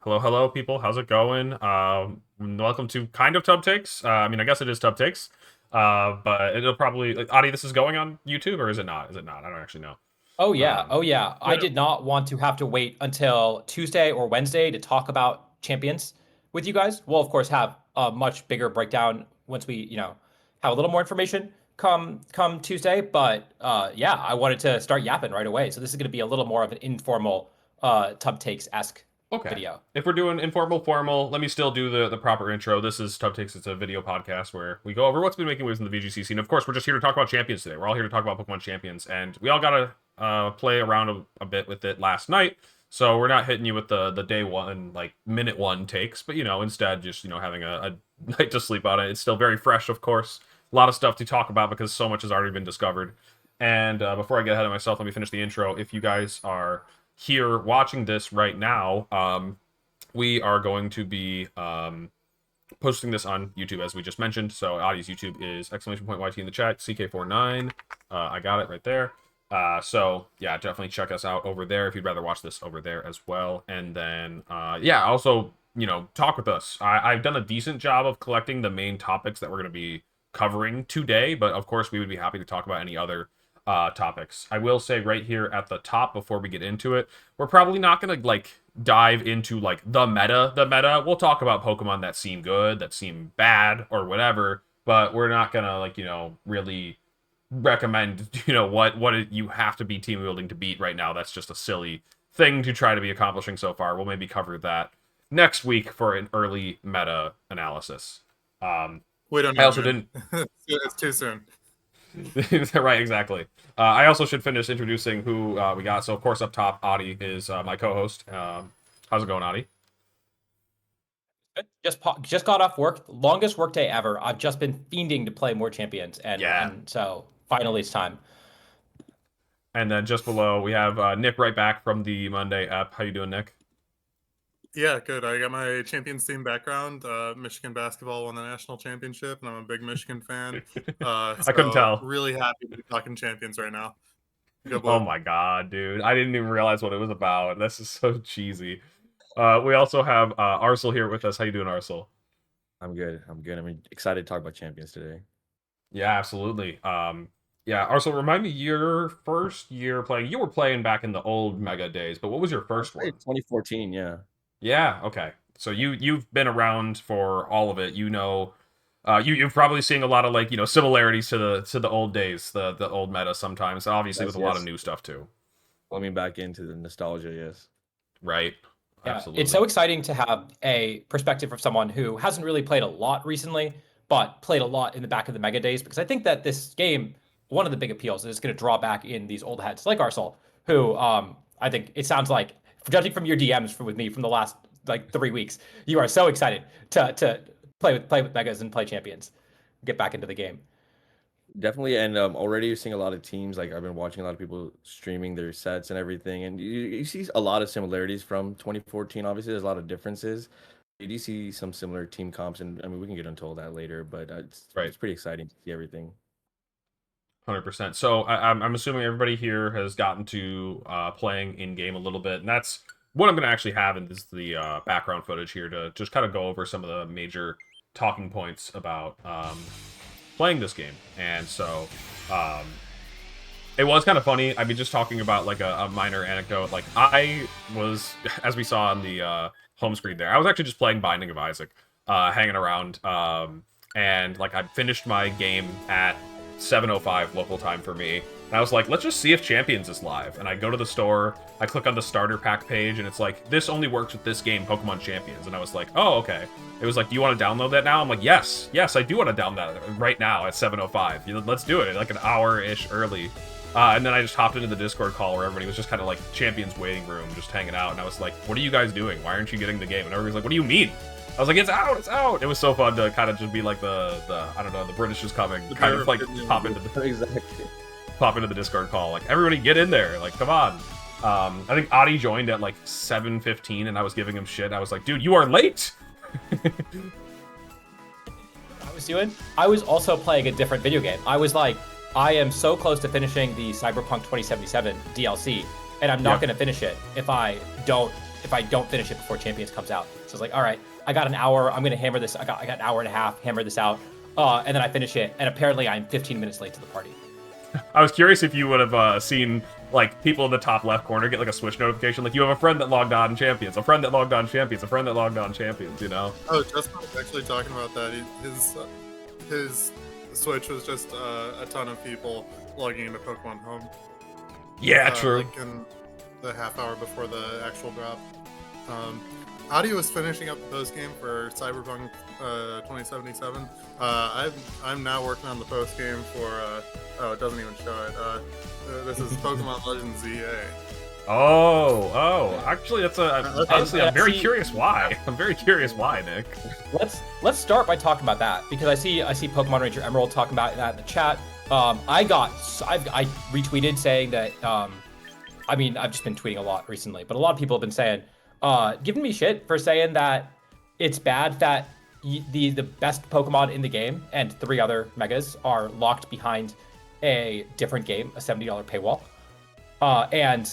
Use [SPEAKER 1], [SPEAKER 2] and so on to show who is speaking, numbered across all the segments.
[SPEAKER 1] Hello, hello, people. How's it going? Welcome to kind of Tub Takes. I guess it is Tub Takes. But it'll probably Adi, this is going on YouTube or is it not? Is it not? I don't actually know.
[SPEAKER 2] Oh yeah,
[SPEAKER 1] Um,
[SPEAKER 2] oh yeah. I
[SPEAKER 1] but
[SPEAKER 2] did not want to have to wait until Tuesday or Wednesday to talk about champions with you guys. We'll of course have a much bigger breakdown once we, have a little more information come Tuesday. But yeah, I wanted to start yapping right away. So this is going to be a little more of an informal Tub Takes-esque
[SPEAKER 1] okay.
[SPEAKER 2] video.
[SPEAKER 1] If we're doing informal, formal, let me still do the proper intro. This is Tub Takes. It's a video podcast where we go over what's been making waves in the VGC scene. Of course, we're just here to talk about champions today. We're all here to talk about Pokemon champions, and we all got to play around a bit with it last night. So we're not hitting you with the day one, like minute one takes, but instead just having a night to sleep on it. It's still very fresh, of course. A lot of stuff to talk about because so much has already been discovered. And before I get ahead of myself, let me finish the intro. If you guys are here watching this right now, we are going to be posting this on YouTube as we just mentioned. So Audie's YouTube is !YT in the chat, CK49. I got it right there. So yeah, definitely check us out over there if you'd rather watch this over there as well. And then yeah, also talk with us. I've done a decent job of collecting the main topics that we're going to be covering today, but of course we would be happy to talk about any other topics. I will say right here at the top before we get into it, we're probably not gonna dive into the meta. We'll talk about Pokemon that seem good, that seem bad, or whatever, but we're not gonna really recommend what you have to be team building to beat right now. That's just a silly thing to try to be accomplishing so far. We'll maybe cover that next week for an early meta analysis.
[SPEAKER 3] We don't know.
[SPEAKER 1] I also didn't.
[SPEAKER 3] It's too soon.
[SPEAKER 1] Right, exactly. I also should finish introducing who we got. So, of course, up top, Adi is my co-host. How's it going, Adi?
[SPEAKER 2] Just got off work, longest workday ever. I've just been fiending to play more champions, and so finally it's time.
[SPEAKER 1] And then just below, we have Nick right back from the Monday app. How you doing, Nick?
[SPEAKER 3] Yeah, good. I got my Champions team background. Michigan basketball won the national championship, and I'm a big Michigan fan.
[SPEAKER 1] I couldn't tell.
[SPEAKER 3] Really happy to be talking champions right now.
[SPEAKER 1] Oh my god, dude! I didn't even realize what it was about. This is so cheesy. We also have Arsel here with us. How you doing, Arsel?
[SPEAKER 4] I'm good. I'm excited to talk about champions today.
[SPEAKER 1] Yeah, absolutely. Yeah, Arsel, remind me your first year playing. You were playing back in the old Mega days, but what was your first one?
[SPEAKER 4] 2014, yeah.
[SPEAKER 1] Yeah, okay. So you've been around for all of it. You've probably seen a lot of similarities to the old days, the old meta sometimes, obviously with a lot of new stuff too.
[SPEAKER 4] Let back into the nostalgia, yes.
[SPEAKER 1] Right.
[SPEAKER 2] Yeah,
[SPEAKER 1] absolutely.
[SPEAKER 2] it's so exciting to have a perspective from someone who hasn't really played a lot recently, but played a lot in the back of the Mega days, because I think that this game, one of the big appeals is going to draw back in these old heads like Arsel, who I think it sounds like, judging from your DMs with me from the last 3 weeks, you are so excited to play with Megas and play champions, get back into the game.
[SPEAKER 4] Definitely, and already you're seeing a lot of teams. I've been watching a lot of people streaming their sets and everything, and you see a lot of similarities from 2014. Obviously, there's a lot of differences. You do see some similar team comps, and we can get into all that later. But it's pretty exciting to see everything.
[SPEAKER 1] 100%. So I'm assuming everybody here has gotten to playing in game a little bit, and that's what I'm going to actually have in the background footage here to just kind of go over some of the major talking points about playing this game. And so it was kind of funny. I mean, just talking about a minor anecdote. I was, as we saw on the home screen there, I was actually just playing Binding of Isaac, hanging around, and I finished my game at 7:05 local time for me. And I was like, let's just see if Champions is live. And I go to the store, I click on the starter pack page, and it's like, this only works with this game, Pokemon Champions. And I was like, oh, okay. It was like, do you want to download that now? I'm like, yes, I do want to download that right now at 7:05. Let's do it, an hour-ish early. And then I just hopped into the Discord call where everybody was just kind of Champions waiting room, just hanging out. And I was like, what are you guys doing? Why aren't you getting the game? And everybody's like, what do you mean? I was like, it's out! It was so fun to kind of just be like the I don't know, the British is coming, kind of pop into the Discord call. Everybody get in there, come on. I think Adi joined at 7:15 and I was giving him shit. I was like, dude, you are late!
[SPEAKER 2] I was also playing a different video game. I was like, I am so close to finishing the Cyberpunk 2077 DLC, and I'm not going to finish it if I don't if I don't finish it before Champions comes out. So it's like, all right, I got an hour. I'm gonna hammer this. I got an hour and a half. Hammer this out, and then I finish it. And apparently, I'm 15 minutes late to the party.
[SPEAKER 1] I was curious if you would have seen like people in the top left corner get like a Switch notification, like you have a friend that logged on Champions, a friend that logged on Champions, a friend that logged on Champions. You know?
[SPEAKER 3] Oh, Justin was actually talking about that. His Switch was just a ton of people logging into Pokemon Home.
[SPEAKER 1] Yeah, true.
[SPEAKER 3] Like in the half hour before the actual drop. Audio is finishing up the post game for Cyberpunk 2077. I'm now working on the post game for. Oh, it doesn't even show it. This is Pokemon Legends ZA.
[SPEAKER 1] Actually, that's honestly, I'm very curious why. I'm very curious why, Nick.
[SPEAKER 2] Let's start by talking about that, because I see Pokemon Ranger Emerald talking about that in the chat. I retweeted saying that. I mean, I've just been tweeting a lot recently, but a lot of people have been saying, giving me shit for saying that it's bad that the best Pokemon in the game and 3 other megas are locked behind a different game, a $70 paywall. And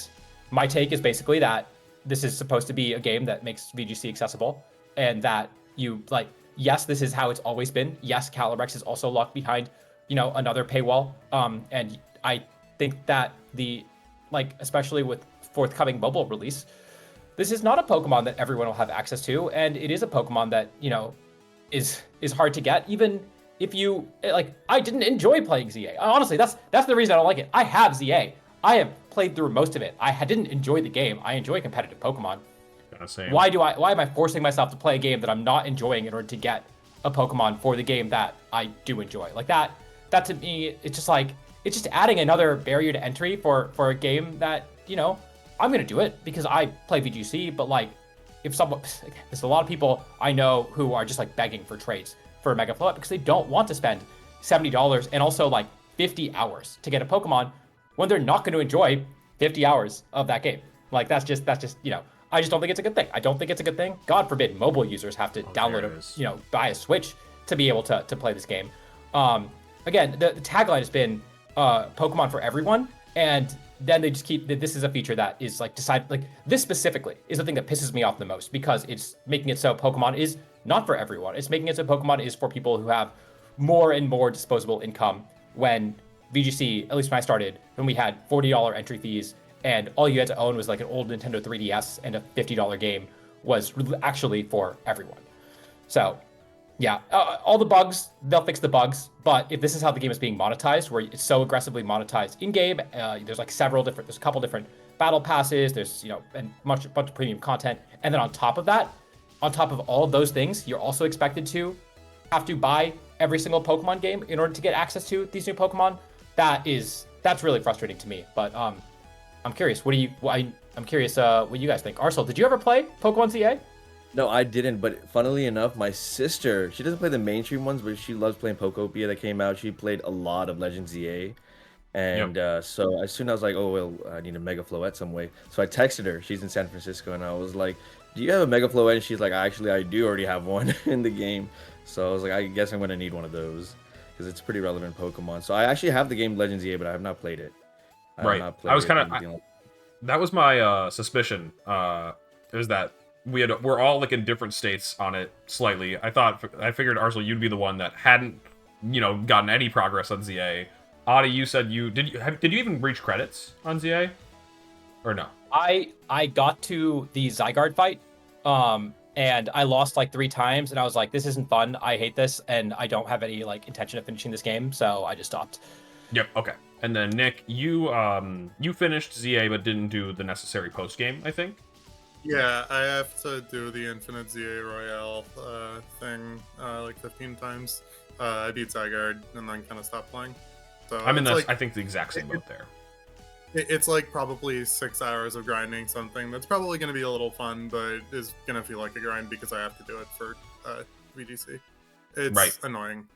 [SPEAKER 2] my take is basically that this is supposed to be a game that makes VGC accessible, and that you like, yes, this is how it's always been. Yes, Calyrex is also locked behind, another paywall. And I think that especially with forthcoming mobile release, this is not a Pokemon that everyone will have access to, and it is a Pokemon that, is hard to get, even if you like. I didn't enjoy playing ZA. Honestly, that's the reason I don't like it. I have ZA. I have played through most of it. I didn't enjoy the game. I enjoy competitive Pokemon. Why am I forcing myself to play a game that I'm not enjoying in order to get a Pokemon for the game that I do enjoy? Like that to me, it's just adding another barrier to entry for a game that, I'm going to do it because I play VGC, but there's a lot of people I know who are just begging for trades for a Mega Float because they don't want to spend $70 and also 50 hours to get a Pokemon when they're not going to enjoy 50 hours of that game. That's just, I just don't think it's a good thing. I don't think it's a good thing. God forbid mobile users have to download buy a Switch to be able to play this game. Again, the tagline has been Pokemon for everyone, and then they just keep, this is a feature that is this specifically is the thing that pisses me off the most, because it's making it so Pokemon is not for everyone. It's making it so Pokemon is for people who have more and more disposable income, when VGC, at least when I started, when we had $40 entry fees and all you had to own was an old Nintendo 3DS and a $50 game, was actually for everyone. So yeah, all the bugs, they'll fix the bugs. But if this is how the game is being monetized, where it's so aggressively monetized in game, there's there's a couple different battle passes, there's and bunch of premium content, and then on top of that, on top of all of those things, you're also expected to have to buy every single Pokemon game in order to get access to these new Pokemon. That's really frustrating to me. But I'm curious. I'm curious what you guys think. Arcel, did you ever play Pokemon ZA?
[SPEAKER 4] No, I didn't, but funnily enough, my sister, she doesn't play the mainstream ones, but she loves playing Pokopia that came out. She played a lot of Legends ZA. And so as soon as I was like, oh, well, I need a Mega Floette some way. So I texted her. She's in San Francisco, and I was like, do you have a Mega Floette? And she's like, actually, I do already have one in the game. So I was like, I guess I'm going to need one of those, because it's pretty relevant Pokemon. So I actually have the game Legends ZA, but I have not played it.
[SPEAKER 1] I was kind of... That was my suspicion, is that we're all in different states on it slightly. I figured, Arcel, you'd be the one that hadn't gotten any progress on ZA. Adi, you said did you even reach credits on ZA, or no?
[SPEAKER 2] I got to the Zygarde fight, and I lost 3 times, and I was like, this isn't fun. I hate this, and I don't have any intention of finishing this game, so I just stopped.
[SPEAKER 1] Yep. Okay. And then Nick, you finished ZA but didn't do the necessary post game, I think.
[SPEAKER 3] Yeah, I have to do the Infinite ZA Royale thing 15 times. I beat Zygarde and then kind of stopped playing. So
[SPEAKER 1] I'm in I think the exact same boat there.
[SPEAKER 3] It's probably 6 hours of grinding something that's probably going to be a little fun, but is going to feel like a grind because I have to do it for VGC. It's annoying.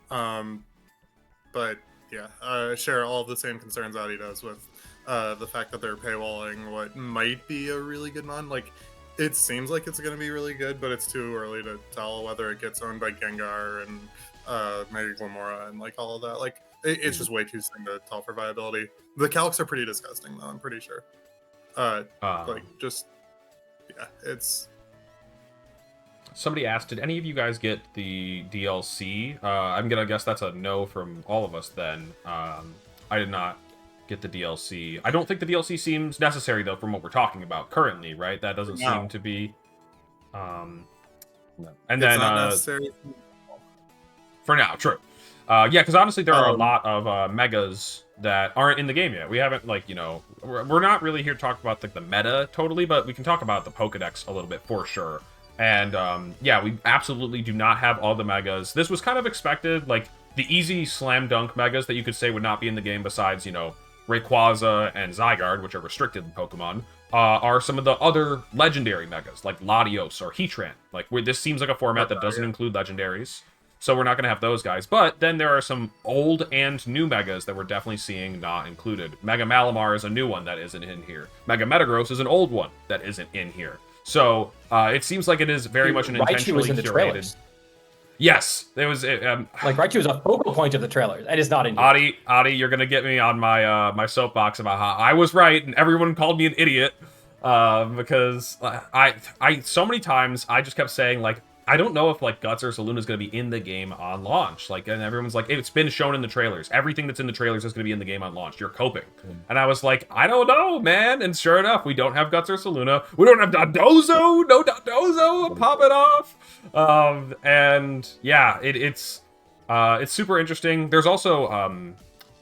[SPEAKER 3] But yeah, share all of the same concerns Adi does with the fact that they're paywalling what might be a really good mon. It seems like it's going to be really good, but it's too early to tell whether it gets owned by Gengar and maybe Glamora and all of that. It's just way too soon to tell for viability. The calcs are pretty disgusting, though, I'm pretty sure. yeah, it's.
[SPEAKER 1] Somebody asked, did any of you guys get the DLC? I'm gonna guess that's a no from all of us then. I did not get the DLC. I don't think the DLC seems necessary though from what we're talking about currently, right? That doesn't
[SPEAKER 3] No.
[SPEAKER 1] seem to be. And
[SPEAKER 3] It's
[SPEAKER 1] then
[SPEAKER 3] not necessary.
[SPEAKER 1] for now, true. Yeah, because honestly, there are a
[SPEAKER 3] Um,
[SPEAKER 1] lot of megas that aren't in the game yet. We haven't, like, you know, we're not really here to talk about the meta totally, but we can talk about the Pokedex a little bit for sure. And yeah, we absolutely do not have all the megas. This was kind of expected, like the easy slam dunk megas that you could say would not be in the game besides, you know, Rayquaza and Zygarde, which are restricted in Pokemon, are some of the other legendary megas, like Latios or Heatran. Like, this seems like a format that doesn't include legendaries, so we're not going to have those guys. But then there are some old and new megas that we're definitely seeing not included. Mega Malamar is a new one that isn't in here. Mega Metagross is an old one that isn't in here. So it seems like it is very much an
[SPEAKER 2] Raichu
[SPEAKER 1] intentionally
[SPEAKER 2] was in the
[SPEAKER 1] curated.
[SPEAKER 2] trailers.
[SPEAKER 1] Yes, it was.
[SPEAKER 2] Like Raichu was a focal point of the trailers, and it's not in here.
[SPEAKER 1] Adi, you're gonna get me on my my soapbox about how I was right and everyone called me an idiot because I so many times I just kept saying, like, I don't know if like Guts or Saloon is going to be in the game on launch. Like, and everyone's like, it's been shown in the trailers. Everything that's in the trailers is going to be in the game on launch. You're coping. And I was like, I don't know, man. And sure enough, we don't have Guts or Saluna. We don't have Dondozo. No Dondozo. Pop it off. And yeah, it's super interesting. There's also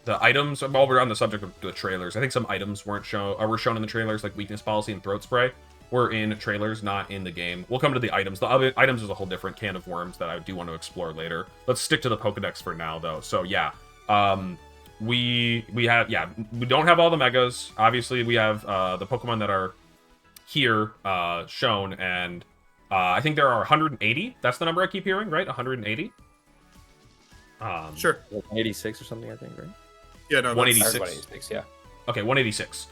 [SPEAKER 1] the items. While we're on the subject of the trailers, I think some items were shown in the trailers, like Weakness Policy and Throat Spray. Were in trailers, not in the game. We'll come to the items. The other items is a whole different can of worms that I do want to explore later. Let's stick to the Pokedex for now, though. So yeah, we don't have all the megas. Obviously, we have the Pokemon that are here shown, and I think there are 180. That's the number I keep hearing, right? 180.
[SPEAKER 3] Sure.
[SPEAKER 4] 86 or something, I think, right?
[SPEAKER 3] Yeah, no,
[SPEAKER 1] 186.
[SPEAKER 2] 186, yeah.
[SPEAKER 1] Okay, 186.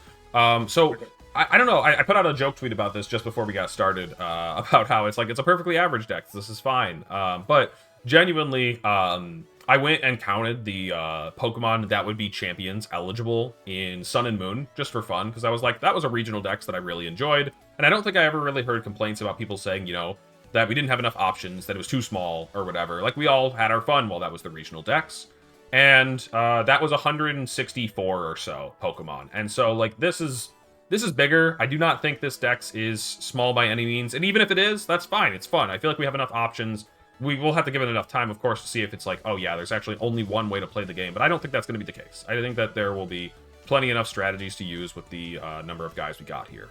[SPEAKER 1] So I don't know. I put out a joke tweet about this just before we got started about how it's like it's a perfectly average deck. This is fine. But genuinely, I went and counted the Pokemon that would be champions eligible in Sun and Moon just for fun, because I was like, that was a regional dex that I really enjoyed. And I don't think I ever really heard complaints about people saying, you know, that we didn't have enough options, that it was too small or whatever. Like, we all had our fun while that was the regional dex. And that was 164 or so Pokemon. And so, like, this is bigger. I do not think this dex is small by any means. And even if it is, that's fine. It's fun. I feel like we have enough options. We will have to give it enough time, of course, to see if it's like, oh yeah, there's actually only one way to play the game. But I don't think that's going to be the case. I think that there will be plenty enough strategies to use with the number of guys we got here.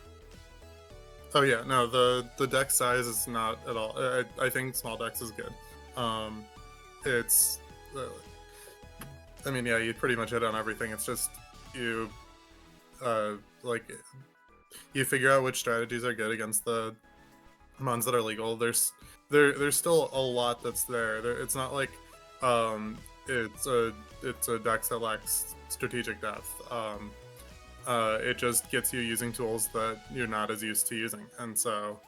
[SPEAKER 3] Oh yeah, no, the deck size is not at all. I think small dex is good. It's, I mean, yeah, you pretty much hit on everything. It's just you, like, you figure out which strategies are good against the mons that are legal. There's still a lot that's there. It's not like it's a dex that lacks strategic depth. It just gets you using tools that you're not as used to using, and so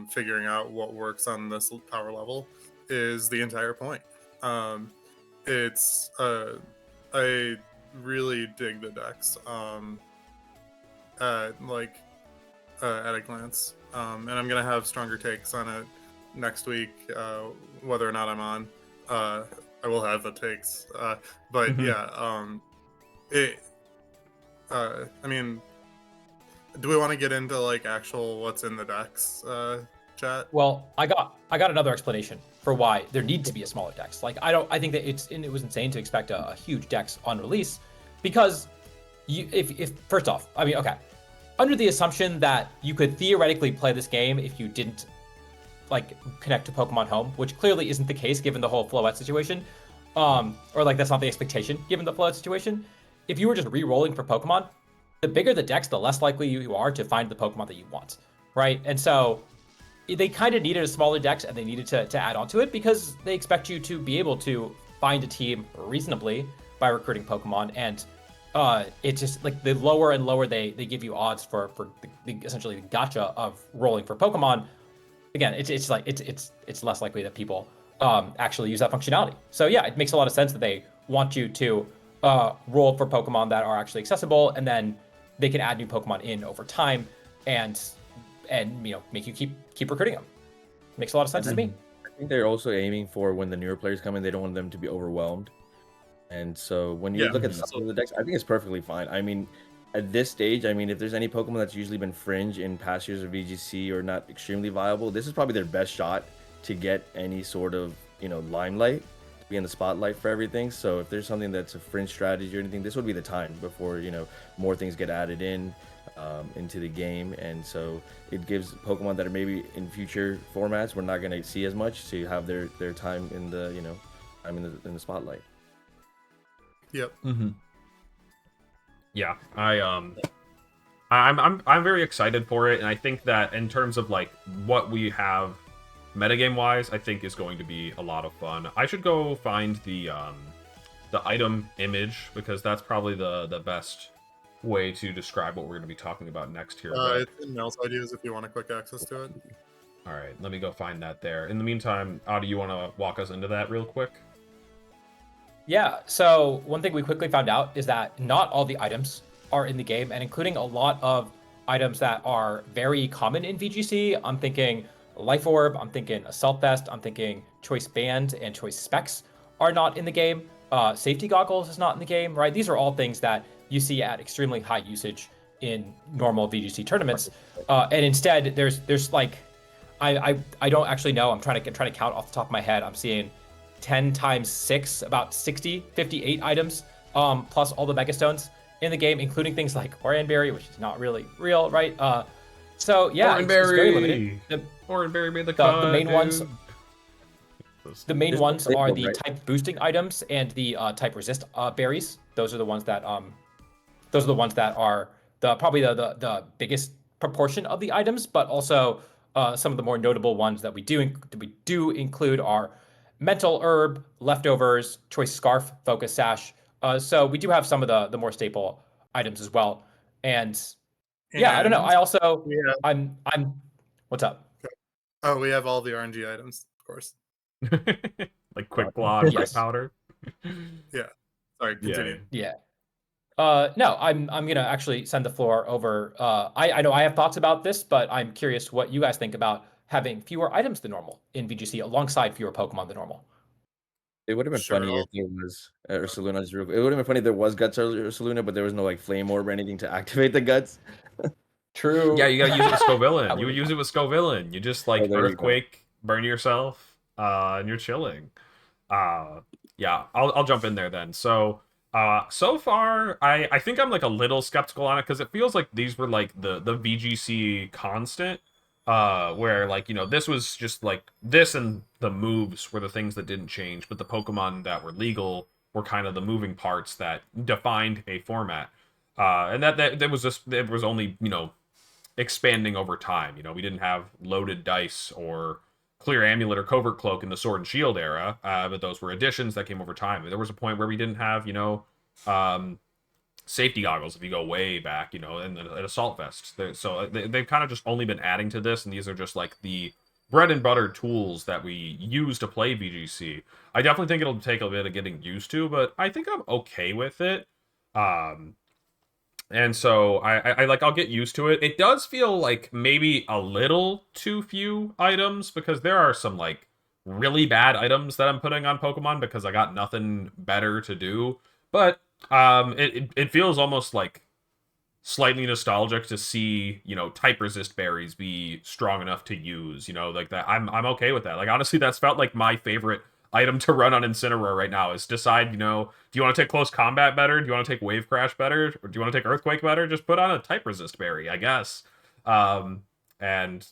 [SPEAKER 3] figuring out what works on this power level is the entire point. It's I really dig the dex at a glance, and I'm gonna have stronger takes on it next week, whether or not I'm on. I will have the takes, but yeah, I mean, do we want to get into like actual what's in the decks, chat?
[SPEAKER 2] Well, I got another explanation for why there needs to be a smaller dex. Like, I think that it was insane to expect a huge dex on release, because if first off, I mean, okay, under the assumption that you could theoretically play this game if you didn't like connect to Pokemon Home, which clearly isn't the case given the whole Floette situation, or like that's not the expectation given the Floette situation. If you were just re-rolling for Pokemon, the bigger the dex, the less likely you are to find the Pokemon that you want, right? And so they kind of needed a smaller dex, and they needed to add on to it because they expect you to be able to find a team reasonably by recruiting Pokemon. And it's just like the lower and lower they give you odds for essentially the gacha of rolling for Pokemon. Again, it's less likely that people actually use that functionality. So yeah, it makes a lot of sense that they want you to roll for Pokemon that are actually accessible, and then they can add new Pokemon in over time. And and make you keep recruiting them. Makes a lot of sense to me.
[SPEAKER 4] I think they're also aiming for when the newer players come in, they don't want them to be overwhelmed. And so when you look at some of the decks, I think it's perfectly fine. I mean, at this stage, I mean, if there's any Pokemon that's usually been fringe in past years of VGC or not extremely viable, this is probably their best shot to get any sort of, limelight, to be in the spotlight for everything. So if there's something that's a fringe strategy or anything, this would be the time before, more things get added into the game. And so it gives Pokemon that are maybe in future formats we're not going to see as much to have their time in the, time in the spotlight.
[SPEAKER 3] Yep.
[SPEAKER 1] Yeah, I'm very excited for it, and I think that in terms of like what we have metagame wise, I think is going to be a lot of fun. I should go find the item image because that's probably the best way to describe what we're going to be talking about next here.
[SPEAKER 3] It's in Mel's ideas if you want a quick access to it.
[SPEAKER 1] All right, let me go find that there. In the meantime, Adi, you want to walk us into that real quick?
[SPEAKER 2] Yeah, so one thing we quickly found out is that not all the items are in the game, and including a lot of items that are very common in VGC. I'm thinking Life Orb, I'm thinking Assault Vest, I'm thinking Choice Band and Choice Specs are not in the game. Safety Goggles is not in the game, right? These are all things that you see at extremely high usage in normal VGC tournaments. And instead, there's like, I don't actually know. I'm trying to count off the top of my head. I'm seeing 10 times 6, about 58 items, plus all the Megastones in the game, including things like Oranberry, which is not really real, right? So yeah, it's very limited.
[SPEAKER 1] Oranberry made the cut.
[SPEAKER 2] The main ones. The main ones are the
[SPEAKER 4] right?
[SPEAKER 2] type boosting items and the type resist berries. Those are the ones that are probably the biggest proportion of the items, but also some of the more notable ones that we do include are Mental Herb, Leftovers, Choice Scarf, Focus Sash. So we do have some of the more staple items as well. And yeah, I don't know. I also I'm what's up?
[SPEAKER 3] Oh, we have all the RNG items, of course.
[SPEAKER 1] Like Quick Blot, Quick
[SPEAKER 2] Yes.
[SPEAKER 1] Powder.
[SPEAKER 3] Yeah. Sorry, continue.
[SPEAKER 2] Yeah. No, I'm gonna actually send the floor over. I know I have thoughts about this, but I'm curious what you guys think about having fewer items than normal in VGC alongside fewer Pokemon than normal.
[SPEAKER 4] It would have been funny if there was Ursaluna. It would have been funny if there was Guts Ursaluna, but there was no like Flame Orb or anything to activate the Guts.
[SPEAKER 2] True.
[SPEAKER 1] Yeah, you gotta use it with Scovillain. You would use it with Scovillain. You just like
[SPEAKER 4] there you go.
[SPEAKER 1] Earthquake, burn yourself, and you're chilling. Yeah, I'll jump in there then. So so far, I think I'm like a little skeptical on it because it feels like these were like the VGC constant, where like this was just like this and the moves were the things that didn't change, but the Pokemon that were legal were kind of the moving parts that defined a format, and that was just it was only expanding over time. We didn't have loaded dice or clear amulet or covert cloak in the sword and shield era, but those were additions that came over time. There was a point where we didn't have safety goggles if you go way back, and an assault vest. So they've kind of just only been adding to this, and these are just like the bread and butter tools that we use to play VGC. I definitely think it'll take a bit of getting used to, but I think I'm okay with it. And so I'll get used to it. It does feel like maybe a little too few items because there are some like really bad items that I'm putting on Pokemon because I got nothing better to do. But it feels almost like slightly nostalgic to see type resist berries be strong enough to use. Like that. I'm okay with that. Like honestly, that's felt like my favorite item to run on Incineroar right now is decide, do you want to take close combat better? Do you want to take wave crash better? Or do you want to take earthquake better? Just put on a type resist berry, I guess. And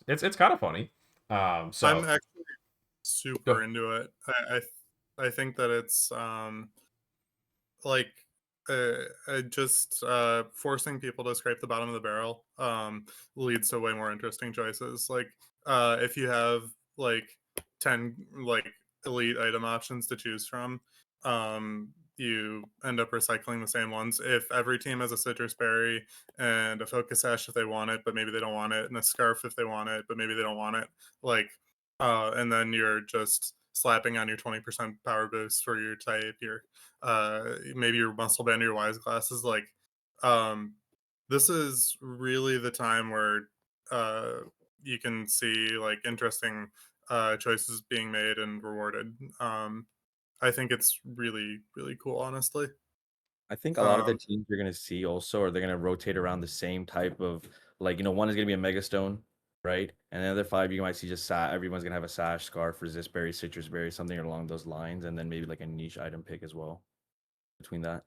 [SPEAKER 1] it's kind of funny. So
[SPEAKER 3] I'm actually super into it. I think that it's just forcing people to scrape the bottom of the barrel leads to way more interesting choices. Like if you have like 10 like elite item options to choose from, you end up recycling the same ones. If every team has a citrus berry and a focus sash if they want it, but maybe they don't want it, and a scarf if they want it, but maybe they don't want it, like and then you're just slapping on your 20% power boost for your type, your maybe your muscle band or your wise glasses. Like this is really the time where you can see like interesting choices being made and rewarded. I think it's really really cool, honestly.
[SPEAKER 4] I think a lot of the
[SPEAKER 3] Um,
[SPEAKER 4] teams you're gonna see also are they're gonna rotate around the same type of like one is gonna be a Mega Stone, right? And the other five you might see just everyone's gonna have a Sash, Scarf, Resist Berry, Citrus Berry, something along those lines, and then maybe like a niche item pick as well between that.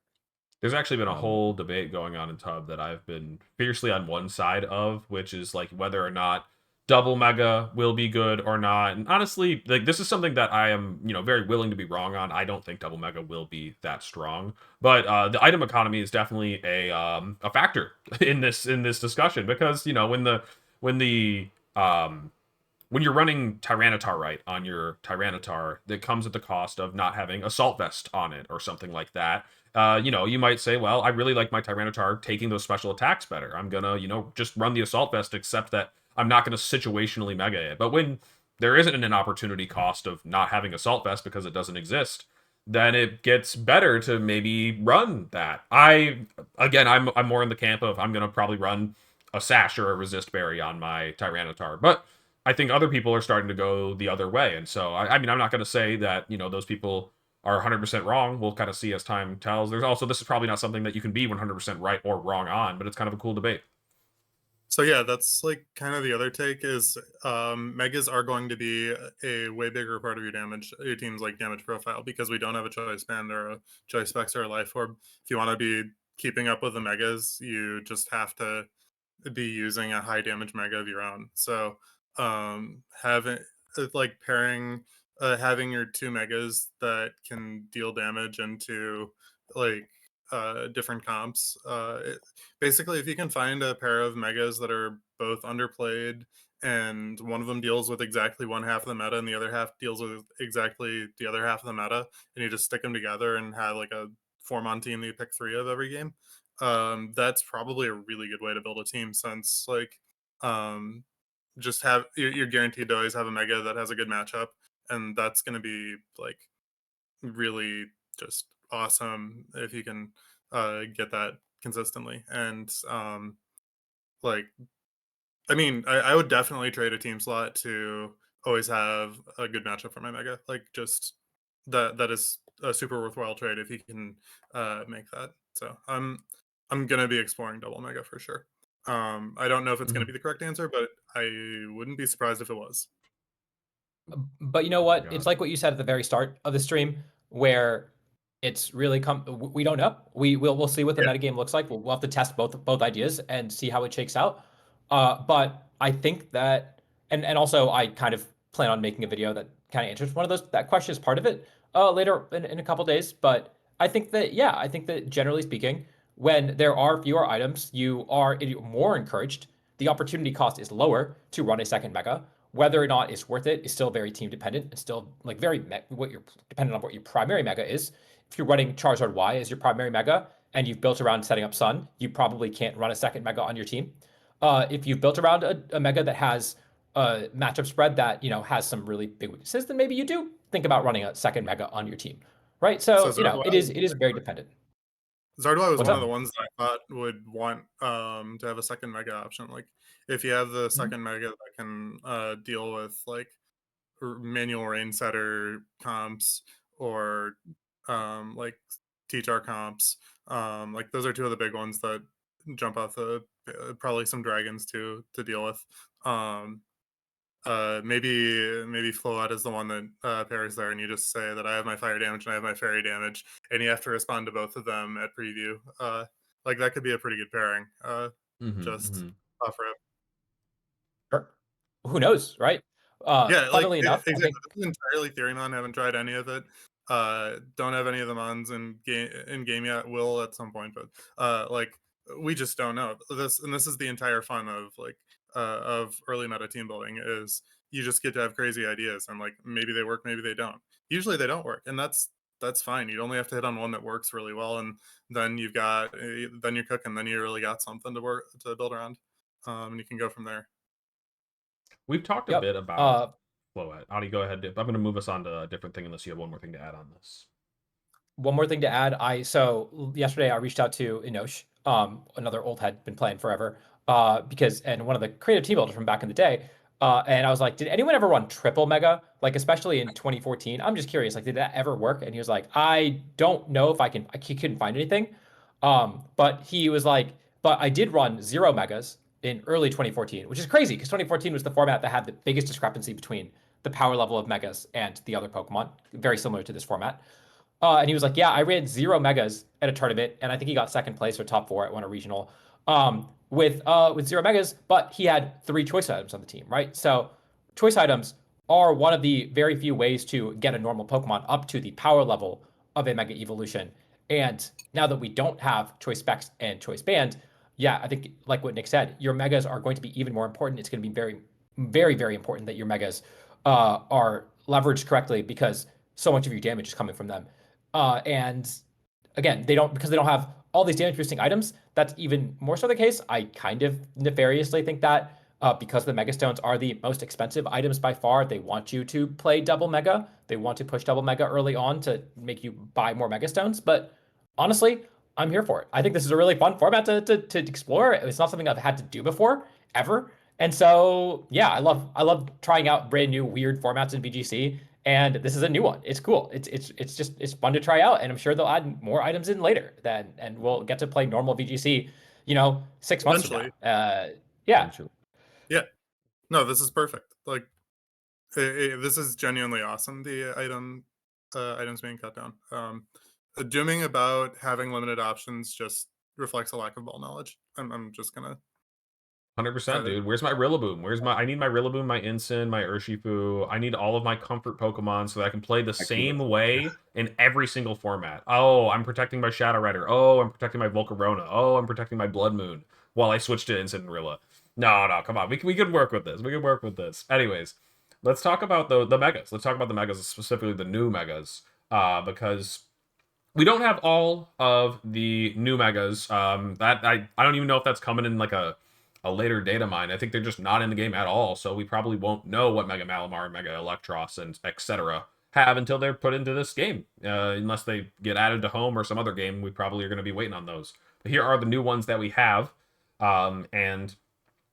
[SPEAKER 1] There's actually been a
[SPEAKER 4] Um,
[SPEAKER 1] whole debate going on in Tub that I've been fiercely on one side of, which is like whether or not double mega will be good or not. And honestly, like this is something that I am, very willing to be wrong on. I don't think double mega will be that strong, but the item economy is definitely a factor in this discussion because um when you're running Tyranitar right on your Tyranitar, that comes at the cost of not having Assault Vest on it or something like that. You might say, well, I really like my Tyranitar taking those special attacks better. I'm gonna, just run the Assault Vest, except that I'm not gonna situationally mega it. But when there isn't an opportunity cost of not having Assault Vest because it doesn't exist, then it gets better to maybe run that. I'm more in the camp of I'm gonna probably run a Sash or a Resist Berry on my Tyranitar, but I think other people are starting to go the other way. And so, I mean, I'm not going to say that, those people are 100% wrong. We'll kind of see as time tells. There's also, this is probably not something that you can be 100% right or wrong on, but it's kind of a cool debate.
[SPEAKER 3] so yeah, that's like kind of the other take is megas are going to be a way bigger part of your team's like damage profile because we don't have a choice band or a choice specs or a life orb. If you want to be keeping up with the megas, you just have to be using a high damage mega of your own. So having like pairing having your two megas that can deal damage into like different comps. Basically, if you can find a pair of megas that are both underplayed and one of them deals with exactly one half of the meta and the other half deals with exactly the other half of the meta, and you just stick them together and have like a 4-mon team that you pick 3 of every game, that's probably a really good way to build a team since like um, just have you're guaranteed to always have a mega that has a good matchup, and that's going to be like really just awesome if you can get that consistently. And like, I mean, I would definitely trade a team slot to always have a good matchup for my mega. Like, just that is a super worthwhile trade if you can make that. So I'm gonna be exploring double mega for sure. I don't know if it's gonna
[SPEAKER 1] Mhm.
[SPEAKER 3] be the correct answer, but I wouldn't be surprised if it was.
[SPEAKER 2] But you know
[SPEAKER 1] Oh my
[SPEAKER 2] what? It's
[SPEAKER 1] God.
[SPEAKER 2] like what you said at the very start of the stream, where it's really we don't know. We'll see what the
[SPEAKER 3] Yeah.
[SPEAKER 2] metagame looks like. We'll have to test both ideas and see how it shakes out. But I think that, and also I kind of plan on making a video that kind of answers one of those that question is part of it later in a couple days. But I think that yeah, I think that generally speaking, when there are fewer items, you are more encouraged. The opportunity cost is lower to run a second mega. Whether or not it's worth it is still very team dependent and still like what you're dependent on what your primary mega is. If you're running Charizard Y as your primary mega and you've built around setting up Sun, you probably can't run a second mega on your team. If you've built around a mega that has a matchup spread that has some really big weaknesses, then maybe you do think about running a second mega on your team, right?
[SPEAKER 3] So
[SPEAKER 2] So it is very dependent.
[SPEAKER 3] Zardoi was
[SPEAKER 2] What's
[SPEAKER 3] one of the
[SPEAKER 2] up?
[SPEAKER 3] ones that I thought would want to have a second mega option. Like if you have the
[SPEAKER 2] Mhm.
[SPEAKER 3] second mega that can deal with like manual rain setter comps or like TTR comps. Like those are two of the big ones that jump off the probably some dragons too to deal with. Um, maybe Float is the one that pairs there, and you just say that I have my fire damage and I have my fairy damage, and you have to respond to both of them at preview. Like that could be a pretty good pairing. Just
[SPEAKER 1] Hmm.
[SPEAKER 3] offer it.
[SPEAKER 2] Sure. Who knows, right?
[SPEAKER 3] Yeah, like
[SPEAKER 2] Funnily enough, I
[SPEAKER 3] exactly.
[SPEAKER 2] think.
[SPEAKER 3] This is entirely theory mon. Haven't tried any of it. Don't have any of the mons in game yet. Will at some point, but like we just don't know this is the entire fun of like of early meta team building is you just get to have crazy ideas and like maybe they work, maybe they don't. Usually they don't work, and that's fine. You only have to hit on one that works really well, and then you've got then you're cooking. Then you really got something to build around, and you can go from there.
[SPEAKER 1] We've talked a
[SPEAKER 2] Yep.
[SPEAKER 1] bit about Floet. Audie, go ahead. I'm going to move us on to a different thing unless you have one more thing to add on this.
[SPEAKER 2] One more thing to add. Yesterday I reached out to Inosh, another old head, been playing forever, because and one of the creative team builders from back in the day, And I was like, did anyone ever run triple mega? Like, especially in 2014. I'm just curious, like, did that ever work? And he was like, I don't know if I can. He couldn't find anything. But he was like, but I did run zero megas in early 2014, which is crazy because 2014 was the format that had the biggest discrepancy between the power level of megas and the other Pokemon, very similar to this format. And he was like, yeah, I ran zero megas at a tournament, and I think he got second place or top four at one a regional. With zero megas, but he had 3 choice items on the team, right? So choice items are one of the very few ways to get a normal Pokemon up to the power level of a mega evolution. And now that we don't have choice specs and choice band, yeah, I think like what Nick said, your megas are going to be even more important. It's going to be very, very, very important that your megas are leveraged correctly because so much of your damage is coming from them. And again, they don't because they don't have all these damage boosting items. That's even more so the case. I kind of nefariously think that because the Mega Stones are the most expensive items by far, they want you to play double Mega. They want to push double Mega early on to make you buy more Mega Stones. But honestly, I'm here for it. I think this is a really fun format to explore. It's not something I've had to do before ever. And so yeah, I love trying out brand new weird formats in VGC. And this is a new one. It's cool. It's fun to try out, and I'm sure they'll add more items in later. Then and we'll get to play normal VGC, 6 months from
[SPEAKER 3] Eventually.
[SPEAKER 2] now. Yeah,
[SPEAKER 4] Eventually.
[SPEAKER 3] Yeah. No, this is perfect. Like, this is genuinely awesome. The items being cut down. Dooming about having limited options just reflects a lack of ball knowledge. I'm just gonna
[SPEAKER 1] 100%, dude. Where's my Rillaboom? I need my Rillaboom, my Incin, my Urshifu. I need all of my comfort Pokemon so that I can play the same way in every single format. Oh, I'm protecting my Shadow Rider. Oh, I'm protecting my Volcarona. Oh, I'm protecting my Blood Moon while I switch to Incin and Rilla. No, come on. We can work with this. We can work with this. Anyways, let's talk about the Megas. Let's talk about the Megas, specifically the new Megas. Because we don't have all of the new Megas. That I don't even know if that's coming in like a later data mine. I think they're just not in the game at all, so we probably won't know what Mega Malamar, Mega Electros, and etc. have until they're put into this game. Unless they get added to Home or some other game, we probably are going to be waiting on those. But here are the new ones that we have, and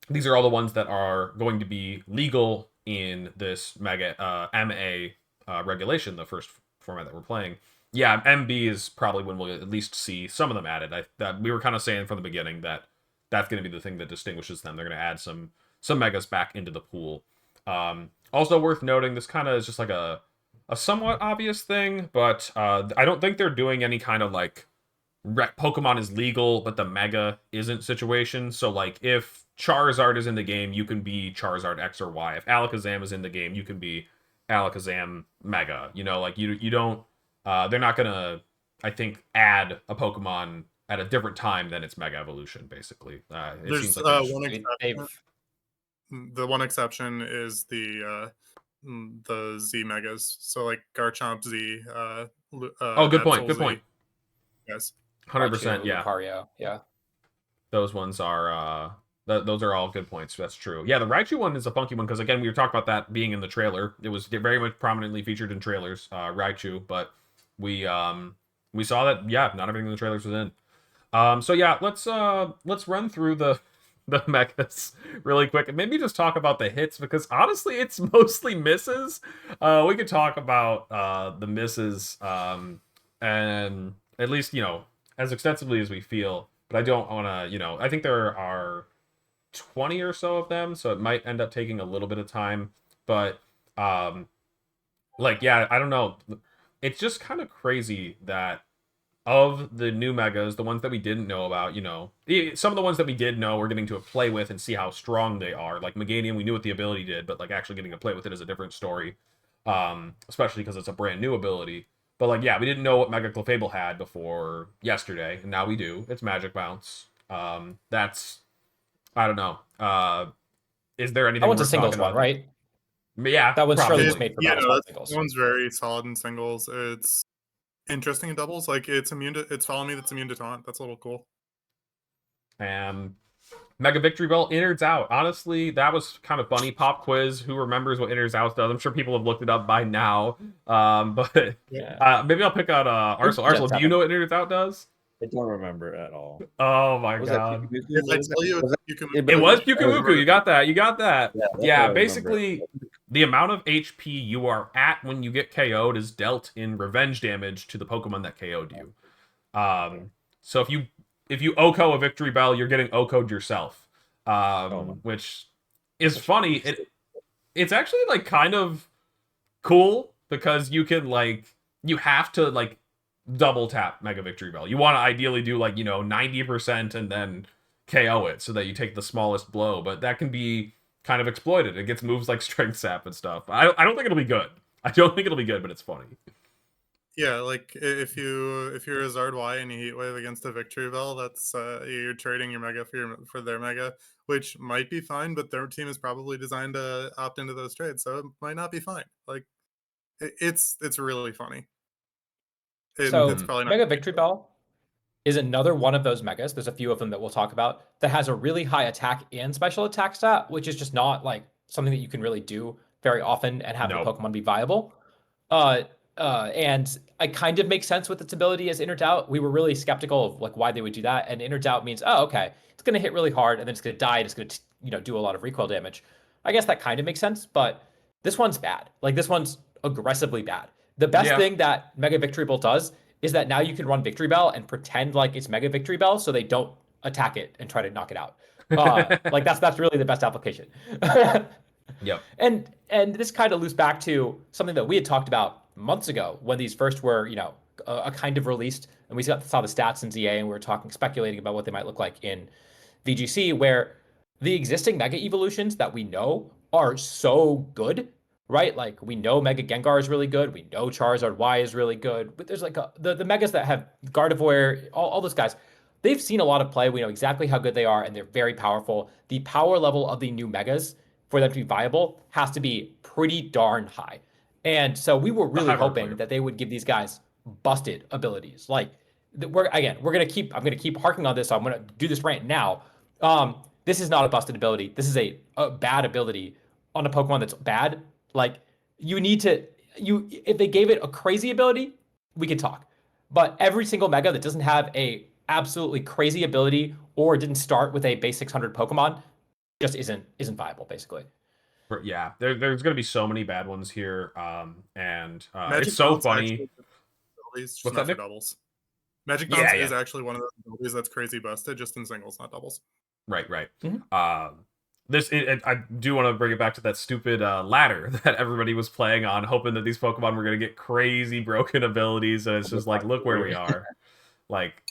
[SPEAKER 1] these are all the ones that are going to be legal in this Mega MA regulation, the first format that we're playing. Yeah, MB is probably when we'll at least see some of them added. We were kind of saying from the beginning that that's going to be the thing that distinguishes them. They're going to add some megas back into the pool. Also worth noting, this kind of is just like a somewhat obvious thing, but I don't think they're doing any kind of like Pokemon is legal, but the mega isn't situation. So like if Charizard is in the game, you can be Charizard X or Y. If Alakazam is in the game, you can be Alakazam Mega. Like you don't. They're not gonna, I think, add a Pokemon at a different time than its Mega Evolution, basically.
[SPEAKER 3] There's
[SPEAKER 1] seems like
[SPEAKER 3] one exception. The one exception is the Z Megas. So like Garchomp Z.
[SPEAKER 1] good point. Good point.
[SPEAKER 3] Yes.
[SPEAKER 1] 100%. Yeah.
[SPEAKER 2] Lucario, yeah.
[SPEAKER 1] Those ones are. Those are all good points. That's true. Yeah, the Raichu one is a funky one because again, we were talking about that being in the trailer. It was very much prominently featured in trailers. Raichu, but we saw that not everything in the trailers was in. So yeah, let's run through the megas really quick and maybe just talk about the hits because honestly it's mostly misses. We could talk about the misses and at least as extensively as we feel, but I don't want to I think there are 20 or so of them, so it might end up taking a little bit of time, but I don't know. It's just kind of crazy that of the new megas, the ones that we didn't know about, some of the ones that we did know we're getting to play with and see how strong they are. Like Meganium, we knew what the ability did, but like actually getting to play with it is a different story. Especially because it's a brand new ability. But we didn't know what Mega Clefable had before yesterday, and now we do. It's Magic Bounce. That's I don't know. Is there anything?
[SPEAKER 2] That one's a singles one, right?
[SPEAKER 1] Yeah,
[SPEAKER 2] that one's
[SPEAKER 1] probably.
[SPEAKER 2] surely made for singles.
[SPEAKER 3] That one's very solid in singles. It's interesting in doubles. Like it's Follow Me that's immune to taunt. That's a little cool.
[SPEAKER 1] Mega Victory Bell, innards out. Honestly, that was kind of funny. Pop quiz. Who remembers what innards out does? I'm sure people have looked it up by now. But maybe I'll pick out Arsenal. Arsenal, do you know what innards out does?
[SPEAKER 4] I don't remember at all.
[SPEAKER 1] Oh my
[SPEAKER 4] What was that?
[SPEAKER 1] god.
[SPEAKER 3] If I tell you
[SPEAKER 4] It
[SPEAKER 1] It was
[SPEAKER 3] you
[SPEAKER 1] Pyukumuku.
[SPEAKER 3] remember.
[SPEAKER 1] You got that. You got that.
[SPEAKER 4] Yeah, that's
[SPEAKER 1] Yeah,
[SPEAKER 4] what I remember.
[SPEAKER 1] basically, the amount of HP you are at when you get KO'd is dealt in revenge damage to the Pokemon that KO'd you. So if you OHKO a Victory Bell, you're getting OHKO'd yourself. Which is funny. It's actually like kind of cool because you can like you have to like double tap Mega Victory Bell. You want to ideally do like 90% and then KO it so that you take the smallest blow, but that can be kind of exploited. It gets moves like Strength Sap and stuff. I don't think it'll be good. I don't think it'll be good, but it's funny.
[SPEAKER 3] Yeah, like if you're a Zard Y and you Heat Wave against a Victory Bell, that's you're trading your Mega for their Mega, which might be fine, but their team is probably designed to opt into those trades, so it might not be fine. Like it's really funny.
[SPEAKER 2] So
[SPEAKER 3] It's probably not.
[SPEAKER 2] Mega Victory Bell is another one of those megas. There's a few of them that we'll talk about that has a really high attack and special attack stat, which is just not like something that you can really do very often and have
[SPEAKER 1] Nope.
[SPEAKER 2] the Pokemon be viable. And it kind of makes sense with its ability as Inner Doubt. We were really skeptical of like why they would do that. And Inner Doubt means, oh, okay, it's going to hit really hard and then it's going to die and it's going to do a lot of recoil damage. I guess that kind of makes sense, but this one's bad. Like this one's aggressively bad. The best thing that Mega Victory Bell does is that now you can run Victory Bell and pretend like it's Mega Victory Bell so they don't attack it and try to knock it out. Like that's really the best application.
[SPEAKER 1] Yep.
[SPEAKER 2] And this kind of loops back to something that we had talked about months ago when these first were, a kind of released, and we saw the stats in ZA, and we were speculating about what they might look like in VGC, where the existing Mega Evolutions that we know are so good, right? Like we know Mega Gengar is really good, we know Charizard Y is really good, but there's like the Megas that have Gardevoir, all those guys. They've seen a lot of play. We know exactly how good they are, and they're very powerful. The power level of the new Megas for them to be viable has to be pretty darn high. And so we were really hoping that they would give these guys busted abilities. Like I'm gonna keep harking on this. So I'm gonna do this rant now. This is not a busted ability. This is a bad ability on a Pokemon that's bad. Like if they gave it a crazy ability, we could talk. But every single Mega that doesn't have a absolutely crazy ability or didn't start with a base 600 Pokemon just isn't viable, basically.
[SPEAKER 1] Yeah, there's going to be so many bad ones here, and
[SPEAKER 3] Magic
[SPEAKER 1] it's so
[SPEAKER 3] Bounce
[SPEAKER 1] funny.
[SPEAKER 3] Just
[SPEAKER 1] What's
[SPEAKER 3] not
[SPEAKER 1] that,
[SPEAKER 3] for doubles. Magic Bounce is actually one of those abilities that's crazy busted, just in singles, not doubles.
[SPEAKER 1] Right.
[SPEAKER 2] Mm-hmm.
[SPEAKER 1] I do want to bring it back to that stupid ladder that everybody was playing on, hoping that these Pokemon were going to get crazy broken abilities, and it's just like, look where we are. Like,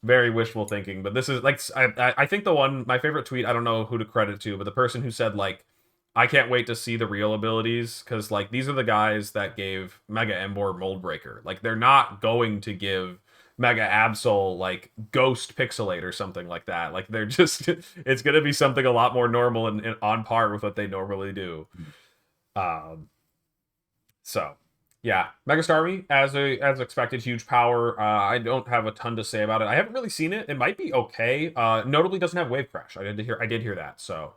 [SPEAKER 1] very wishful thinking. But this is like, I think my favorite tweet, I don't know who to credit to, but the person who said like, I can't wait to see the real abilities, because like these are the guys that gave Mega Emboar Mold Breaker. Like they're not going to give Mega Absol like Ghost Pixelate or something like that. Like they're just it's gonna be something a lot more normal and on par with what they normally do. So yeah, Mega Starmie as expected, huge power. I don't have a ton to say about it. I haven't really seen it. It might be okay. Notably doesn't have Wave Crash. I did hear that. So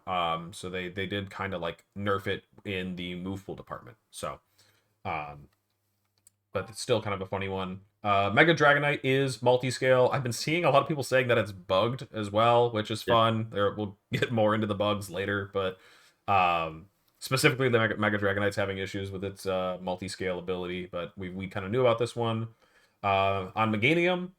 [SPEAKER 1] so they did kind of like nerf it in the move pool department. So but it's still kind of a funny one. Mega Dragonite is multi-scale. I've been seeing a lot of people saying that it's bugged as well, which is fun. We'll get more into the bugs later, but specifically, the Mega Dragonite's having issues with its multi-scale ability, but we kind of knew about this one. On Meganium,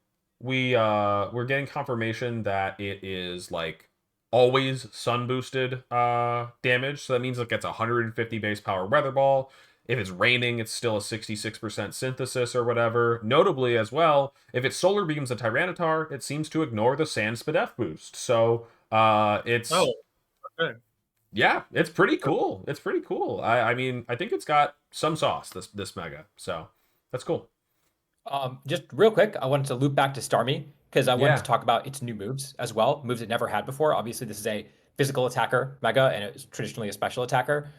[SPEAKER 1] we're getting confirmation that it is like always sun boosted damage, so that means it gets 150 base power Weather Ball. If it's raining, it's still a 66% synthesis or whatever. Notably, as well, if it Solar Beams a Tyranitar, it seems to ignore the Sand Spadef boost. So it's
[SPEAKER 3] okay.
[SPEAKER 1] Yeah, it's pretty cool. It's pretty cool. I mean, I think it's got some sauce, this Mega. So that's cool.
[SPEAKER 2] Just real quick, I wanted to loop back to Starmie because I wanted to talk about its new moves as well. Moves it never had before. Obviously, this is a physical attacker Mega, and it's traditionally a special attacker.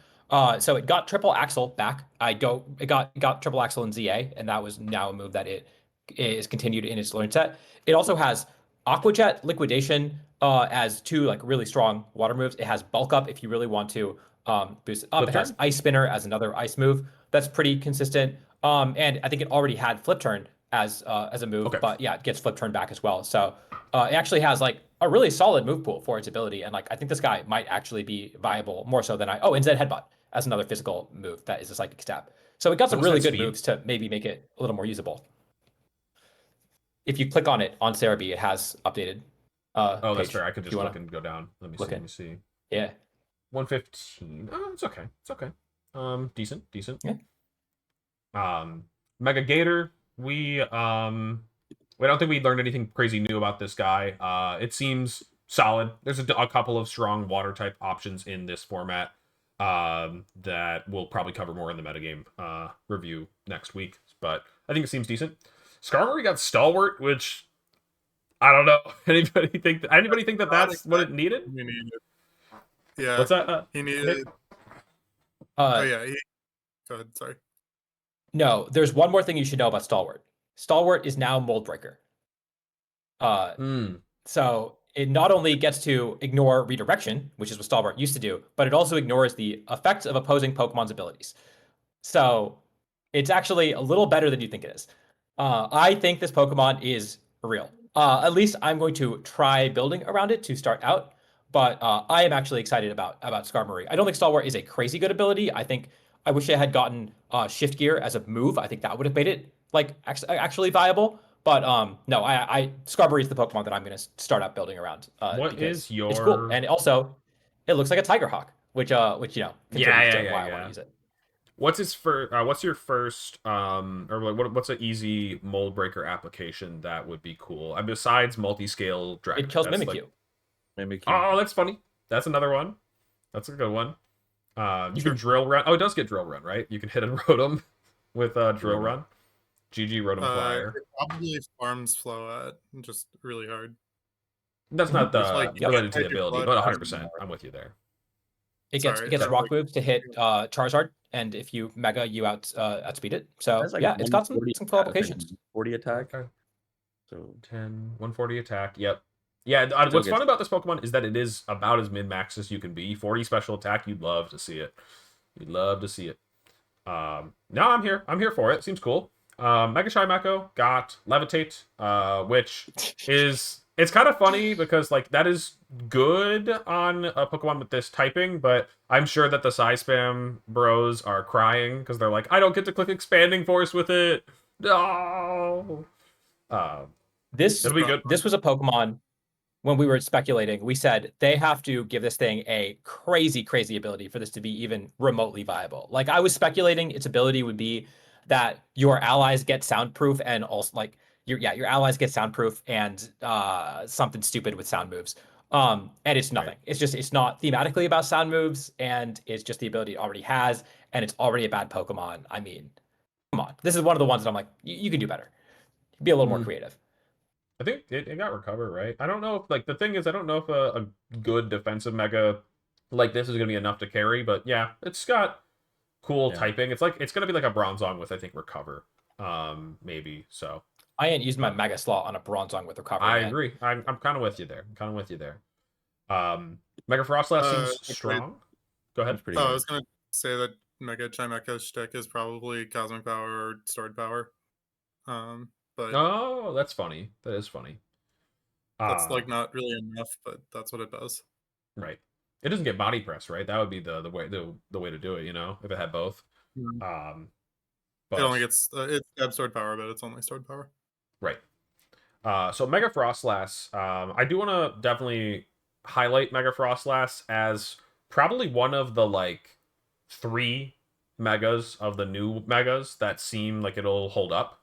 [SPEAKER 2] So it got Triple Axle back. It got Triple Axle in ZA, and that was now a move that it is continued in its learn set. It also has Aqua Jet, Liquidation as two like really strong water moves. It has Bulk Up if you really want to boost it up. It has Ice Spinner as another ice move that's pretty consistent. And I think it already had Flip Turn as a move,
[SPEAKER 1] Okay.
[SPEAKER 2] but yeah, it gets flip turned back as well. So it actually has like a really solid move pool for its ability, and like I think this guy might actually be viable more so than and Zed Headbutt as another physical move that is a psychic stab. So it got some
[SPEAKER 1] What was
[SPEAKER 2] really
[SPEAKER 1] that
[SPEAKER 2] good
[SPEAKER 1] speed?
[SPEAKER 2] moves to maybe make it a little more usable. If you click on it on Cerebi, it has updated.
[SPEAKER 1] Oh, that's
[SPEAKER 2] Page,
[SPEAKER 1] fair. I could
[SPEAKER 2] if
[SPEAKER 1] just
[SPEAKER 2] you
[SPEAKER 1] look
[SPEAKER 2] wanna
[SPEAKER 1] and go down. Let me
[SPEAKER 2] look
[SPEAKER 1] see. Let
[SPEAKER 2] in.
[SPEAKER 1] me see.
[SPEAKER 2] Yeah.
[SPEAKER 1] 115. Oh, it's okay. It's okay. Decent. Decent.
[SPEAKER 2] Yeah.
[SPEAKER 1] Mega Gator. We don't think we learned anything crazy new about this guy. It seems solid. There's a couple of strong water type options in this format. That we'll probably cover more in the metagame review next week. But I think it seems decent. Skarmory got Stalwart, which I don't know. Anybody think that that's what it needed?
[SPEAKER 3] He needed. Yeah.
[SPEAKER 1] What's that?
[SPEAKER 3] He needed.
[SPEAKER 1] Nick?
[SPEAKER 3] Oh yeah. Go ahead. Sorry.
[SPEAKER 2] No, there's one more thing you should know about Stalwart. Stalwart is now Mold Breaker. So it not only gets to ignore redirection, which is what Stalwart used to do, but it also ignores the effects of opposing Pokemon's abilities. So it's actually a little better than you think it is. I think this Pokemon is real. At least I'm going to try building around it to start out. But I am actually excited about Skarmory. I don't think Stalwart is a crazy good ability. I wish I had gotten Shift Gear as a move. I think that would have made it like actually viable. But no, Skarmory is the Pokemon that I'm going to start out building around.
[SPEAKER 1] What
[SPEAKER 2] because
[SPEAKER 1] is your?
[SPEAKER 2] It's cool, and also it looks like a Tiger Hawk, which contributes to why I want to use it.
[SPEAKER 1] What's his first? What's your first? Or like, what's an easy mold breaker application that would be cool? Besides multi-scale dragon,
[SPEAKER 2] It kills Mimikyu.
[SPEAKER 4] Mimikyu.
[SPEAKER 1] Oh, that's funny. That's another one. That's a good one. You can drill run. Oh, it does get drill run, right? You can hit and Rotom with drill run. GG Rotom Flyer.
[SPEAKER 3] It probably farms flow at just really hard.
[SPEAKER 1] That's not related to the
[SPEAKER 3] Hit your
[SPEAKER 1] ability,
[SPEAKER 3] blood
[SPEAKER 1] but
[SPEAKER 3] fast
[SPEAKER 1] 100%. I'm with you there.
[SPEAKER 2] It gets rock moves to hit Charizard, and if you Mega, you outspeed it. So
[SPEAKER 4] That's like
[SPEAKER 2] yeah, it's got some
[SPEAKER 4] 140
[SPEAKER 2] cool
[SPEAKER 4] attack,
[SPEAKER 2] applications.
[SPEAKER 4] 40 attack.
[SPEAKER 1] Okay.
[SPEAKER 4] So
[SPEAKER 1] 10, 140 attack. Yep. Yeah, what's fun about this Pokemon is that it is about as min-max as you can be. 40 special attack, you'd love to see it. You'd love to see it. No, I'm here. I'm here for it. Seems cool. Mega Shy Mako got Levitate, which is... It's kind of funny because, like, that is good on a Pokemon with this typing, but I'm sure that the Psy Spam bros are crying because they're like, I don't get to click Expanding Force with it. No!
[SPEAKER 2] This
[SPEAKER 1] be good.
[SPEAKER 2] This was a Pokemon. When we were speculating, we said they have to give this thing a crazy, crazy ability for this to be even remotely viable. Like, I was speculating its ability would be that your allies get soundproof and also like your allies get soundproof and something stupid with sound moves. And it's nothing.
[SPEAKER 1] Right.
[SPEAKER 2] It's not thematically about sound moves, and it's just the ability it already has, and it's already a bad Pokemon. I mean, come on. This is one of the ones that I'm like, you can do better. Be a little more creative.
[SPEAKER 1] I think it got recovered, right? I don't know if, like, the thing is, I don't know if a good defensive Mega like this is going to be enough to carry, but yeah, it's got cool typing. It's going to be like a Bronzong with, I think, Recover, maybe, so.
[SPEAKER 2] I ain't used my Mega Slot on a Bronzong with Recover.
[SPEAKER 1] I agree. I'm kind of with you there. Mega Frostlass seems strong. Go ahead.
[SPEAKER 3] I was going to say that Mega Chimecho's shtick is probably Cosmic Power or Stored Power. But
[SPEAKER 1] oh, that's funny. That is funny.
[SPEAKER 3] That's like not really enough, but that's what it does.
[SPEAKER 1] Right. It doesn't get body press, right? That would be the way to do it, if it had both.
[SPEAKER 3] Mm-hmm.
[SPEAKER 1] But
[SPEAKER 3] it only gets it's Stored Power, but it's only Stored Power.
[SPEAKER 1] Right. So Mega Frostlass, I do want to definitely highlight Mega Frostlass as probably one of the like 3 megas of the new megas that seem like it'll hold up.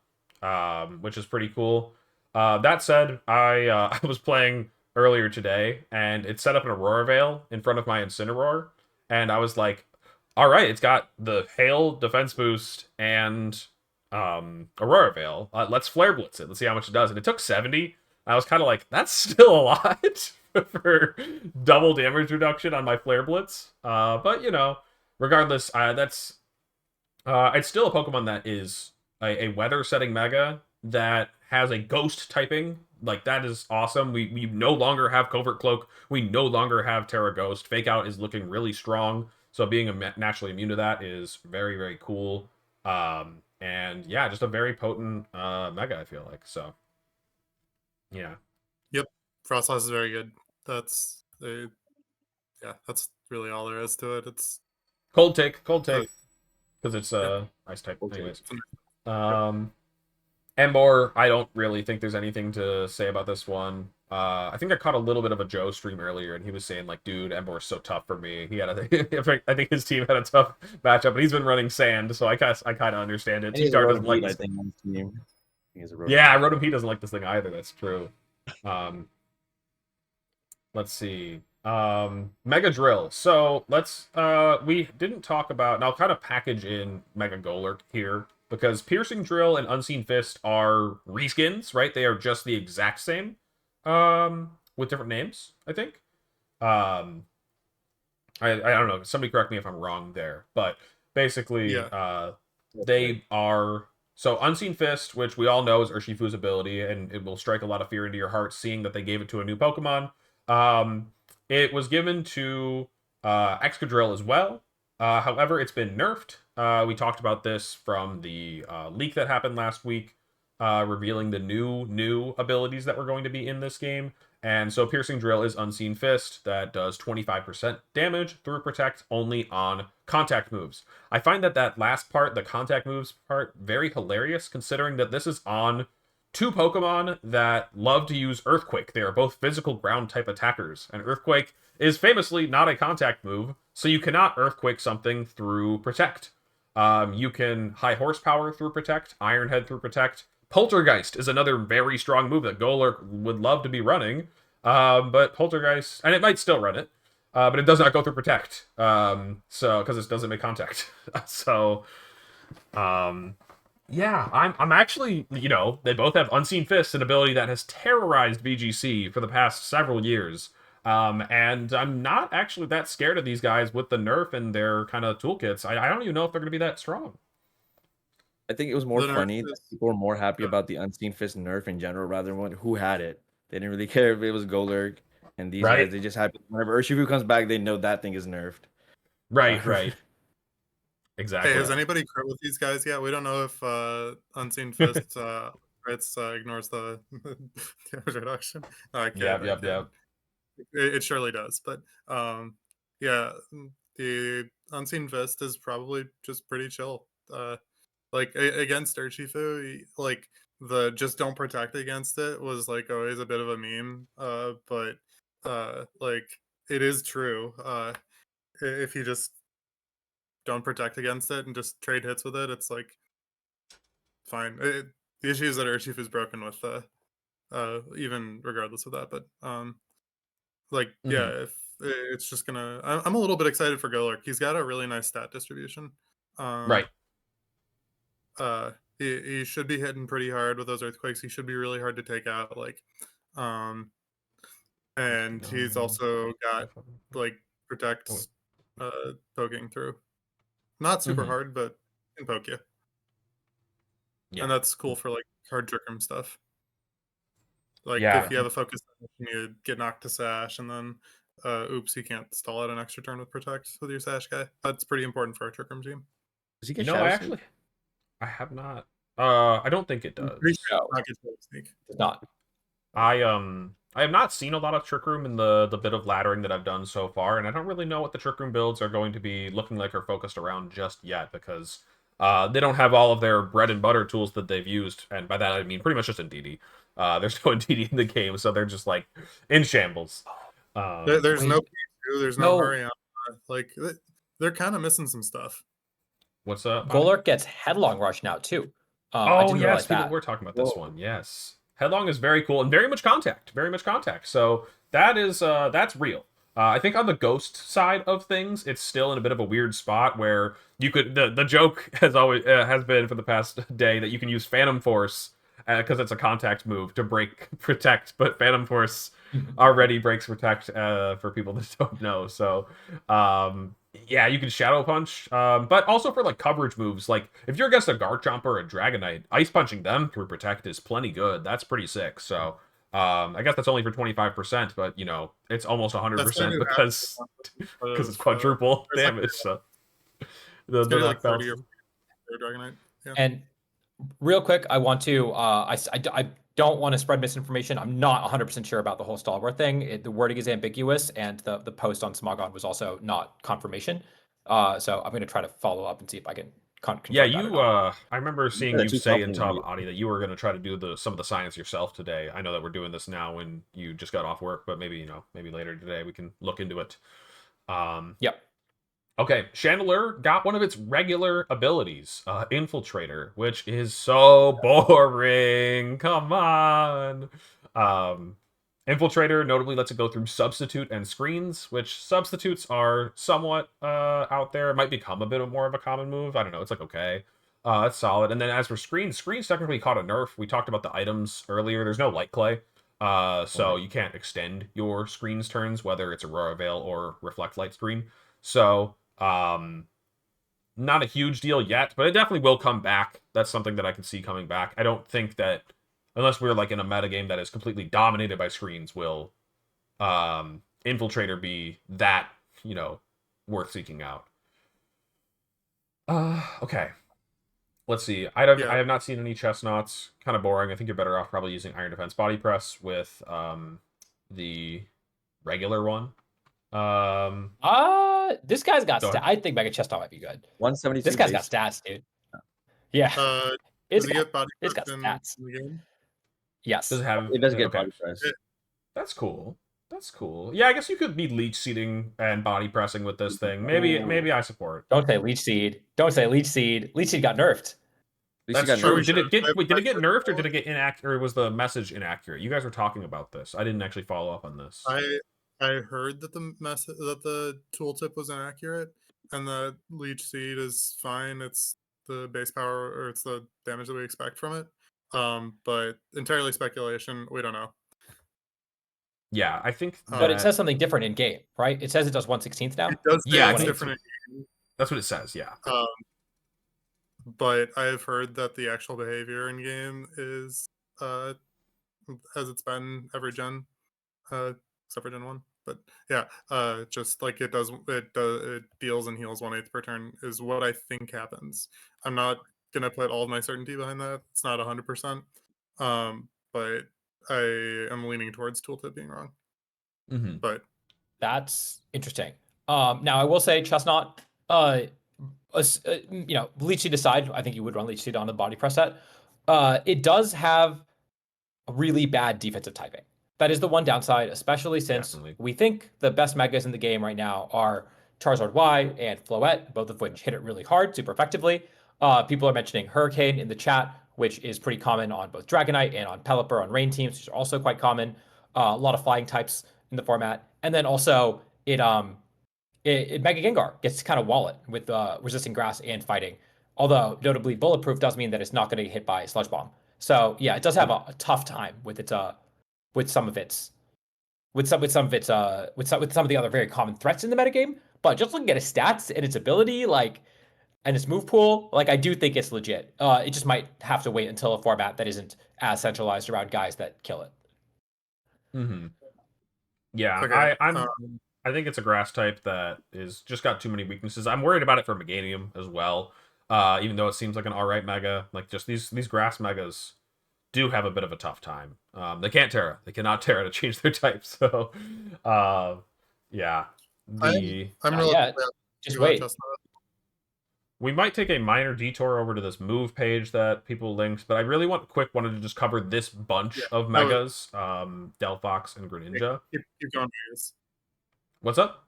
[SPEAKER 1] Which is pretty cool. That said, I was playing earlier today, and it set up an Aurora Veil in front of my Incineroar, and I was like, all right, it's got the Hail defense boost and Aurora Veil. Let's Flare Blitz it. Let's see how much it does. And it took 70. I was kind of like, that's still a lot for double damage reduction on my Flare Blitz. But, regardless, it's still a Pokemon that is a weather setting Mega that has a ghost typing. Like, that is awesome. We no longer have Covert Cloak. We no longer have Terra Ghost. Fake Out is looking really strong. So being naturally immune to that is very, very cool. And yeah, just a very potent mega, I feel like. So yeah.
[SPEAKER 3] Yep, Frostlass is very good. That's really all there is to it. It's
[SPEAKER 1] Cold take,
[SPEAKER 3] uh,
[SPEAKER 1] because it's
[SPEAKER 3] yeah,
[SPEAKER 1] ice type.
[SPEAKER 4] Cold take.
[SPEAKER 1] Anyways.
[SPEAKER 3] it's yep.
[SPEAKER 1] Embor, I don't really think there's anything to say about this one. I think I caught a little bit of a Joe stream earlier, and he was saying like, "Dude, Embor's so tough for me." He had I think his team had a tough matchup, but he's been running sand, so I kind of understand it.
[SPEAKER 4] And he's a
[SPEAKER 1] T-Star
[SPEAKER 4] Rotom
[SPEAKER 1] doesn't like
[SPEAKER 4] Heat, I
[SPEAKER 1] this.
[SPEAKER 4] think, on his team. He has a Rotom
[SPEAKER 1] Yeah,
[SPEAKER 4] Heat.
[SPEAKER 1] Rotom P doesn't like this thing either. That's true. Let's see. Mega Drill. So we didn't talk about, and I'll kind of package in Mega Golurk here because Piercing Drill and Unseen Fist are reskins, right? They are just the exact same, with different names, I think. I don't know. Somebody correct me if I'm wrong there, but basically,
[SPEAKER 3] Yeah.
[SPEAKER 1] they are so Unseen Fist, which we all know is Urshifu's ability, and it will strike a lot of fear into your heart seeing that they gave it to a new Pokemon. It was given to Excadrill as well. However, it's been nerfed. We talked about this from the leak that happened last week, revealing the new abilities that were going to be in this game. And so Piercing Drill is Unseen Fist that does 25% damage through Protect only on contact moves. I find that last part, the contact moves part, very hilarious considering that this is on two Pokemon that love to use Earthquake. They are both physical ground type attackers, and Earthquake is famously not a contact move, so you cannot Earthquake something through Protect. You can High Horsepower through Protect, Iron Head through Protect. Poltergeist is another very strong move that Golurk would love to be running, but Poltergeist, and it might still run it, but it does not go through Protect, so because it doesn't make contact. So, yeah, I'm actually, they both have Unseen Fist, an ability that has terrorized VGC for the past several years. And I'm not actually that scared of these guys with the nerf and their kind of toolkits. I don't even know if they're going to be that strong.
[SPEAKER 4] I think it was more
[SPEAKER 3] The nerf
[SPEAKER 4] funny that
[SPEAKER 3] is-
[SPEAKER 4] people were more happy
[SPEAKER 3] Yeah.
[SPEAKER 4] about the Unseen Fist nerf in general rather than who had it. They didn't really care if it was Golurk and these
[SPEAKER 1] Right.
[SPEAKER 4] guys. They just happy whenever Urshifu comes back, they know that thing is nerfed.
[SPEAKER 1] Right,
[SPEAKER 4] Uh,
[SPEAKER 1] right. Exactly.
[SPEAKER 3] Hey, has anybody crit with these guys yet? We don't know if Unseen Fist ignores the damage reduction. Okay,
[SPEAKER 1] Yep.
[SPEAKER 3] it surely does, but yeah, the Unseen Fist is probably just pretty chill. Like against Urshifu, like the just don't protect against it was like always a bit of a meme. But like it is true. If you just don't protect against it and just trade hits with it, it's like fine. The issue is that Urshifu is broken with even regardless of that. But like yeah, if it's just gonna, I'm a little bit excited for Golurk. He's got a really nice stat distribution.
[SPEAKER 1] Right.
[SPEAKER 3] He should be hitting pretty hard with those earthquakes. He should be really hard to take out. Like, and he's also got like protects poking through. Not super hard, but can poke you.
[SPEAKER 1] Yeah.
[SPEAKER 3] And that's cool for like hard trick room stuff. Like
[SPEAKER 1] Yeah.
[SPEAKER 3] if you have a focus, you get knocked to sash, and then oops, you can't stall out an extra turn with protect with your sash guy. That's pretty important for a trick room team.
[SPEAKER 4] Does he get Shadow Sneak?
[SPEAKER 1] I have not. I don't think it does.
[SPEAKER 3] Pretty sure it's not get Shadow Sneak.
[SPEAKER 2] It's not.
[SPEAKER 1] I have not seen a lot of Trick Room in the bit of laddering that I've done so far, and I don't really know what the Trick Room builds are going to be looking like or focused around just yet because they don't have all of their bread and butter tools that they've used, and by that I mean pretty much just in DD. There's no DD in the game, so they're just like in shambles.
[SPEAKER 3] There's no P2, there's no
[SPEAKER 2] No.
[SPEAKER 3] Hurry. Like they're kind of missing some stuff.
[SPEAKER 1] What's up?
[SPEAKER 2] Golurk gets Headlong Rush now too. I
[SPEAKER 1] Oh
[SPEAKER 2] didn't
[SPEAKER 1] yes,
[SPEAKER 2] realize
[SPEAKER 1] people
[SPEAKER 2] that.
[SPEAKER 1] were talking about this one. Yes, Headlong is very cool and very much contact. So that is that's real. I think on the ghost side of things, it's still in a bit of a weird spot where you could the joke has always has been for the past day that you can use Phantom Force because it's a contact move to break protect, but Phantom Force already breaks protect for people that don't know. So yeah, you can Shadow Punch, but also for like coverage moves, like if you're against a Garchomp or a Dragonite, Ice Punching them through Protect is plenty good. That's pretty sick. So I guess that's only for 25%, but it's almost 100% because it's quadruple damage. So the
[SPEAKER 3] like
[SPEAKER 1] Black
[SPEAKER 3] 30
[SPEAKER 1] Belt.
[SPEAKER 3] or Dragonite. Yeah.
[SPEAKER 2] And real quick, I want to, I don't want to spread misinformation. I'm not 100% sure about the whole Stalwart thing. The wording is ambiguous, and the post on Smogon was also not confirmation. So I'm going to try to follow up and see if I can confirm
[SPEAKER 1] Yeah,
[SPEAKER 2] that or not.
[SPEAKER 1] I remember seeing
[SPEAKER 4] Yeah,
[SPEAKER 1] you
[SPEAKER 4] too
[SPEAKER 1] say in
[SPEAKER 4] confident
[SPEAKER 1] Tub
[SPEAKER 4] in
[SPEAKER 1] Adi that you were going to try to do some of the science yourself today. I know that we're doing this now when you just got off work, but maybe, maybe later today we can look into it.
[SPEAKER 2] Yep.
[SPEAKER 1] Okay, Chandelier got one of its regular abilities, Infiltrator, which is so boring. Come on. Um, Infiltrator notably lets it go through Substitute and Screens, which substitutes are somewhat out there. It might become a bit more of a common move. I don't know. It's like, okay. That's solid. And then as for Screens, Screens technically caught a nerf. We talked about the items earlier. There's no Light Clay. So you can't extend your Screens turns, whether it's Aurora Veil or Reflect Light Screen. So not a huge deal yet, but it definitely will come back. That's something that I can see coming back. I don't think that unless we're like in a metagame that is completely dominated by screens, will Infiltrator be that, worth seeking out. Okay. Let's see. I have not seen any chestnuts. Kind of boring. I think you're better off probably using Iron Defense Body Press with the regular one.
[SPEAKER 2] This guy's got
[SPEAKER 1] Go ahead.
[SPEAKER 2] stats. I think Mega Chestnut might be good.
[SPEAKER 4] 172.
[SPEAKER 2] This guy's got
[SPEAKER 4] base.
[SPEAKER 2] stats, dude. Yeah.
[SPEAKER 3] Does he get body
[SPEAKER 2] it's
[SPEAKER 3] press
[SPEAKER 2] got
[SPEAKER 3] in
[SPEAKER 2] stats.
[SPEAKER 3] the game?
[SPEAKER 2] Yes.
[SPEAKER 1] Does it have?
[SPEAKER 4] It does get
[SPEAKER 1] Okay.
[SPEAKER 4] body press.
[SPEAKER 1] That's cool. That's cool. Yeah, I guess you could be leech seeding and body pressing with this thing. Maybe I support.
[SPEAKER 2] Don't say Leech Seed. Don't say Leech Seed. Leech Seed got nerfed.
[SPEAKER 4] At least he
[SPEAKER 1] That's
[SPEAKER 4] got
[SPEAKER 1] true.
[SPEAKER 4] nerfed.
[SPEAKER 1] Did it get did it get nerfed or
[SPEAKER 3] I-
[SPEAKER 1] did it get inaccurate? Or was the message inaccurate? You guys were talking about this. I didn't actually follow up on this.
[SPEAKER 3] I heard that the tooltip was inaccurate, and the leech seed is fine. It's the base power or it's the damage that we expect from it. But entirely speculation. We don't know.
[SPEAKER 1] Yeah, I think.
[SPEAKER 2] But it
[SPEAKER 1] that-
[SPEAKER 2] says something different in game, right? It says it does 1/16th now.
[SPEAKER 3] It does say
[SPEAKER 1] Yeah,
[SPEAKER 3] it's
[SPEAKER 1] I think
[SPEAKER 3] different.
[SPEAKER 1] that's what it says. Yeah.
[SPEAKER 3] But I've heard that the actual behavior in game is as it's been every gen, except for Gen 1. But yeah, just like it deals and heals 1/8 per turn is what I think happens. I'm not gonna put all of my certainty behind that. It's not 100%. But I am leaning towards tooltip being wrong.
[SPEAKER 1] Mm-hmm.
[SPEAKER 3] But
[SPEAKER 2] That's interesting. Now I will say Chestnut, Leech Seed aside, I think you would run Leech Seed on the body press set. It does have a really bad defensive typing. That is the one downside, especially since
[SPEAKER 1] Definitely.
[SPEAKER 2] we think the best megas in the game right now are Charizard Y and Floette, both of which hit it really hard, super effectively. People are mentioning Hurricane in the chat, which is pretty common on both Dragonite and on Pelipper on Rain teams, which are also quite common. A lot of flying types in the format, and then also it Mega Gengar gets kind of wallet with resisting grass and fighting. Although notably bulletproof does mean that it's not going to get hit by Sludge Bomb. So yeah, it does have a tough time with its with some of the other very common threats in the metagame. But just looking at its stats and its ability, and its move pool, I do think it's legit. It just might have to wait until a format that isn't as centralized around guys that kill it.
[SPEAKER 1] Mm-hmm. Yeah,
[SPEAKER 3] okay,
[SPEAKER 1] I think it's a grass type that is just got too many weaknesses. I'm worried about it for Meganium as well. Even though it seems like an alright mega, like just these grass megas do have a bit of a tough time. They can't Terra. They cannot Terra to change their type. So, yeah.
[SPEAKER 3] I'm
[SPEAKER 2] Not
[SPEAKER 3] really
[SPEAKER 2] yet. Just wait.
[SPEAKER 1] We might take a minor detour over to this move page that people linked, but I really wanted to just cover this bunch of megas, Delphox and Greninja.
[SPEAKER 3] Keep going, Megas.
[SPEAKER 1] What's up?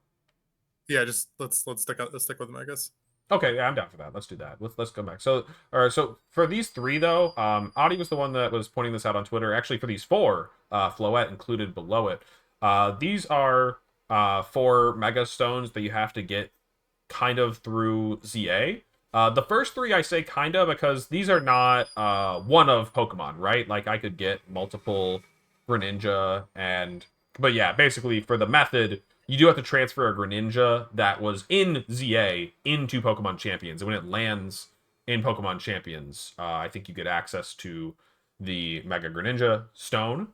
[SPEAKER 3] Yeah, just let's stick with the Megas.
[SPEAKER 1] Okay, yeah, I'm down for that. Let's do that. Let's go back. So, all right. So for these three, though, Adi was the one that was pointing this out on Twitter. Actually, for these four, Floette included below it. These are 4 Mega Stones that you have to get kind of through ZA. The first 3 I say kind of because these are not one of Pokemon, right? Like I could get multiple Greninja but yeah, basically for the method, you do have to transfer a Greninja that was in ZA into Pokemon Champions. And when it lands in Pokemon Champions, I think you get access to the Mega Greninja Stone.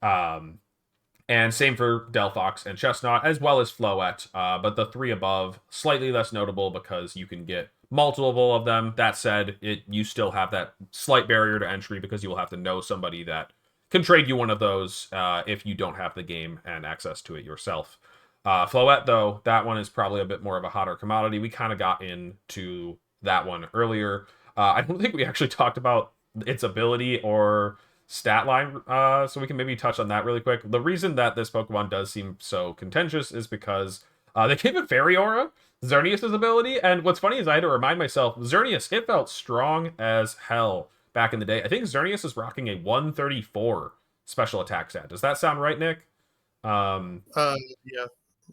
[SPEAKER 1] And same for Delphox and Chestnut, as well as Floette. But the 3 above, slightly less notable because you can get multiple of them. That said, you still have that slight barrier to entry because you will have to know somebody that can trade you one of those if you don't have the game and access to it yourself. Floette, though, that one is probably a bit more of a hotter commodity. We kind of got into that one earlier. I don't think we actually talked about its ability or stat line, so we can maybe touch on that really quick. The reason that this Pokemon does seem so contentious is because they gave it Fairy Aura, Xerneas' ability, and what's funny is I had to remind myself, Xerneas, it felt strong as hell back in the day. I think Xerneas is rocking a 134 special attack stat. Does that sound right, Nick?
[SPEAKER 3] Yeah,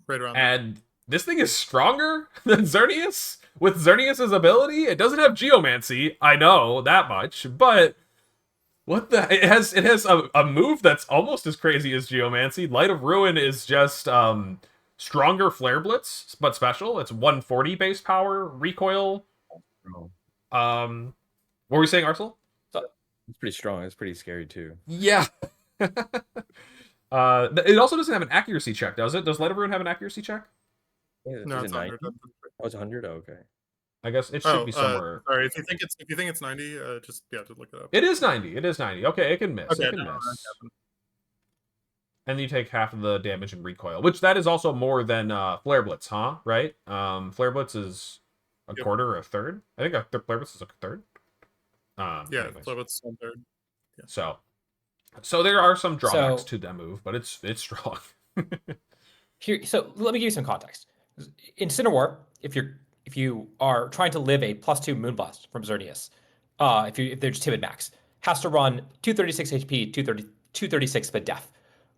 [SPEAKER 3] right around there.
[SPEAKER 1] And this thing is stronger than Xerneas? With Xerneas' ability? It doesn't have Geomancy, I know that much, but what the... It has a move that's almost as crazy as Geomancy. Light of Ruin is just stronger Flare Blitz, but special. It's 140 base power, recoil. What were we saying, Arcel?
[SPEAKER 4] It's pretty strong. It's pretty scary too.
[SPEAKER 1] Yeah. It also doesn't have an accuracy check, does it? Does Light of Ruin have an accuracy check?
[SPEAKER 3] No,
[SPEAKER 4] Is
[SPEAKER 3] it's
[SPEAKER 4] it 90?
[SPEAKER 3] 100.
[SPEAKER 4] Oh, it's 100? Oh, okay.
[SPEAKER 1] I guess it should be somewhere.
[SPEAKER 3] Sorry, if you think it's 90, just look it up.
[SPEAKER 1] It is 90. It is 90. Okay, it can miss.
[SPEAKER 3] Okay,
[SPEAKER 1] it can
[SPEAKER 3] no,
[SPEAKER 1] miss. And you take half of the damage and recoil, which that is also more than Flare Blitz, huh? Right? Flare Blitz is a quarter or a third. I think Flare Blitz is a third.
[SPEAKER 3] Yeah,
[SPEAKER 1] anyways.
[SPEAKER 3] Flare Blitz is 1/3. Yeah.
[SPEAKER 1] So there are some drawbacks to that move, but it's strong.
[SPEAKER 2] Here, so let me give you some context. In Cineroar, if you are trying to live a +2 Moonblast from Xerneas, if they're just timid max, has to run 236 HP, 236 but def.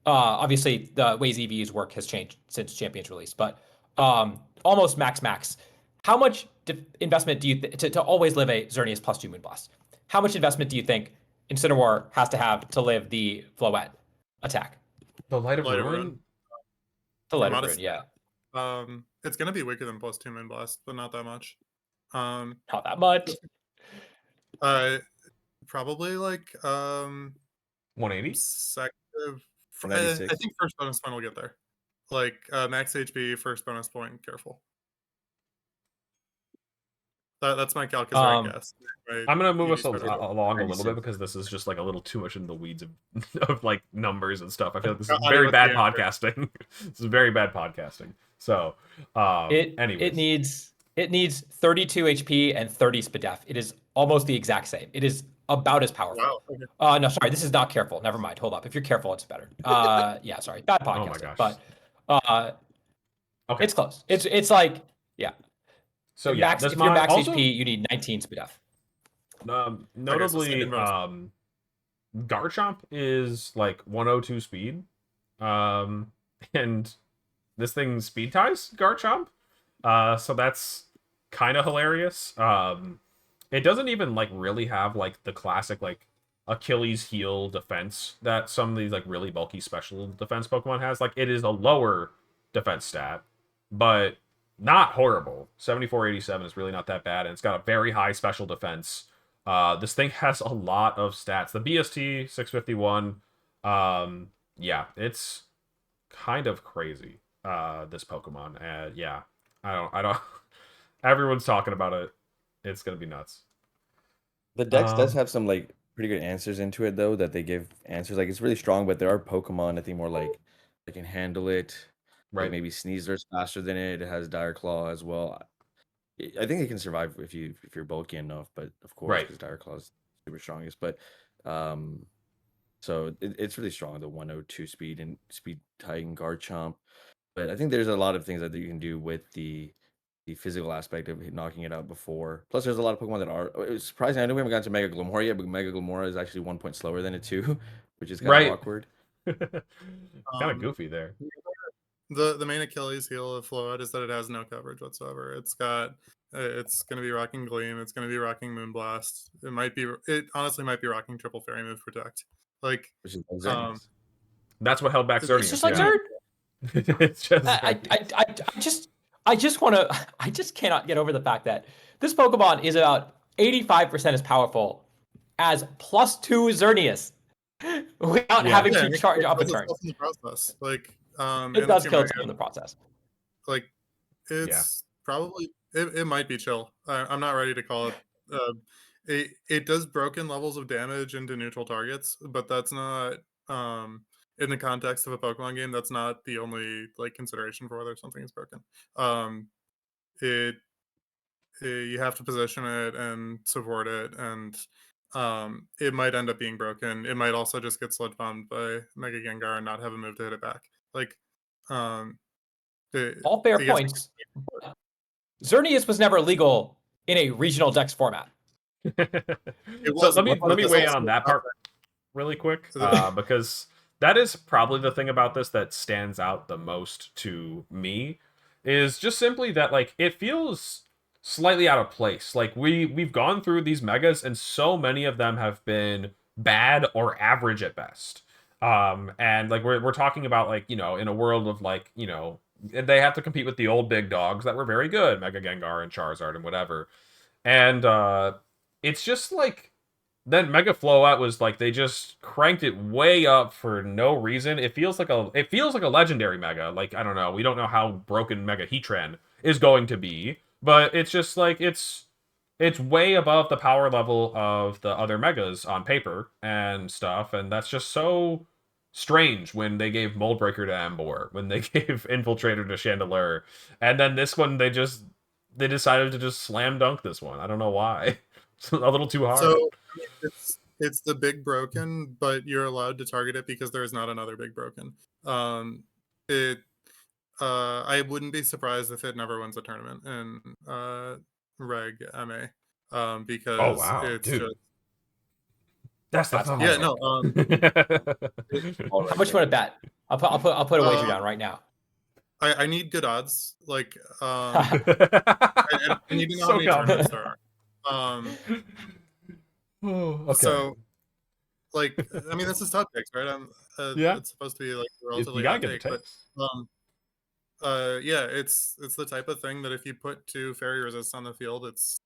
[SPEAKER 2] Obviously, the ways EV's work has changed since Champion's release, but almost max. How much investment do you to always live a Xerneas +2 Moonblast? How much investment do you think Incineroar has to have to live the Floette attack?
[SPEAKER 1] The Light of
[SPEAKER 3] Light of
[SPEAKER 1] Ruin?
[SPEAKER 3] Ruin.
[SPEAKER 2] The Light of
[SPEAKER 3] Modest-
[SPEAKER 2] Ruin, yeah.
[SPEAKER 3] It's gonna be weaker than +2 Moonblast, but not that much.
[SPEAKER 2] Not that much.
[SPEAKER 3] Probably like
[SPEAKER 1] 180?
[SPEAKER 3] second. I
[SPEAKER 4] 96.
[SPEAKER 3] think first bonus point will get there. Like max HP, first bonus point. Careful. That's my calculator guess. Right?
[SPEAKER 1] I'm gonna move us
[SPEAKER 3] EV special.
[SPEAKER 1] along a little bit
[SPEAKER 4] 96.
[SPEAKER 1] because this is just like a little too much in the weeds of like numbers and stuff. I feel like this is
[SPEAKER 3] I
[SPEAKER 1] very
[SPEAKER 3] know,
[SPEAKER 1] bad
[SPEAKER 3] yeah.
[SPEAKER 1] podcasting. This is very bad podcasting. So, anyways.
[SPEAKER 2] It needs 32 HP and 30 SPDF. It is almost the exact same. It is about as powerful.
[SPEAKER 3] Wow. Okay.
[SPEAKER 2] No, sorry, this is not careful. Never mind. Hold up. If you're careful, it's better. Yeah, sorry, bad podcasting.
[SPEAKER 1] Oh my gosh.
[SPEAKER 2] But
[SPEAKER 1] Okay.
[SPEAKER 2] it's close. It's like, yeah.
[SPEAKER 1] So yeah,
[SPEAKER 2] if
[SPEAKER 1] this
[SPEAKER 2] you're
[SPEAKER 1] mod
[SPEAKER 2] max
[SPEAKER 1] also,
[SPEAKER 2] HP, you need 19 SPDF.
[SPEAKER 1] notably,
[SPEAKER 3] second bonus.
[SPEAKER 1] Garchomp is like 102 speed, and this thing speed ties Garchomp, so that's kind of hilarious. It doesn't even like really have like the classic like Achilles heel defense that some of these like really bulky special defense Pokemon has. Like it is a lower defense stat, but not horrible. 7487 is really not that bad, and it's got a very high special defense. This thing has a lot of stats. The BST 651, yeah, it's kind of crazy. This Pokemon, yeah, I don't. Everyone's talking about it. It's gonna be nuts.
[SPEAKER 4] The Dex does have some like pretty good answers into it though, that they give answers. Like it's really strong, but there are Pokemon I think more like they can handle it. Like
[SPEAKER 1] Right.
[SPEAKER 4] maybe Sneasel's faster than it. It has Dire Claw as well. I think it can survive if you're bulky enough, but of course,
[SPEAKER 1] Right.
[SPEAKER 4] because Dire Claw is super strongest. But so it's really strong. The 102 speed and speed Titan Garchomp. But I think there's a lot of things that you can do with the physical aspect of knocking it out before. Plus, there's a lot of Pokemon that are. It's surprising. I know we haven't gotten to Mega Glamora yet, but Mega Glamora is actually 1 point slower than it too, which is kind
[SPEAKER 1] Right.
[SPEAKER 4] of awkward.
[SPEAKER 1] Kind of goofy there.
[SPEAKER 3] The main Achilles heel of Floette is that it has no coverage whatsoever. It's got it's going to be rocking Gleam. It's going to be rocking Moonblast. It honestly might be rocking Triple Fairy Move Protect. Like
[SPEAKER 4] Which is like Xerneas.
[SPEAKER 1] That's what held back
[SPEAKER 3] It's
[SPEAKER 1] Xerneas.
[SPEAKER 2] It's just like
[SPEAKER 1] yeah.
[SPEAKER 2] Zerd.
[SPEAKER 1] It's just
[SPEAKER 2] I just cannot get over the fact that this Pokemon is about 85% as powerful as +2 Xerneas without having to charge up a turn.
[SPEAKER 3] In the process. Like
[SPEAKER 2] It does kill itself in the process.
[SPEAKER 3] Like it's probably it might be chill. I'm not ready to call it. It does broken levels of damage into neutral targets, but that's not in the context of a Pokemon game. That's not the only like consideration for whether something is broken. Um, it you have to position it and support it, and it might end up being broken. It might also just get sludge bombed by Mega Gengar and not have a move to hit it back. Like, um,
[SPEAKER 2] All fair
[SPEAKER 3] I guess
[SPEAKER 2] points. But Xerneas was never legal in a regional Dex format.
[SPEAKER 3] it
[SPEAKER 1] So
[SPEAKER 3] was.
[SPEAKER 1] let me
[SPEAKER 3] There's
[SPEAKER 1] weigh in
[SPEAKER 3] also
[SPEAKER 1] on that part really quick,
[SPEAKER 3] the-
[SPEAKER 1] because that is probably the thing about this that stands out the most to me, is just simply that like it feels slightly out of place. Like we've gone through these megas and so many of them have been bad or average at best. And like we're talking about like, you know, in a world of like, you know, they have to compete with the old big dogs that were very good, Mega Gengar and Charizard and whatever. And it's just like then Mega Flowout was like they just cranked it way up for no reason. It feels like a legendary Mega. Like I don't know, we don't know how broken Mega Heatran is going to be, but it's just like it's way above the power level of the other Megas on paper and stuff, and that's just so strange when they gave Moldbreaker to Ambor, when they gave Infiltrator to Chandelure, and then this one they decided to just slam dunk this one. I don't know why. It's a little too hard.
[SPEAKER 3] So I mean, it's the big broken, but you're allowed to target it because there is not another big broken. It I wouldn't be surprised if it never wins a tournament in Reg MA,
[SPEAKER 1] Oh
[SPEAKER 3] because
[SPEAKER 1] wow,
[SPEAKER 3] it's
[SPEAKER 1] dude.
[SPEAKER 3] just
[SPEAKER 1] That's the
[SPEAKER 2] That's
[SPEAKER 1] thought.
[SPEAKER 3] yeah
[SPEAKER 2] awesome.
[SPEAKER 3] no
[SPEAKER 2] How much you want to bet? I'll put a wager down right now.
[SPEAKER 3] I need good odds. Like I need to know how
[SPEAKER 1] So
[SPEAKER 3] many tournaments there are.
[SPEAKER 1] okay.
[SPEAKER 3] So like I mean this is top picks, right?
[SPEAKER 1] Yeah.
[SPEAKER 3] It's supposed to be like a
[SPEAKER 1] You
[SPEAKER 3] relatively
[SPEAKER 1] gotta
[SPEAKER 3] hot
[SPEAKER 1] get the
[SPEAKER 3] take, but
[SPEAKER 1] takes.
[SPEAKER 3] yeah, it's the type of thing that if you put two fairy resists on the field, it's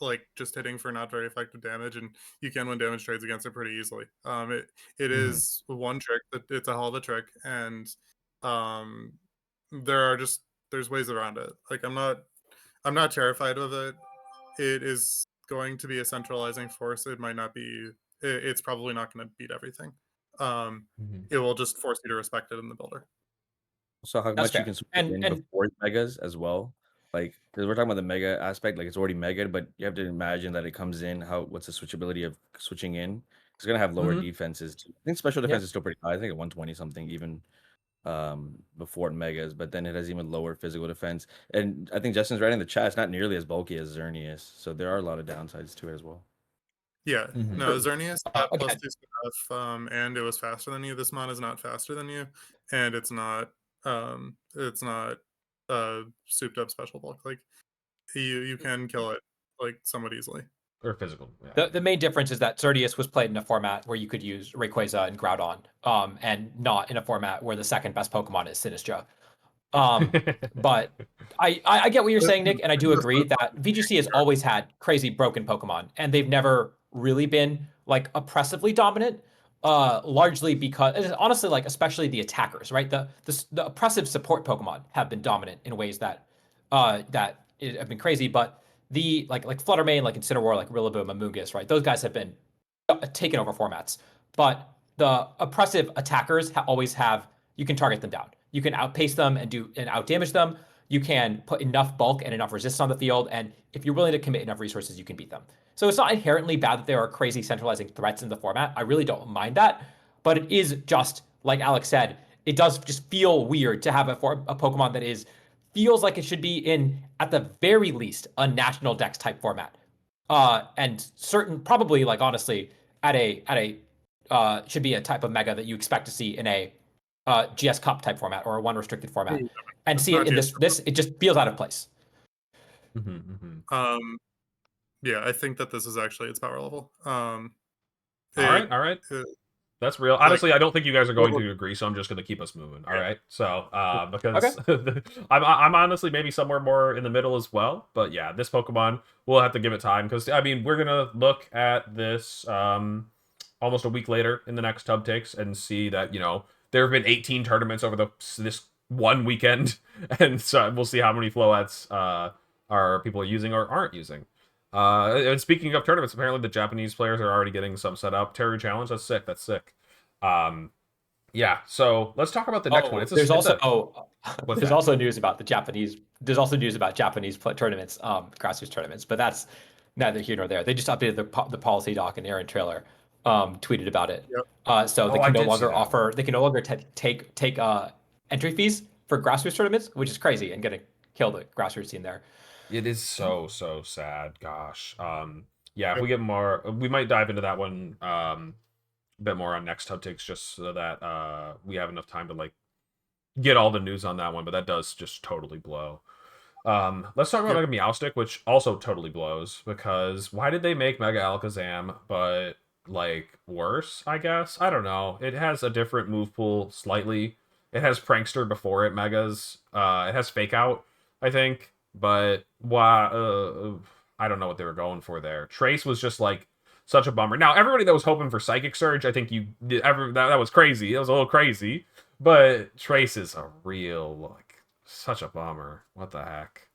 [SPEAKER 3] like just hitting for not very effective damage, and you can win damage trades against it pretty easily. It
[SPEAKER 1] Mhm.
[SPEAKER 3] is one trick, but it's a hell of a trick, and um there are just there's ways around it. Like I'm not terrified of it. It is going to be a centralizing force. It might not be. It's probably not going to beat everything. Um,
[SPEAKER 1] Mhm.
[SPEAKER 3] it will just force you to respect it in the builder.
[SPEAKER 4] So how
[SPEAKER 2] That's
[SPEAKER 4] much you
[SPEAKER 2] fair.
[SPEAKER 4] can switch it in
[SPEAKER 2] And
[SPEAKER 4] before megas as well? Like, because we're talking about the mega aspect, like it's already mega, but you have to imagine that it comes in. What's the switchability of switching in? It's gonna have lower
[SPEAKER 1] Mhm.
[SPEAKER 4] defenses. I think special
[SPEAKER 2] Yeah.
[SPEAKER 4] defense is still pretty high. I think at 120 something even before megas, but then it has even lower physical defense. And I think Justin's right in the chat. It's not nearly as bulky as Xerneas, so there are a lot of downsides to it as well.
[SPEAKER 3] Yeah,
[SPEAKER 1] Mhm.
[SPEAKER 3] no, Xerneas had plus
[SPEAKER 2] again,
[SPEAKER 3] 2 stuff, and it was faster than you. This mon is not faster than you, and it's not souped up special bulk. Like you can kill it like somewhat easily.
[SPEAKER 1] Or physical. Yeah.
[SPEAKER 2] the main difference is that Xerneas was played in a format where you could use Rayquaza and Groudon, and not in a format where the second best Pokemon is Sinistcha. But I get what you're saying, Nick, and I do agree that VGC has always had crazy broken Pokemon, and they've never really been like oppressively dominant. Largely because honestly, like especially the attackers, right? The oppressive support Pokemon have been dominant in ways that have been crazy, but the like Fluttermane, like Incineroar, like Rillaboom, Amoonguss, right? Those guys have been taken over formats, but the oppressive attackers always have you can target them down. You can outpace them and outdamage them. You can put enough bulk and enough resistance on the field, and if you're willing to commit enough resources, you can beat them. So it's not inherently bad that there are crazy centralizing threats in the format. I really don't mind that, but it is just like Alex said. It does just feel weird to have a Pokemon that feels like it should be in at the very least a national Dex type format, and certain probably like honestly at a should be a type of mega that you expect to see in a GS Cup type format or a one restricted format,
[SPEAKER 3] Ooh,
[SPEAKER 2] and see it
[SPEAKER 3] not
[SPEAKER 2] in
[SPEAKER 3] GS.
[SPEAKER 2] this it just feels out of place.
[SPEAKER 1] Mhm.
[SPEAKER 3] Yeah, I think that this is actually its power level.
[SPEAKER 1] All
[SPEAKER 3] It,
[SPEAKER 1] right. All right.
[SPEAKER 3] it
[SPEAKER 1] That's real.
[SPEAKER 3] like
[SPEAKER 1] Honestly, I don't think you guys are going to agree, so I'm just going to keep us moving. All
[SPEAKER 3] yeah.
[SPEAKER 1] right. So,
[SPEAKER 2] Okay.
[SPEAKER 1] because I'm honestly maybe somewhere more in the middle as well. But yeah, this Pokemon, we'll have to give it time because I mean we're gonna look at this almost a week later in the next Tub Takes and see that there have been 18 tournaments over this one weekend, and so we'll see how many Floettes are people using or aren't using. And speaking of tournaments, apparently the Japanese players are already getting some set up. Terry Challenge, that's sick. That's sick. Yeah. So let's talk about the next one.
[SPEAKER 2] There's
[SPEAKER 1] that?
[SPEAKER 2] also news about the Japanese. There's also news about Japanese tournaments, grassroots tournaments, but that's neither here nor there. They just updated the policy doc, and Aaron Trailer tweeted about it.
[SPEAKER 3] Yep.
[SPEAKER 2] So they can no longer offer. They can no longer take entry fees for grassroots tournaments, which is crazy and gonna kill the grassroots scene there.
[SPEAKER 1] It is so sad. Gosh. Yeah. If we get more, we might dive into that one a bit more on next Hub Takes, just so that we have enough time to like get all the news on that one. But that does just totally blow. Let's talk about Mega Meowstic, which also totally blows, because why did they make Mega Alakazam but like worse? I guess I don't know. It has a different move pool slightly. It has Prankster before it Megas. It has Fake Out, I think. But why? I don't know what they were going for there. Trace was just like such a bummer. Now everybody that was hoping for Psychic Surge, I think that was crazy. It was a little crazy. But Trace is a real like such a bummer. What the heck?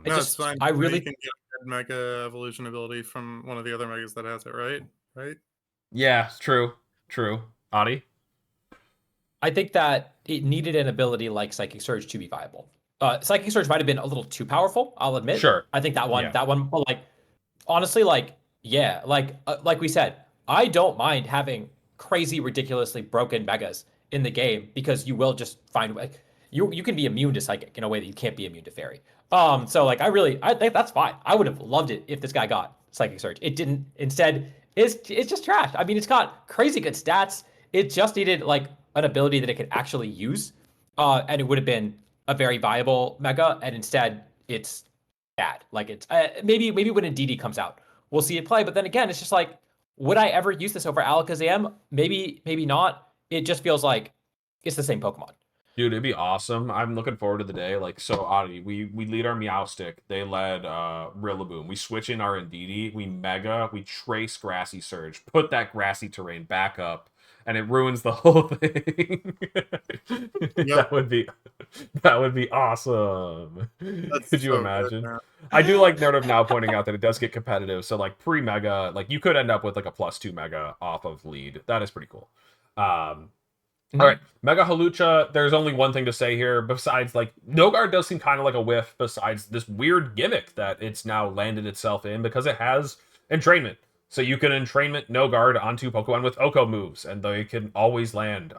[SPEAKER 3] It's fine.
[SPEAKER 2] I really
[SPEAKER 3] you can get a Mega Evolution ability from one of the other Megas that has it, right? Right?
[SPEAKER 1] Yeah, true. Adi?
[SPEAKER 2] I think that it needed an ability like Psychic Surge to be viable. Psychic Surge might have been a little too powerful, I'll admit.
[SPEAKER 1] Sure.
[SPEAKER 2] I think that one, but like, honestly, like we said, I don't mind having crazy, ridiculously broken Megas in the game, because you will just find like you can be immune to Psychic in a way that you can't be immune to Fairy. So like I think that's fine. I would have loved it if this guy got Psychic Surge. It didn't. Instead, it's just trash. I mean, it's got crazy good stats. It just needed like an ability that it could actually use, and it would have been a very viable Mega. And instead, it's bad. Like it's maybe when DD comes out, we'll see it play. But then again, it's just like, would I ever use this over Alakazam? Maybe not. It just feels like it's the same Pokemon.
[SPEAKER 1] Dude, it'd be awesome. I'm looking forward to the day. Like, so Adi, we lead our Meowstic. They led Rillaboom. We switch in our Indeedee. We Mega. We Trace Grassy Surge. Put that grassy terrain back up, and it ruins the whole thing.
[SPEAKER 3] Yep.
[SPEAKER 1] That would be awesome. Could you
[SPEAKER 3] so
[SPEAKER 1] imagine?
[SPEAKER 3] good,
[SPEAKER 1] I do like Note of now pointing out that it does get competitive. So like pre-Mega, like you could end up with like a +2 Mega off of lead. That is pretty cool. All right, Mega Halucha, there's only one thing to say here, besides, like, No-Guard does seem kind of like a whiff, besides this weird gimmick that it's now landed itself in, because it has Entrainment. So you can Entrainment No-Guard onto Pokemon with Oko moves, and they can always land.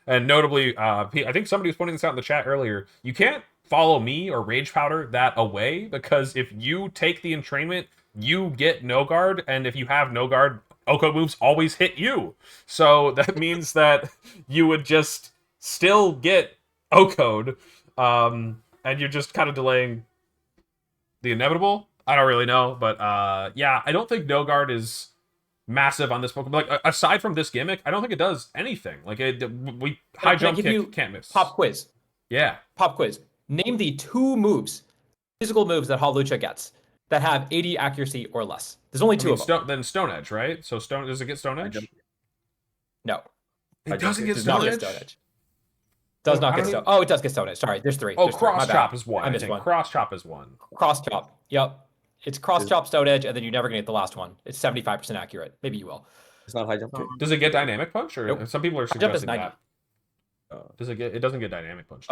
[SPEAKER 1] And notably, I think somebody was pointing this out in the chat earlier, you can't Follow Me or Rage Powder that away, because if you take the Entrainment, you get No Guard, and if you have No Guard, Oko moves always hit you. So that means that you would just still get Oko'd, and you're just kind of delaying the inevitable. I don't really know, but yeah, I don't think No Guard is massive on this Pokemon. Like, aside from this gimmick, I don't think it does anything. Like, high jump kick can't miss.
[SPEAKER 2] Pop quiz.
[SPEAKER 1] Yeah.
[SPEAKER 2] Pop quiz. Name the 2 moves, physical moves that Hawlucha gets that have 80 accuracy or less. There's only 2 of them.
[SPEAKER 1] Then Stone Edge, right? So does it get Stone Edge?
[SPEAKER 2] No.
[SPEAKER 1] It doesn't get
[SPEAKER 2] Does
[SPEAKER 1] Stone
[SPEAKER 2] not
[SPEAKER 1] Edge?
[SPEAKER 2] get Stone Edge. Does not get Stone. Oh, it does get Stone Edge. Sorry, there's 3.
[SPEAKER 1] Oh,
[SPEAKER 2] There's 3.
[SPEAKER 1] Cross Chop is 1.
[SPEAKER 2] I missed one.
[SPEAKER 1] Cross Chop is 1.
[SPEAKER 2] Cross Chop. Yep. It's Cross Chop, Stone Edge, and then you're never gonna get the last one. It's 75% accurate. Maybe you will.
[SPEAKER 4] It's not high jump.
[SPEAKER 1] Does it get Dynamic Punch, or
[SPEAKER 2] Nope.
[SPEAKER 1] some people are
[SPEAKER 2] High jump is
[SPEAKER 1] suggesting
[SPEAKER 2] 90.
[SPEAKER 1] that? Does it get? It doesn't get Dynamic Punch.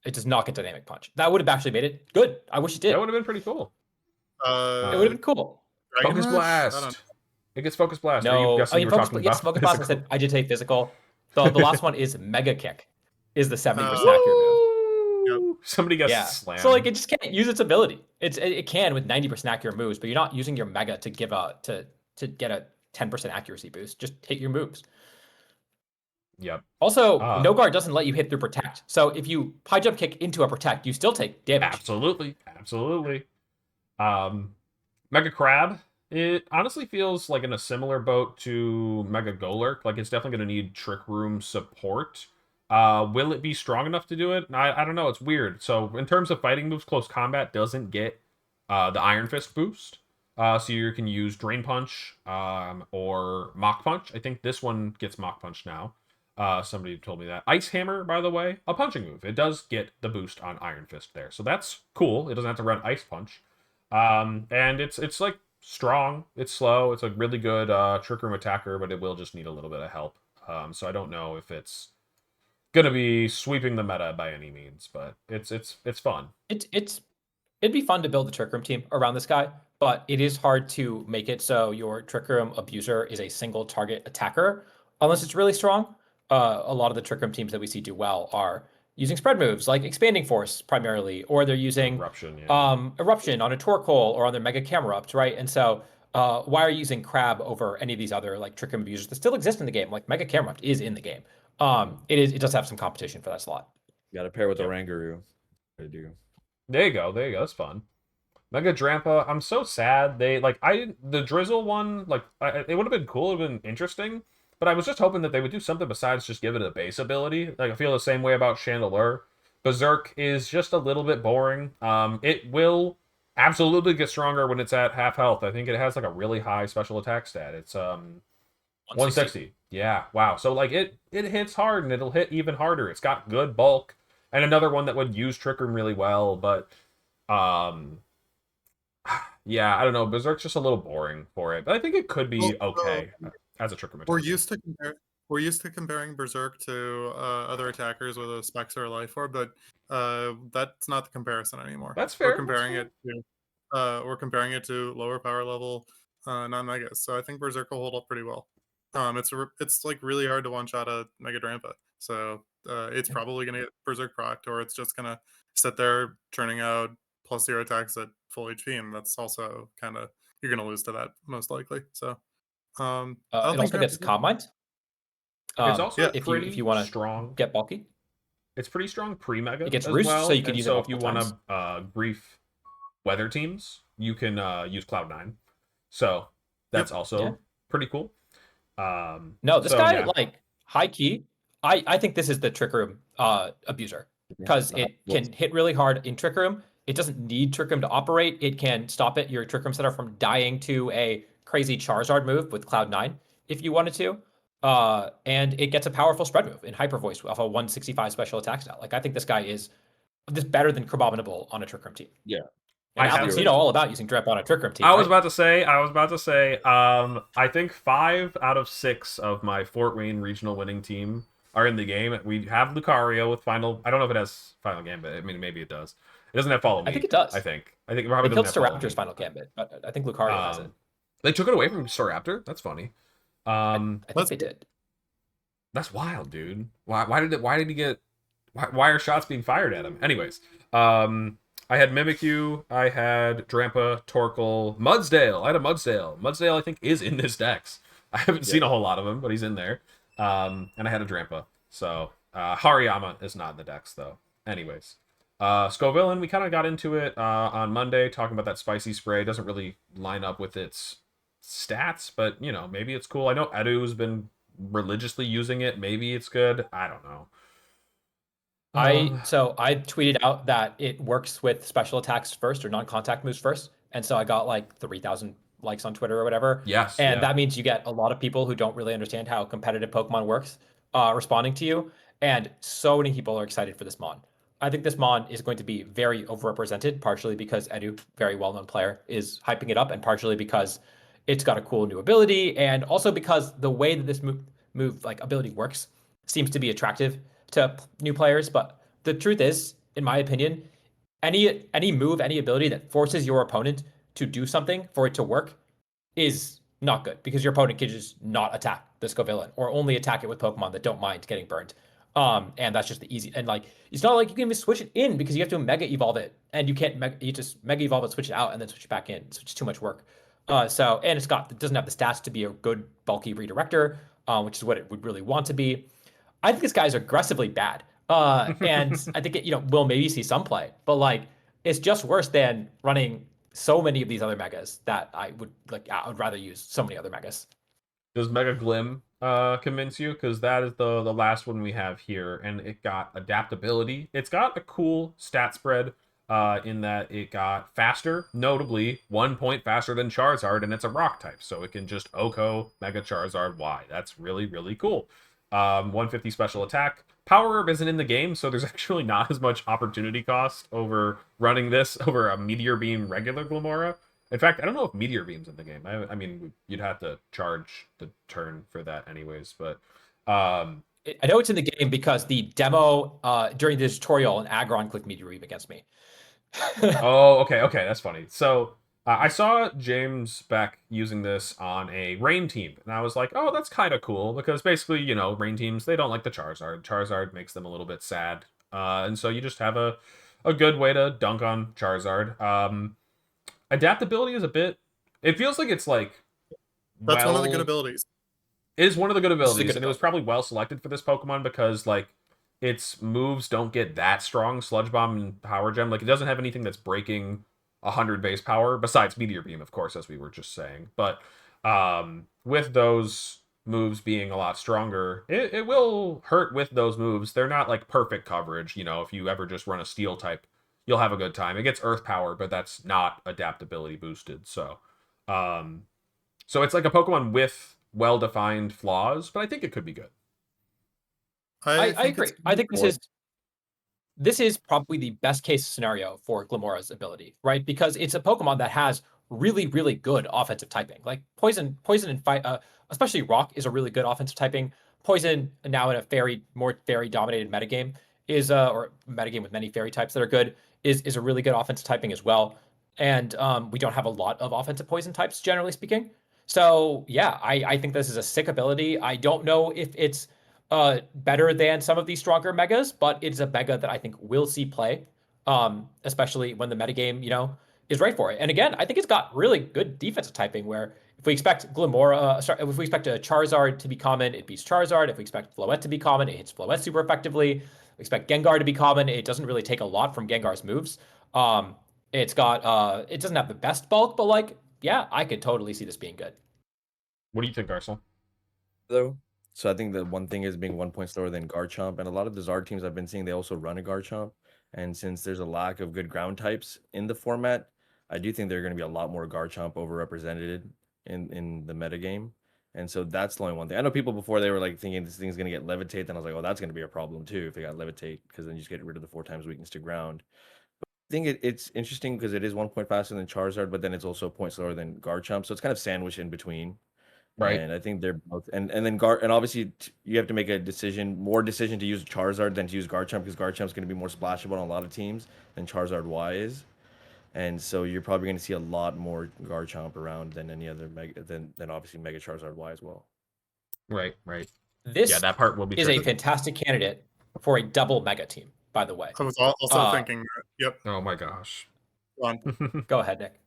[SPEAKER 2] It does not get Dynamic Punch. That would have actually made it good. I wish it did.
[SPEAKER 1] That would have been pretty cool.
[SPEAKER 2] It would have been cool.
[SPEAKER 3] Dragon
[SPEAKER 1] Focus
[SPEAKER 3] Rush? I don't
[SPEAKER 1] Blast. It gets Focus Blast.
[SPEAKER 2] No,
[SPEAKER 1] Focus
[SPEAKER 2] Blast. I said I did take physical. The last one is Mega Kick. Is the 70% accurate move.
[SPEAKER 1] Yep. Somebody gets
[SPEAKER 2] Yeah.
[SPEAKER 1] slammed.
[SPEAKER 2] So like it just can't use its ability. It can with 90% accurate moves, but you're not using your Mega to give to get a 10% accuracy boost. Just hit your moves.
[SPEAKER 1] Yep.
[SPEAKER 2] Also, No Guard doesn't let you hit through Protect. So if you high jump kick into a Protect, you still take damage.
[SPEAKER 1] Absolutely. Mega Crab. It honestly feels like in a similar boat to Mega Golurk. Like, it's definitely going to need Trick Room support. Will it be strong enough to do it? I don't know. It's weird. So in terms of fighting moves, Close Combat doesn't get the Iron Fist boost. So you can use Drain Punch or Mach Punch. I think this one gets Mach Punch now. Somebody told me that. Ice Hammer, by the way, a punching move. It does get the boost on Iron Fist there, so that's cool. It doesn't have to run Ice Punch. And it's like strong. It's slow. It's a really good Trick Room attacker, but it will just need a little bit of help. So I don't know if it's gonna be sweeping the meta by any means, but it's fun.
[SPEAKER 2] It'd be fun to build a Trick Room team around this guy, but it is hard to make it so your Trick Room abuser is a single target attacker unless it's really strong. A lot of the Trick Room teams that we see do well are using spread moves like Expanding Force primarily, or they're using
[SPEAKER 1] Eruption, yeah.
[SPEAKER 2] Eruption on a Torque Hole or on their Mega Camera Ups, right? And so why are you using Crab over any of these other like Trick Room abusers that still exist in the game? Like Mega Camera Up is in the game. It does have some competition for that slot.
[SPEAKER 4] You got to pair with the
[SPEAKER 1] Yep.
[SPEAKER 4] Rangaroo. I do.
[SPEAKER 1] There you go. There you go. That's fun. Mega Drampa. I'm so sad. The Drizzle one. It would have been cool. It would have been interesting. But I was just hoping that they would do something besides just give it a base ability. Like I feel the same way about Chandelure. Berserk is just a little bit boring. It will absolutely get stronger when it's at half health. I think it has like a really high special attack stat. It's 160. Yeah, wow. So like it hits hard and it'll hit even harder. It's got good bulk. And another one that would use Trick Room really well, but yeah, I don't know. Berserk's just a little boring for it. But I think it could be okay as a Trick Room
[SPEAKER 3] We're
[SPEAKER 1] attacker.
[SPEAKER 3] used to comparing Berserk to other attackers with a Specs or a Life Orb, but that's not the comparison anymore.
[SPEAKER 1] That's fair.
[SPEAKER 3] We're comparing it to lower power level non-megas. So I think Berserk will hold up pretty well. It's like really hard to one shot a Mega Drampa. So it's probably gonna get Berserk procced, or it's just gonna sit there churning out +0 attacks at full HP, and that's also kind of, you're gonna lose to that most likely. So I don't
[SPEAKER 2] It
[SPEAKER 3] think
[SPEAKER 2] also gets Combined.
[SPEAKER 1] It's also
[SPEAKER 3] yeah.
[SPEAKER 2] if
[SPEAKER 1] pretty
[SPEAKER 2] you want to
[SPEAKER 1] strong.
[SPEAKER 2] get bulky.
[SPEAKER 1] It's pretty strong pre-mega
[SPEAKER 2] It gets
[SPEAKER 1] as
[SPEAKER 2] Roost,
[SPEAKER 1] well.
[SPEAKER 2] so you can
[SPEAKER 1] and
[SPEAKER 2] use it
[SPEAKER 1] so if you
[SPEAKER 2] multiple
[SPEAKER 1] want to grief weather teams, you can use Cloud9. So that's also pretty cool.
[SPEAKER 2] No, this
[SPEAKER 1] so,
[SPEAKER 2] guy,
[SPEAKER 1] yeah.
[SPEAKER 2] like high key, I think this is the Trick Room abuser because it can hit really hard in Trick Room. It doesn't need Trick Room to operate. It can stop your Trick Room setup from dying to a crazy Charizard move with Cloud9 if you wanted to. And it gets a powerful spread move in Hyper Voice off a 165 special attack stat. Like I think this guy is just better than Crabominable on a Trick Room team.
[SPEAKER 4] Yeah.
[SPEAKER 2] And Alex, you know all about using Drip on a Trick Room team.
[SPEAKER 1] I was about to say, I think 5 out of 6 of my Fort Wayne regional winning team are in the game. We have Lucario with final. I don't know if it has final gambit. I mean, maybe it does. It doesn't have follow me.
[SPEAKER 2] I think it does.
[SPEAKER 1] I think it probably
[SPEAKER 2] It killed
[SPEAKER 1] doesn't have
[SPEAKER 2] Staraptor's final gambit, but I think Lucario has it.
[SPEAKER 1] They took it away from Staraptor. That's funny.
[SPEAKER 2] I think they did.
[SPEAKER 1] That's wild, dude. Why did he get? Why are shots being fired at him? Anyways, I had Mimikyu, I had Drampa, Torkoal, Mudsdale. I had a Mudsdale. Mudsdale, I think, is in this Dex. I haven't seen a whole lot of him, but he's in there. And I had a Drampa. So Hariyama is not in the Dex, though. Anyways, Scovillain, we kind of got into it on Monday, talking about that spicy spray. Doesn't really line up with its stats, but, you know, maybe it's cool. I know Edu's been religiously using it. Maybe it's good. I don't know.
[SPEAKER 2] I tweeted out that it works with special attacks first or non-contact moves first, and so I got like 3,000 likes on Twitter or whatever.
[SPEAKER 1] Yes,
[SPEAKER 2] and that means you get a lot of people who don't really understand how competitive Pokemon works responding to you, and so many people are excited for this Mon. I think this Mon is going to be very overrepresented, partially because Edu, very well-known player, is hyping it up, and partially because it's got a cool new ability, and also because the way that this move like ability works seems to be attractive to new players. But the truth is, in my opinion, any move, any ability that forces your opponent to do something for it to work is not good, because your opponent can just not attack the Scovillain or only attack it with Pokemon that don't mind getting burned. And that's just the easy, and like it's not like you can even switch it in, because you have to Mega Evolve it, and you can't you just Mega Evolve it, switch it out, and then switch it back in. So it's too much work. And it doesn't have the stats to be a good bulky redirector, which is what it would really want to be. I think this guy's aggressively bad. And I think we'll maybe see some play, but like it's just worse than running so many of these other megas that I would rather use so many other megas.
[SPEAKER 1] Does Mega Glim convince you? Because that is the last one we have here, and it got adaptability. It's got a cool stat spread in that it got faster, notably 1 point faster than Charizard, and it's a rock type, so it can just Oko Mega Charizard Y. That's really, really cool. 150 special attack. Power Herb isn't in the game, so there's actually not as much opportunity cost over running this over a Meteor Beam regular Glamora. In fact, I don't know if Meteor Beam's in the game. I mean, you'd have to charge the turn for that anyways, but
[SPEAKER 2] I know it's in the game because the demo during the tutorial, an Aggron clicked Meteor Beam against me.
[SPEAKER 1] oh, okay, that's funny. So I saw James Beck using this on a rain team, and I was like, oh, that's kind of cool because basically, rain teams they don't like the Charizard. Charizard makes them a little bit sad, and so you just have a good way to dunk on Charizard. Adaptability is a bit. It feels like it's like
[SPEAKER 3] That's one of the good
[SPEAKER 1] well
[SPEAKER 3] abilities.
[SPEAKER 1] is one of the good
[SPEAKER 2] This is a
[SPEAKER 1] abilities,
[SPEAKER 2] good
[SPEAKER 1] and it was probably well selected for this Pokemon because like its moves don't get that strong. Sludge Bomb and Power Gem, like it doesn't have anything that's breaking 100 base power besides Meteor Beam, of course, as we were just saying. But with those moves being a lot stronger, it will hurt with those moves. They're not like perfect coverage. If you ever just run a Steel type, you'll have a good time. It gets Earth Power, but that's not adaptability boosted. Um, so it's like a Pokemon with well-defined flaws, but I think it could be good.
[SPEAKER 2] I
[SPEAKER 3] think
[SPEAKER 2] agree.
[SPEAKER 3] it's
[SPEAKER 2] I think
[SPEAKER 3] more-
[SPEAKER 2] this is probably the best case scenario for Glamora's ability, right? Because it's a Pokemon that has really, really good offensive typing. Like Poison and Fight, especially Rock is a really good offensive typing. Poison now in a more fairy dominated metagame is or metagame with many fairy types that are good is a really good offensive typing as well. And we don't have a lot of offensive poison types generally speaking. So yeah, I think this is a sick ability. I don't know if it's better than some of these stronger megas, but it's a mega that I think will see play, especially when the metagame, is right for it. And again, I think it's got really good defensive typing where if we expect if we expect a Charizard to be common, it beats Charizard. If we expect Floette to be common, it hits Floette super effectively. We expect Gengar to be common. It doesn't really take a lot from Gengar's moves. It's got it doesn't have the best bulk, but like, yeah, I could totally see this being good.
[SPEAKER 1] What do you think, Arsenal?
[SPEAKER 4] Though. So I think the one thing is being 1 point slower than Garchomp, and a lot of the Zard teams I've been seeing, they also run a Garchomp. And since there's a lack of good ground types in the format, I do think there are going to be a lot more Garchomp overrepresented in the metagame. And so that's the only one thing. I know people before they were like thinking this thing's going to get Levitate, then I was like, oh, that's going to be a problem too if they got Levitate, because then you just get rid of the 4 times weakness to ground. I think it's interesting because it is 1 point faster than Charizard, but then it's also a point slower than Garchomp, so it's kind of sandwiched in between.
[SPEAKER 1] Right.
[SPEAKER 4] And I think they're both, and then and obviously you have to make a more decision to use Charizard than to use Garchomp, because Garchomp's going to be more splashable on a lot of teams than Charizard Y is, and so you're probably going to see a lot more Garchomp around than any other mega than obviously Mega Charizard Y as well.
[SPEAKER 1] Right.
[SPEAKER 2] This
[SPEAKER 1] Yeah, that part will be
[SPEAKER 2] is
[SPEAKER 1] tricky.
[SPEAKER 2] a fantastic candidate for a double mega team, by the way.
[SPEAKER 3] I was also thinking that. Yep.
[SPEAKER 1] Oh my gosh.
[SPEAKER 3] Go on.
[SPEAKER 2] Go ahead, Nick.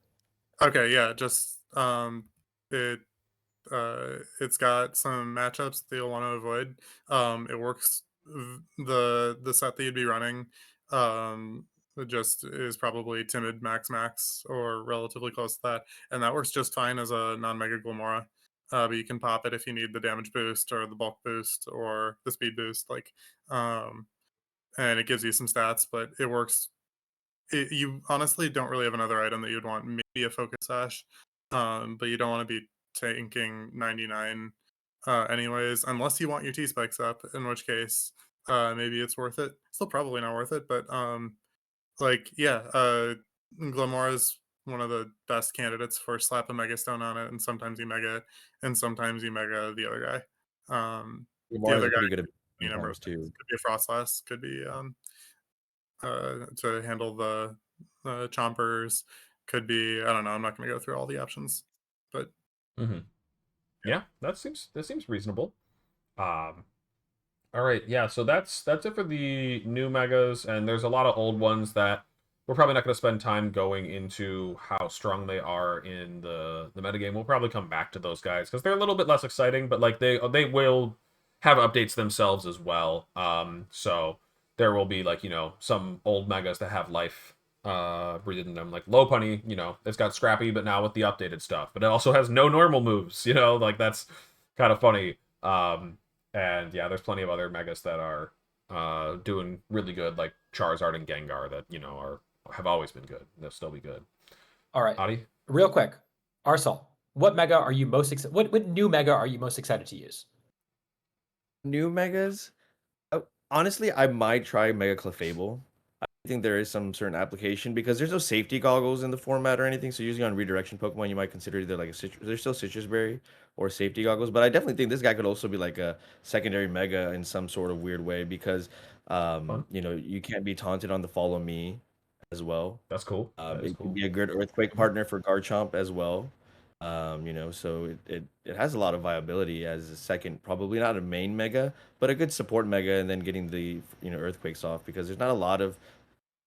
[SPEAKER 3] Okay, yeah, just it's got some matchups that you'll want to avoid. It works. The set that you'd be running it just is probably Timid Max or relatively close to that, and that works just fine as a non-mega Glamora. But you can pop it if you need the damage boost or the bulk boost or the speed boost, and it gives you some stats, but it works. You honestly don't really have another item that you'd want. Maybe a Focus Sash, but you don't want to be tanking 99 anyways, unless you want your T-Spikes up, in which case maybe it's worth it. Still probably not worth it, but Glamora's one of the best candidates for slap a Mega Stone on it, and sometimes you Mega it, and sometimes you Mega the other guy. The other guy
[SPEAKER 4] pretty good at
[SPEAKER 3] any number of
[SPEAKER 4] too.
[SPEAKER 3] things. Could be a Frostlass, could be to handle the chompers, could be, I don't know, I'm not going to go through all the options, but
[SPEAKER 1] Yeah, that seems reasonable. All right, yeah, so that's it for the new megas, and there's a lot of old ones that we're probably not going to spend time going into how strong they are in the metagame. We'll probably come back to those guys because they're a little bit less exciting, but like they will have updates themselves as well. So there will be like some old megas that have life breathed in them, like Lopunny. It's got Scrappy, but now with the updated stuff. But it also has no normal moves. Like that's kind of funny. And yeah, there's plenty of other megas that are doing really good, like Charizard and Gengar, that have always been good. They'll still be good.
[SPEAKER 2] All right,
[SPEAKER 1] Adi?
[SPEAKER 2] real quick, Arsal, what mega are you most excited? What new mega are you most excited to use?
[SPEAKER 4] New megas. Honestly, I might try Mega Clefable. I think there is some certain application because there's no safety goggles in the format or anything. So usually on redirection Pokemon, you might consider either like a citrus, there's still Citrus Berry or safety goggles. But I definitely think this guy could also be like a secondary Mega in some sort of weird way because,
[SPEAKER 1] Fun.
[SPEAKER 4] you can't be taunted on the Follow Me as well.
[SPEAKER 1] That's cool. That is
[SPEAKER 4] It could
[SPEAKER 1] cool.
[SPEAKER 4] be a good Earthquake partner for Garchomp as well. So it has a lot of viability as a second, probably not a main mega, but a good support mega, and then getting the Earthquakes off because there's not a lot of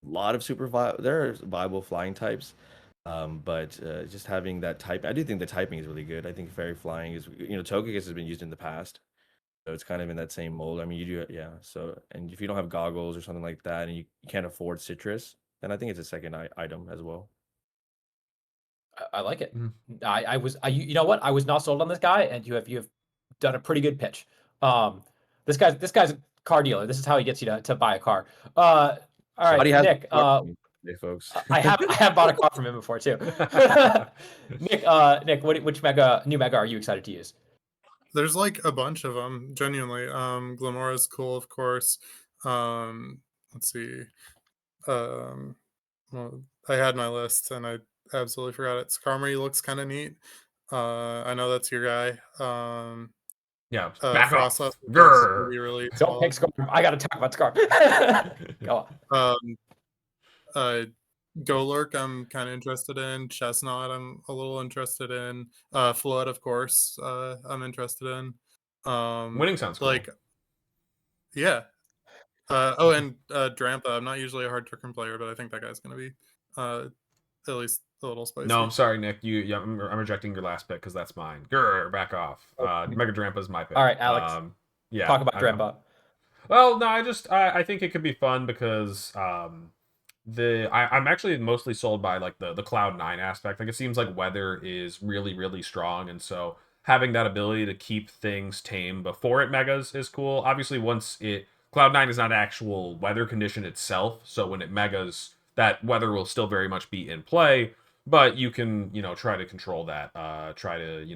[SPEAKER 4] there are viable flying types, but just having that type, I do think the typing is really good. I think Fairy Flying is Togekiss has been used in the past, so it's kind of in that same mold. I mean, you do, yeah. So, and if you don't have goggles or something like that, and you can't afford citrus, then I think it's a second item as well.
[SPEAKER 2] I like it.
[SPEAKER 1] Mhm.
[SPEAKER 2] You know what? I was not sold on this guy, and you have done a pretty good pitch. Um, this guy's a car dealer. This is how he gets you to buy a car. All right,
[SPEAKER 4] Buddy has
[SPEAKER 2] Nick.
[SPEAKER 4] today, folks.
[SPEAKER 2] I have bought a car from him before too. Nick, which new mega are you excited to use?
[SPEAKER 3] There's like a bunch of them, genuinely. Glamora's cool, of course. Let's see. Well, I had my list and I absolutely forgot it. Skarmory looks kind of neat. I know that's your guy.
[SPEAKER 1] Yeah, back off.
[SPEAKER 3] Frostlass would
[SPEAKER 1] Grr.
[SPEAKER 3] be really
[SPEAKER 2] Don't pick
[SPEAKER 3] solid.
[SPEAKER 2] Scarf. I got to talk about Scarf. Go on.
[SPEAKER 3] Um, uh, Golurk, I'm kind of interested in. Chestnut, I'm a little interested in. Flood, of course, I'm interested in.
[SPEAKER 1] Winning sounds cool.
[SPEAKER 3] Like, yeah. And Drampa, I'm not usually a hard Turken player, but I think that guy's gonna be at least a little spicy.
[SPEAKER 1] No, I'm sorry, Nick. I'm rejecting your last pick because that's mine. Grr, back off. Mega Drampa's my pick.
[SPEAKER 2] All right, Alex.
[SPEAKER 1] Yeah.
[SPEAKER 2] Talk about Drampa.
[SPEAKER 1] Well, no, I think it could be fun because I'm actually mostly sold by like the Cloud9 aspect. Like it seems like weather is really, really strong, and so having that ability to keep things tame before it megas is cool. Obviously, once it Cloud9 is not an actual weather condition itself, so when it megas, that weather will still very much be in play. But you can, try to control that. Try to,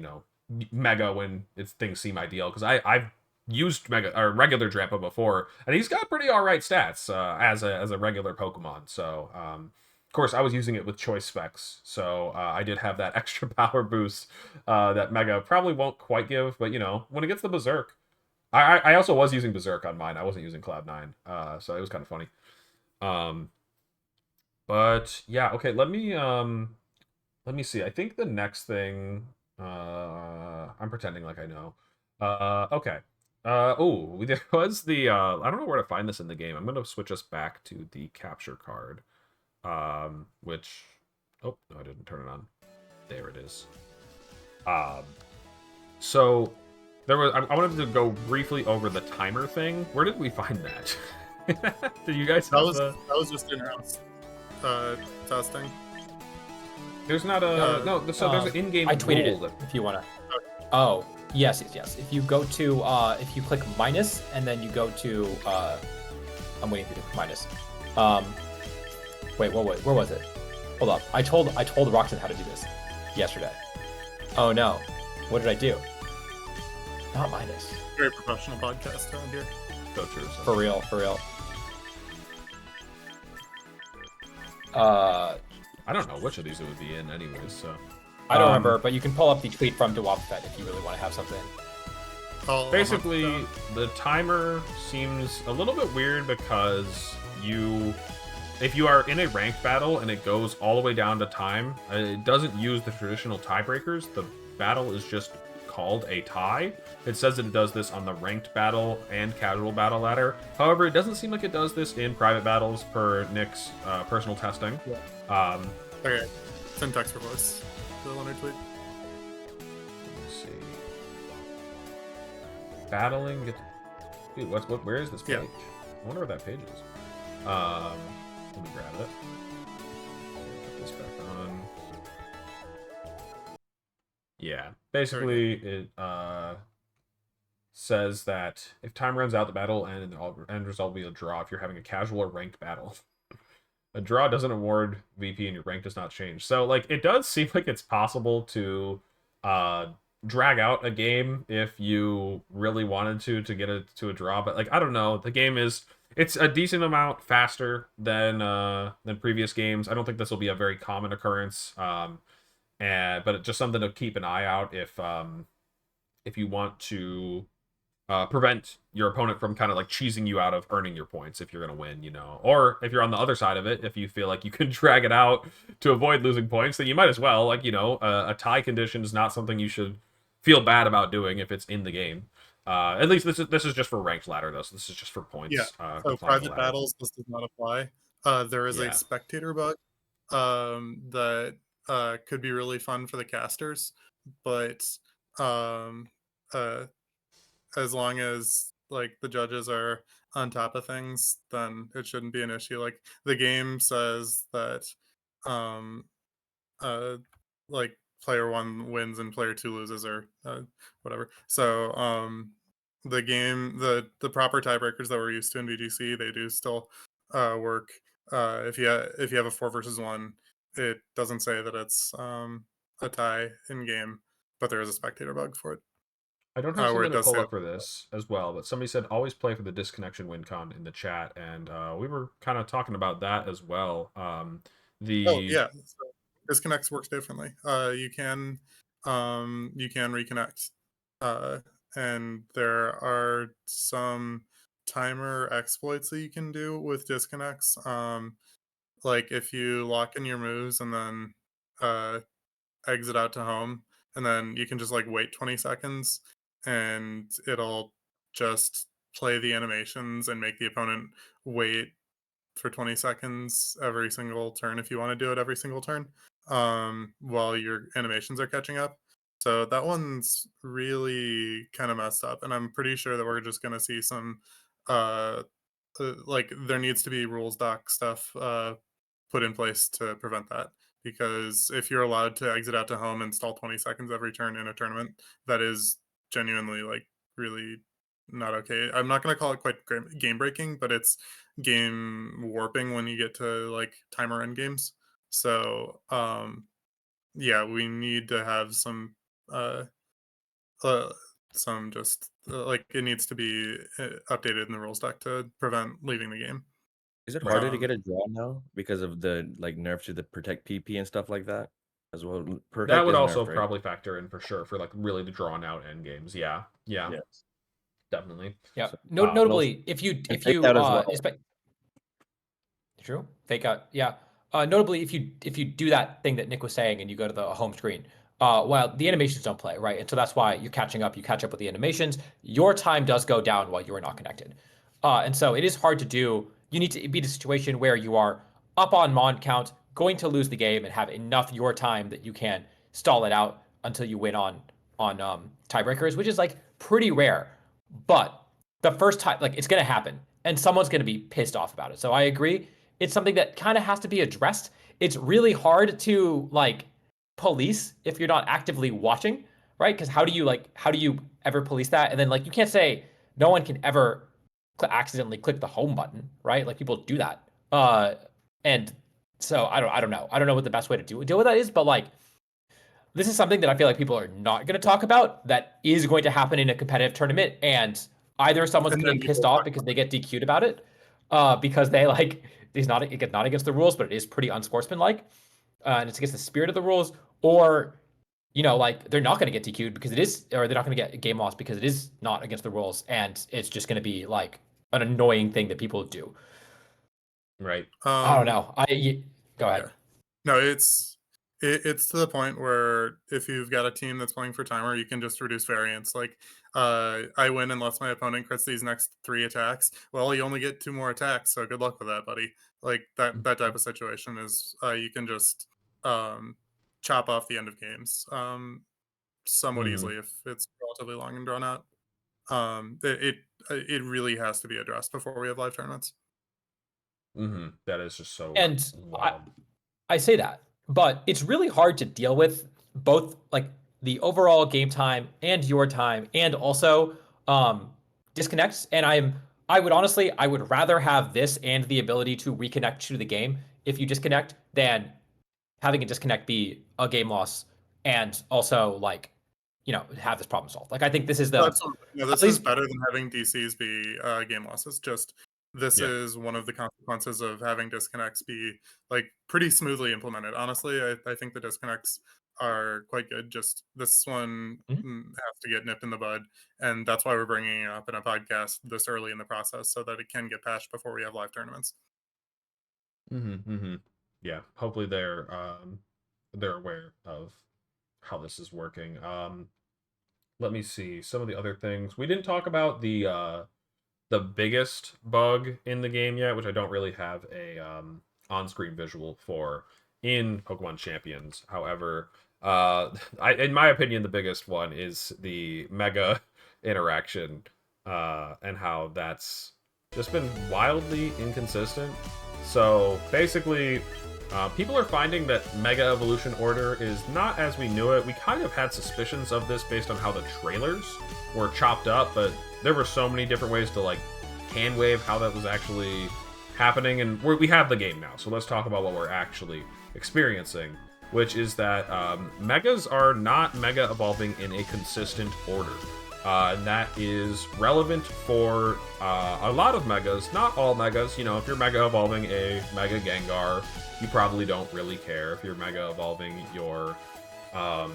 [SPEAKER 1] mega when things seem ideal. Because I've used mega or regular Drampa before, and he's got pretty all right stats as a regular Pokemon. So, of course, I was using it with choice specs, so I did have that extra power boost that Mega probably won't quite give. But when it gets the Berserk, I also was using Berserk on mine. I wasn't using Cloud9, so it was kind of funny. But yeah, okay. Let me see. I think the next thing. I'm pretending like I know. Okay. Oh, there was the. I don't know where to find this in the game. I'm gonna switch us back to the capture card. Which. Oh no, I didn't turn it on. There it is. So there was. I wanted to go briefly over the timer thing. Where did we find that? Did you guys?
[SPEAKER 3] That was just in-house testing.
[SPEAKER 1] There's not a no. So there's an in-game.
[SPEAKER 2] I tweeted
[SPEAKER 1] rule
[SPEAKER 2] it if you wanna. Oh yes. If you go to if you click minus and then you go to I'm waiting for you to click minus. Wait, where was it? Hold up. I told Roxanne how to do this yesterday. Oh no. What did I do? Not minus.
[SPEAKER 3] Very professional podcast around here.
[SPEAKER 1] Go true. So.
[SPEAKER 2] For real.
[SPEAKER 1] I don't know which of these it would be in, anyways. So
[SPEAKER 2] I don't remember, but you can pull up the tweet from DeWapFed if you really want to have something.
[SPEAKER 1] Basically, the timer seems a little bit weird because if you are in a ranked battle and it goes all the way down to time, it doesn't use the traditional tiebreakers. The battle is just called a tie. It says that it does this on the ranked battle and casual battle ladder. However, it doesn't seem like it does this in private battles per Nick's personal testing.
[SPEAKER 3] Yeah. Okay, send text for voice. The Leonard tweet.
[SPEAKER 1] Let's see. Battling. Dude, where is this page?
[SPEAKER 3] Yeah.
[SPEAKER 1] I wonder where that page is. Let me grab it. Put this back on. Yeah. Basically, it says that if time runs out, the battle and the end result will be a draw if you're having a casual or ranked battle. A draw doesn't award VP and your rank does not change. So, like, it does seem like it's possible to drag out a game if you really wanted to get it to a draw, but like I don't know, the game is it's a decent amount faster than previous games. I don't think this will be a very common occurrence. And but it's just something to keep an eye out if you want to prevent your opponent from kind of like cheesing you out of earning your points if you're going to win, you know. Or if you're on the other side of it, if you feel like you can drag it out to avoid losing points, then you might as well. Like, you know, a tie condition is not something you should feel bad about doing if it's in the game. At least this is just for ranked ladder, though. So this is just for points.
[SPEAKER 3] Yeah. So private battles, this does not apply. There is a spectator bug that could be really fun for the casters, but as long as like the judges are on top of things, then it shouldn't be an issue. Like the game says that like player 1 wins and player 2 loses, or whatever. So the proper tiebreakers that we're used to in VGC, they do still work. If you have a 4 versus 1, it doesn't say that it's a tie in game, but there is a spectator bug for it.
[SPEAKER 1] I don't have something to pull up for this as well, but somebody said always play for the disconnection win con in the chat, and we were kind of talking about that as well. So
[SPEAKER 3] disconnects works differently. You can reconnect, and there are some timer exploits that you can do with disconnects. Like if you lock in your moves and then exit out to home, and then you can just like wait 20 seconds and it'll just play the animations and make the opponent wait for 20 seconds every single turn if you want to do it every single turn, while your animations are catching up. So that one's really kind of messed up, and I'm pretty sure that we're just going to see some like there needs to be rules doc stuff put in place to prevent that, because if you're allowed to exit out to home and stall 20 seconds every turn in a tournament, that is genuinely like really not okay. I'm not going to call it quite game breaking, but it's game warping when you get to like timer end games. So yeah, we need to have some just like it needs to be updated in the rules deck to prevent leaving the game.
[SPEAKER 4] Is it harder to get a draw now because of the like nerfs to the protect PP and stuff like that as well? Protect
[SPEAKER 1] that would
[SPEAKER 4] is
[SPEAKER 1] also
[SPEAKER 4] nerfed, right?
[SPEAKER 1] probably factor in for sure for like really the drawn out end games. Yeah,
[SPEAKER 4] Yes.
[SPEAKER 1] definitely.
[SPEAKER 2] Yeah.
[SPEAKER 4] So-
[SPEAKER 2] Notably, if you
[SPEAKER 4] fake out as well.
[SPEAKER 2] True. Fake out. Yeah. Notably, if you do that thing that Nick was saying and you go to the home screen, well, the animations don't play, right? And so that's why you're catching up. You catch up with the animations. Your time does go down while you are not connected. And so it is hard to do. You need to be in a situation where you are up on mon count, going to lose the game, and have enough your time that you can stall it out until you win on tiebreakers, which is like pretty rare. But the first time, like, it's going to happen, and someone's going to be pissed off about it. So I agree. It's something that kind of has to be addressed. It's really hard to like police if you're not actively watching, right? Because how do you ever police that? And then like you can't say no one can ever accidentally click the home button, right? Like people do that. And so I don't know. I don't know what the best way to deal with that is, but like this is something that I feel like people are not going to talk about that is going to happen in a competitive tournament, and either someone's getting pissed off because they get DQ'd about it, because they like it's not against the rules, but it is pretty unsportsmanlike, and it's against the spirit of the rules, or you know, like they're not going to get DQ'd because it is, or they're not going to get a game loss because it is not against the rules, and it's just going to be like an annoying thing that people do.
[SPEAKER 1] Right.
[SPEAKER 2] I don't know. Go ahead.
[SPEAKER 3] Yeah. No, it's to the point where if you've got a team that's playing for timer, you can just reduce variance. Like, I win unless my opponent crits these next 3 attacks. Well, you only get 2 more attacks, so good luck with that, buddy. Like that type of situation is you can just chop off the end of games somewhat easily if it's relatively long and drawn out. It really has to be addressed before we have live tournaments.
[SPEAKER 1] That is just so
[SPEAKER 2] And
[SPEAKER 1] wild.
[SPEAKER 2] I say that, but it's really hard to deal with both like the overall game time and your time, and also disconnects. And I would rather have this and the ability to reconnect to the game if you disconnect than having a disconnect be a game loss, and also like have this problem solved. Like I think this is the
[SPEAKER 3] Absolutely. Yeah, this
[SPEAKER 2] at
[SPEAKER 3] is
[SPEAKER 2] least
[SPEAKER 3] better than having DCs be game losses. Just this
[SPEAKER 1] Yeah.
[SPEAKER 3] is one of the consequences of having disconnects be like pretty smoothly implemented. Honestly, I think the disconnects are quite good. Just this one has to get nipped in the bud, and that's why we're bringing it up in a podcast this early in the process so that it can get patched before we have live tournaments.
[SPEAKER 1] Yeah, hopefully they're aware of how this is working. Let me see some of the other things. We didn't talk about the biggest bug in the game yet, which I don't really have a on-screen visual for in Pokemon Champions. However, in my opinion, the biggest one is the Mega interaction and how that's just been wildly inconsistent. So basically, people are finding that Mega Evolution Order is not as we knew it. We kind of had suspicions of this based on how the trailers were chopped up, but there were so many different ways to like hand wave how that was actually happening, and we have the game now, so let's talk about what we're actually experiencing, which is that Megas are not Mega evolving in a consistent order. And that is relevant for a lot of Megas, not all Megas. If you're Mega evolving a Mega Gengar, you probably don't really care. If you're Mega evolving your I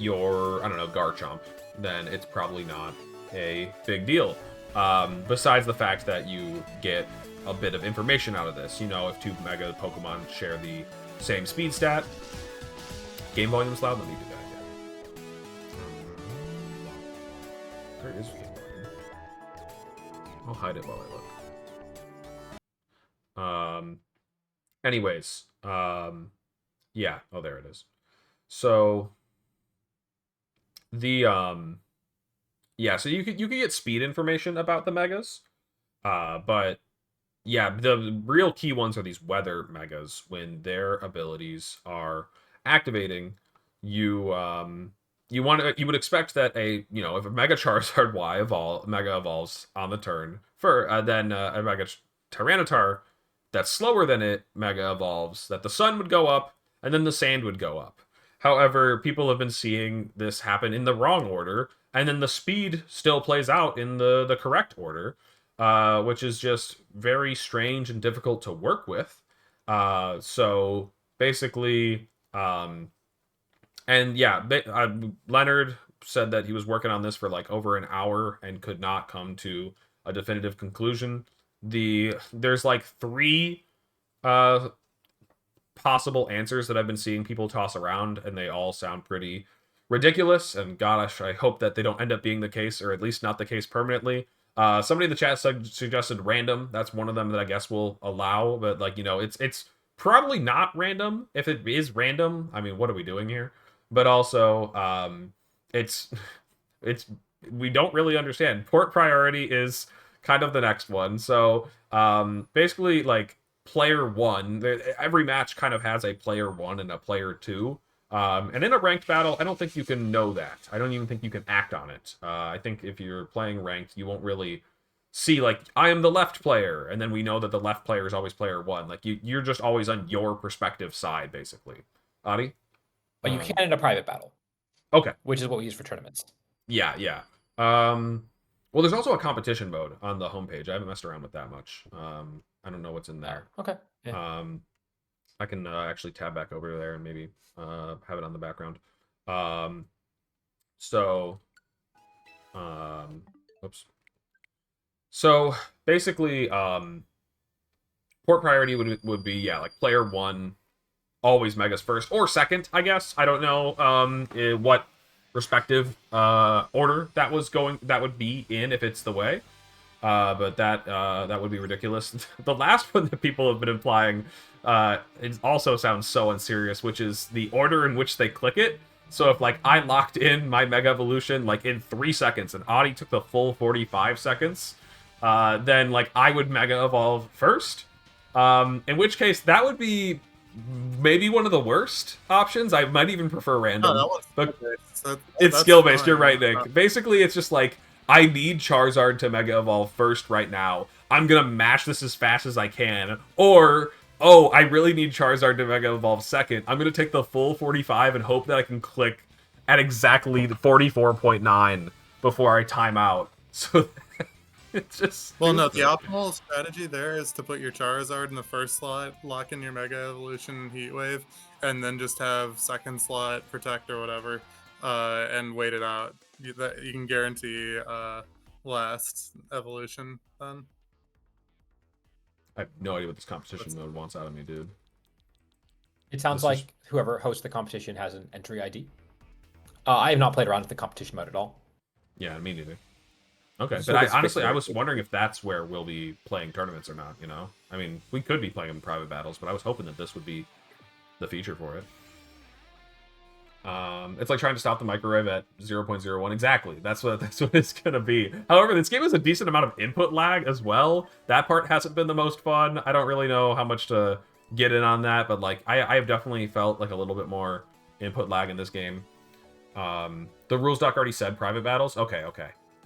[SPEAKER 1] don't know, Garchomp, then it's probably not a big deal. Besides the fact that you get a bit of information out of this. If two Mega Pokemon share the same speed stat. Game volume's loud, let me do that again. Where is game volume? I'll hide it while I look. Anyways, yeah. Oh, there it is. So the yeah, so you could get speed information about the Megas, but yeah, the real key ones are these weather Megas. When their abilities are activating, you would expect that if a Mega Charizard Mega evolves on the turn, then a Mega Tyranitar that's slower than it Mega evolves, that the sun would go up and then the sand would go up. However, people have been seeing this happen in the wrong order, and then the speed still plays out in the correct order, which is just very strange and difficult to work with. So basically, and yeah, Leonard said that he was working on this for like over an hour and could not come to a definitive conclusion. There's like 3 possible answers that I've been seeing people toss around, and they all sound pretty ridiculous. And gosh, I hope that they don't end up being the case, or at least not the case permanently. Somebody in the chat suggested random. That's one of them that I guess we'll allow, but like it's probably not random. If it is random, I mean, what are we doing here? But also, it's we don't really understand. Port priority is kind of the next one. So basically, like player 1, every match kind of has a player 1 and a player 2. And in a ranked battle, I don't think you can know that. I don't even think you can act on it. I think if you're playing ranked, you won't really see, like, I am the left player, and then we know that the left player is always player 1. Like, you're just always on your perspective side, basically. Adi?
[SPEAKER 2] But you can in a private battle.
[SPEAKER 1] Okay.
[SPEAKER 2] Which is what we use for tournaments.
[SPEAKER 1] Yeah. Well, there's also a competition mode on the homepage. I haven't messed around with that much. I don't know what's in there.
[SPEAKER 2] Okay. Yeah.
[SPEAKER 1] I can actually tab back over there and maybe have it on the background. Oops. So basically, port priority would be, yeah, like player 1 always Megas first or second, I guess. I don't know what respective order that would be in if it's the way. But that would be ridiculous. The last one that people have been implying, it also sounds so unserious, which is the order in which they click it. So if like I locked in my Mega Evolution like in 3 seconds and Audi took the full 45 seconds, then like I would Mega Evolve first. In which case that would be maybe one of the worst options. I might even prefer random. But it's skill based. You're right, Nick. Basically, it's just like, I need Charizard to Mega Evolve first right now. I'm gonna mash this as fast as I can. Or, I really need Charizard to Mega Evolve second. I'm gonna take the full 45 and hope that I can click at exactly 44.9 before I time out. So it's just
[SPEAKER 3] Well, no,
[SPEAKER 1] stupid.
[SPEAKER 3] the optimal strategy there is to put your Charizard in the first slot, lock in your Mega Evolution Heat Wave, and then just have second slot Protect or whatever, and wait it out. You can guarantee last evolution then.
[SPEAKER 1] I have no idea what this competition mode wants out of me, dude.
[SPEAKER 2] It sounds
[SPEAKER 1] This is-
[SPEAKER 2] like whoever hosts the competition has an entry ID. I have not played around with the competition mode at all.
[SPEAKER 1] Yeah, me neither. Okay,
[SPEAKER 4] Just
[SPEAKER 1] but
[SPEAKER 4] hope
[SPEAKER 1] I
[SPEAKER 4] it's
[SPEAKER 1] honestly, I
[SPEAKER 4] fixable.
[SPEAKER 1] was wondering if that's where we'll be playing tournaments or not, you know? I mean, we could be playing them in private battles, but I was hoping that this would be the feature for it. It's like trying to stop the microwave at 0.01. Exactly. That's what it's gonna be. However, this game has a decent amount of input lag as well. That part hasn't been the most fun. I don't really know how much to get in on that, but like I have definitely felt like a little bit more input lag in this game. The rules doc already said private battles. Okay.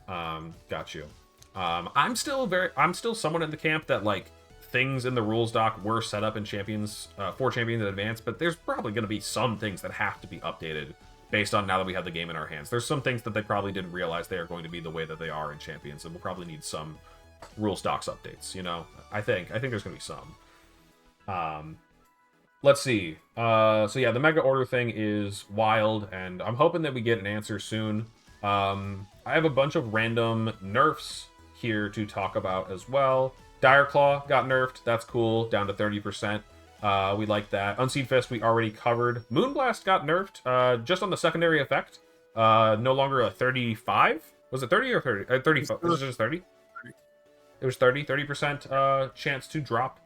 [SPEAKER 1] Got you. I'm still someone in the camp that like things in the rules doc were set up in champions for champions in advance, but there's probably going to be some things that have to be updated based on now that we have the game in our hands. There's some things that they probably didn't realize they are going to be the way that they are in champions, and we'll probably need some rules docs updates. You know, I think there's going to be some. Let's see. So yeah, the mega order thing is wild, and I'm hoping that we get an answer soon. I have a bunch of random nerfs here to talk about as well. Dire Claw got nerfed. That's cool. Down to 30%. We like that. Unseed Fist we already covered. Moonblast got nerfed just on the secondary effect. No longer a 35. Was it 30 or 30? 35. Was it just 30? It was 30. 30% chance to drop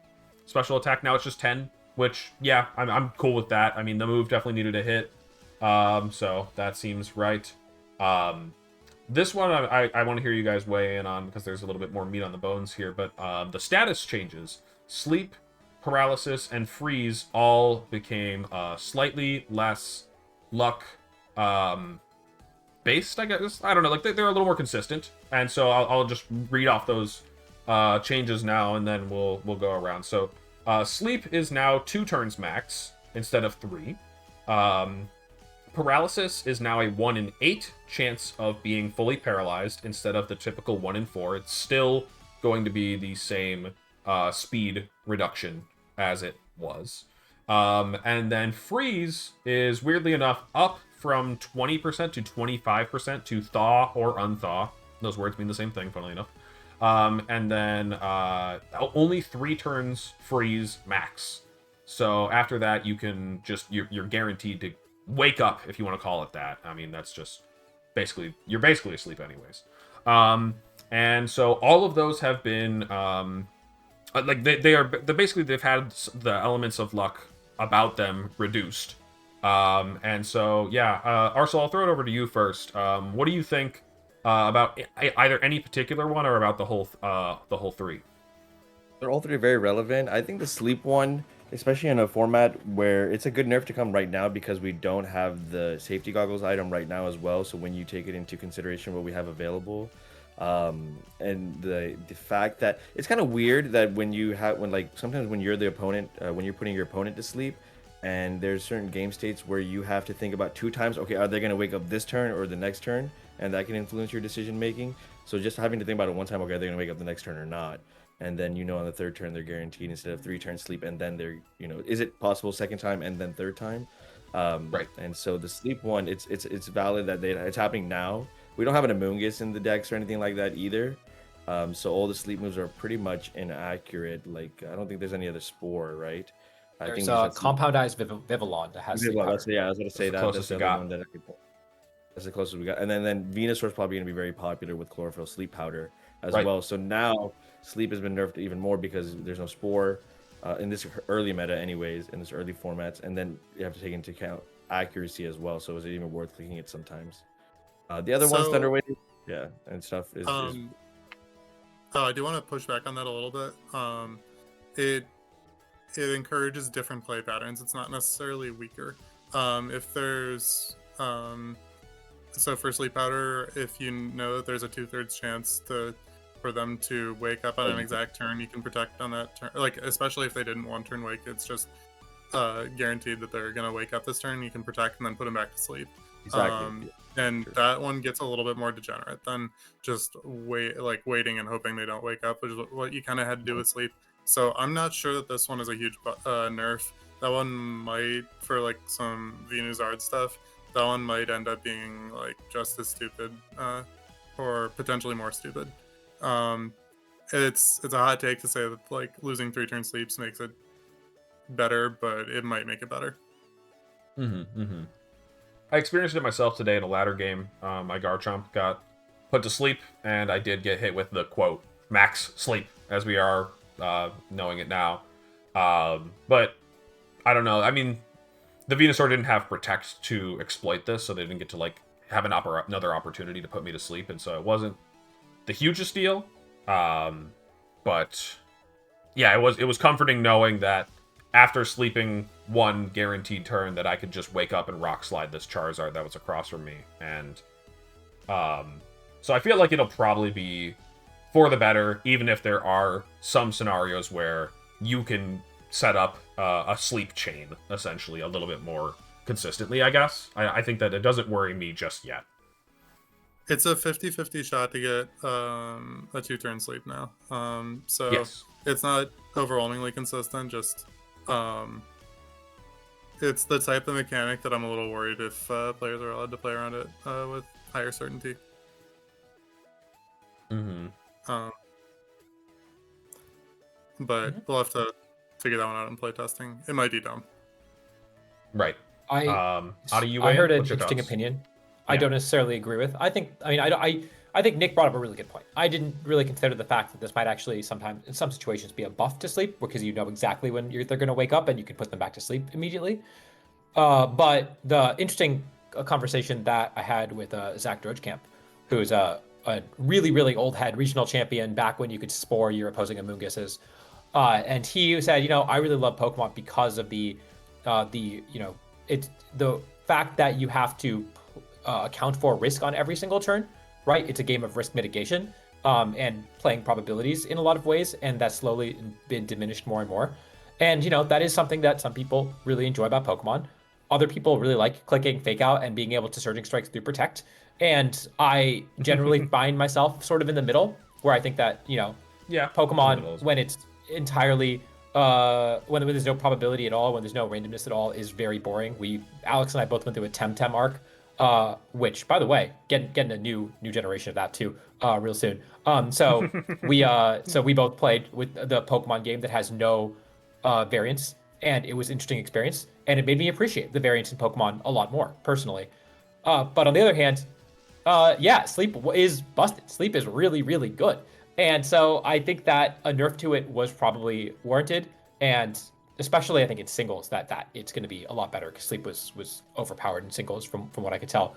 [SPEAKER 1] special attack. Now it's just 10. Which, yeah, I'm cool with that. I mean, the move definitely needed a hit. So that seems right. This one I want to hear you guys weigh in on because there's a little bit more meat on the bones here. But the status changes. Sleep, paralysis, and freeze all became slightly less luck based, I guess. I don't know. Like they're a little more consistent. And so I'll just read off those changes now, and then we'll go around. So sleep is now 2 turns max instead of 3. Paralysis is now a 1 in 8 chance of being fully paralyzed instead of the typical 1 in 4. It's still going to be the same speed reduction as it was. And then freeze is, weirdly enough, up from 20% to 25% to thaw or unthaw. Those words mean the same thing, funnily enough. And then only 3 turns freeze max. So after that, you can just you're guaranteed to wake up, if you want to call it that. I mean, that's just you're basically asleep anyways. And so all of those have been like they've had the elements of luck about them reduced. And so yeah, Arcel, I'll throw it over to you first. What do you think about either any particular one or about the whole 3?
[SPEAKER 4] They're all 3 very relevant. I think the sleep one, especially in a format where it's a good nerf to come right now because we don't have the safety goggles item right now as well. So when you take it into consideration what we have available, and the fact that it's kind of weird that sometimes when you're the opponent, when you're putting your opponent to sleep, and there's certain game states where you have to think about 2 times, okay, are they going to wake up this turn or the next turn? And that can influence your decision making. So just having to think about it one time, okay, are they going to wake up the next turn or not? And then, on the 3rd turn, they're guaranteed instead of 3 turns sleep. And then they're, is it possible 2nd time and then 3rd time?
[SPEAKER 1] Right.
[SPEAKER 4] And so the sleep one, it's valid that it's happening now. We don't have an Amoonguss in the decks or anything like that either. So all the sleep moves are pretty much inaccurate. Like, I don't think there's any other spore, right?
[SPEAKER 2] There's a compoundized Vivillon that has sleep powder.
[SPEAKER 4] I was going to say
[SPEAKER 1] That's
[SPEAKER 4] that's
[SPEAKER 1] the
[SPEAKER 4] the
[SPEAKER 1] closest
[SPEAKER 4] other one that I could put. That's the closest we got. And then Venusaur is probably going to be very popular with chlorophyll sleep powder as well. So now sleep has been nerfed even more because there's no spore in this early meta anyways, in this early formats. And then you have to take into account accuracy as well. So is it even worth clicking it sometimes? The other one's Thunderwave, yeah, and stuff is
[SPEAKER 3] I do want to push back on that a little bit. It encourages different play patterns. It's not necessarily weaker. If there's so for sleep powder, if you know that there's a 2/3 chance for them to wake up on an exact turn, you can protect on that turn. Like, especially if they didn't 1-turn wake, it's just guaranteed that they're gonna wake up this turn. You can protect and then put them back to sleep.
[SPEAKER 4] Exactly.
[SPEAKER 3] And
[SPEAKER 4] True.
[SPEAKER 3] that one gets a little bit more degenerate than just waiting and hoping they don't wake up, which is what you kind of had to do with sleep. So I'm not sure that this one is a huge nerf. That one might, for like some Venusard stuff, that one might end up being like just as stupid, or potentially more stupid. Um, it's a hot take to say that like losing 3-turn sleeps makes it better, but it might make it better.
[SPEAKER 1] I experienced it myself today in a ladder game. My Garchomp got put to sleep, and I did get hit with the quote max sleep, as we are knowing it now. But I don't know. I mean, the Venusaur didn't have Protect to exploit this, so they didn't get to like have another opportunity to put me to sleep, and so it wasn't the hugest deal. But yeah, it was comforting knowing that after sleeping one guaranteed turn, that I could just wake up and rock slide this Charizard that was across from me, and so I feel like it'll probably be for the better, even if there are some scenarios where you can set up a sleep chain essentially a little bit more consistently. I guess I think that it doesn't worry me just yet.
[SPEAKER 3] It's a 50-50 shot to get a 2-turn sleep now. So
[SPEAKER 1] Yes.
[SPEAKER 3] it's not overwhelmingly consistent, just it's the type of mechanic that I'm a little worried if players are allowed to play around it with higher certainty. But we'll have to figure that one out in playtesting. It might be dumb.
[SPEAKER 1] Right.
[SPEAKER 2] I
[SPEAKER 1] How do you
[SPEAKER 2] I
[SPEAKER 1] weigh
[SPEAKER 2] heard
[SPEAKER 1] in?
[SPEAKER 2] an
[SPEAKER 1] What's your
[SPEAKER 2] interesting
[SPEAKER 1] thoughts?
[SPEAKER 2] opinion. I
[SPEAKER 1] Yeah.
[SPEAKER 2] don't necessarily agree with. I think Nick brought up a really good point. I didn't really consider the fact that this might actually sometimes, in some situations, be a buff to sleep because you know exactly when they're going to wake up and you can put them back to sleep immediately. But the interesting conversation that I had with Zach Drudgecamp, who's a really, really old head regional champion back when you could spore your opposing Amoonguses. And he said, I really love Pokemon because of it's the fact that you have to account for risk on every single turn, right? It's a game of risk mitigation and playing probabilities in a lot of ways, and that's slowly been diminished more and more. And that is something that some people really enjoy about Pokemon. Other people really like clicking Fake Out and being able to Surging Strikes through Protect. And I generally find myself sort of in the middle, where I think that
[SPEAKER 1] Yeah. in the
[SPEAKER 2] Pokemon,
[SPEAKER 1] middle as
[SPEAKER 2] when it's entirely when there's no probability at all, when there's no randomness at all, is very boring. Alex and I both went through a Temtem arc, which, by the way, getting a new generation of that too, real soon. So we both played with the Pokemon game that has no variance, and it was an interesting experience, and it made me appreciate the variance in Pokemon a lot more personally. But on the other hand, yeah, sleep is busted. Sleep is really, really good. And so I think that a nerf to it was probably warranted. And especially I think in singles that it's going to be a lot better because sleep was overpowered in singles from what I could tell.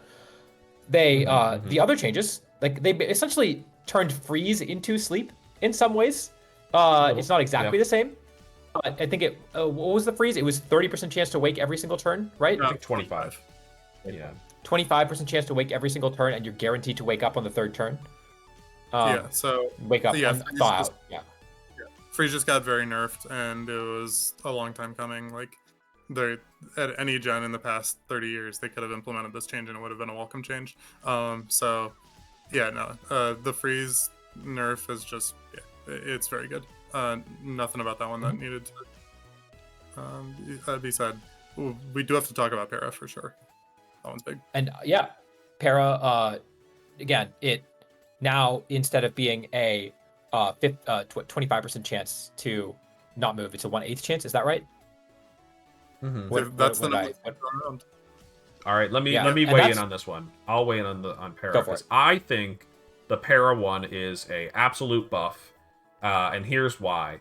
[SPEAKER 2] The other changes, like they essentially turned freeze into sleep in some ways. It's not exactly the same. But I think what was the freeze? It was 30% chance to wake every single turn, right?
[SPEAKER 1] I think 25. Yeah.
[SPEAKER 2] 25% chance to wake every single turn, and you're guaranteed to wake up on the third turn.
[SPEAKER 3] So
[SPEAKER 2] Wake up and thaw out. Yeah.
[SPEAKER 3] Freeze just got very nerfed, and it was a long time coming. Like, at any gen in the past 30 years, they could have implemented this change, and it would have been a welcome change. The freeze nerf is just, it's very good. Nothing about that one that needed to be said. We do have to talk about Para for sure. That one's big.
[SPEAKER 2] And Para, again, it now, instead of being a 25% chance to not move, it's a 1/8 chance. Is that right?
[SPEAKER 3] That's the number around.
[SPEAKER 1] All right, let me weigh in on this one. I'll weigh in on Para, because I think the Para one is a absolute buff, and here's why.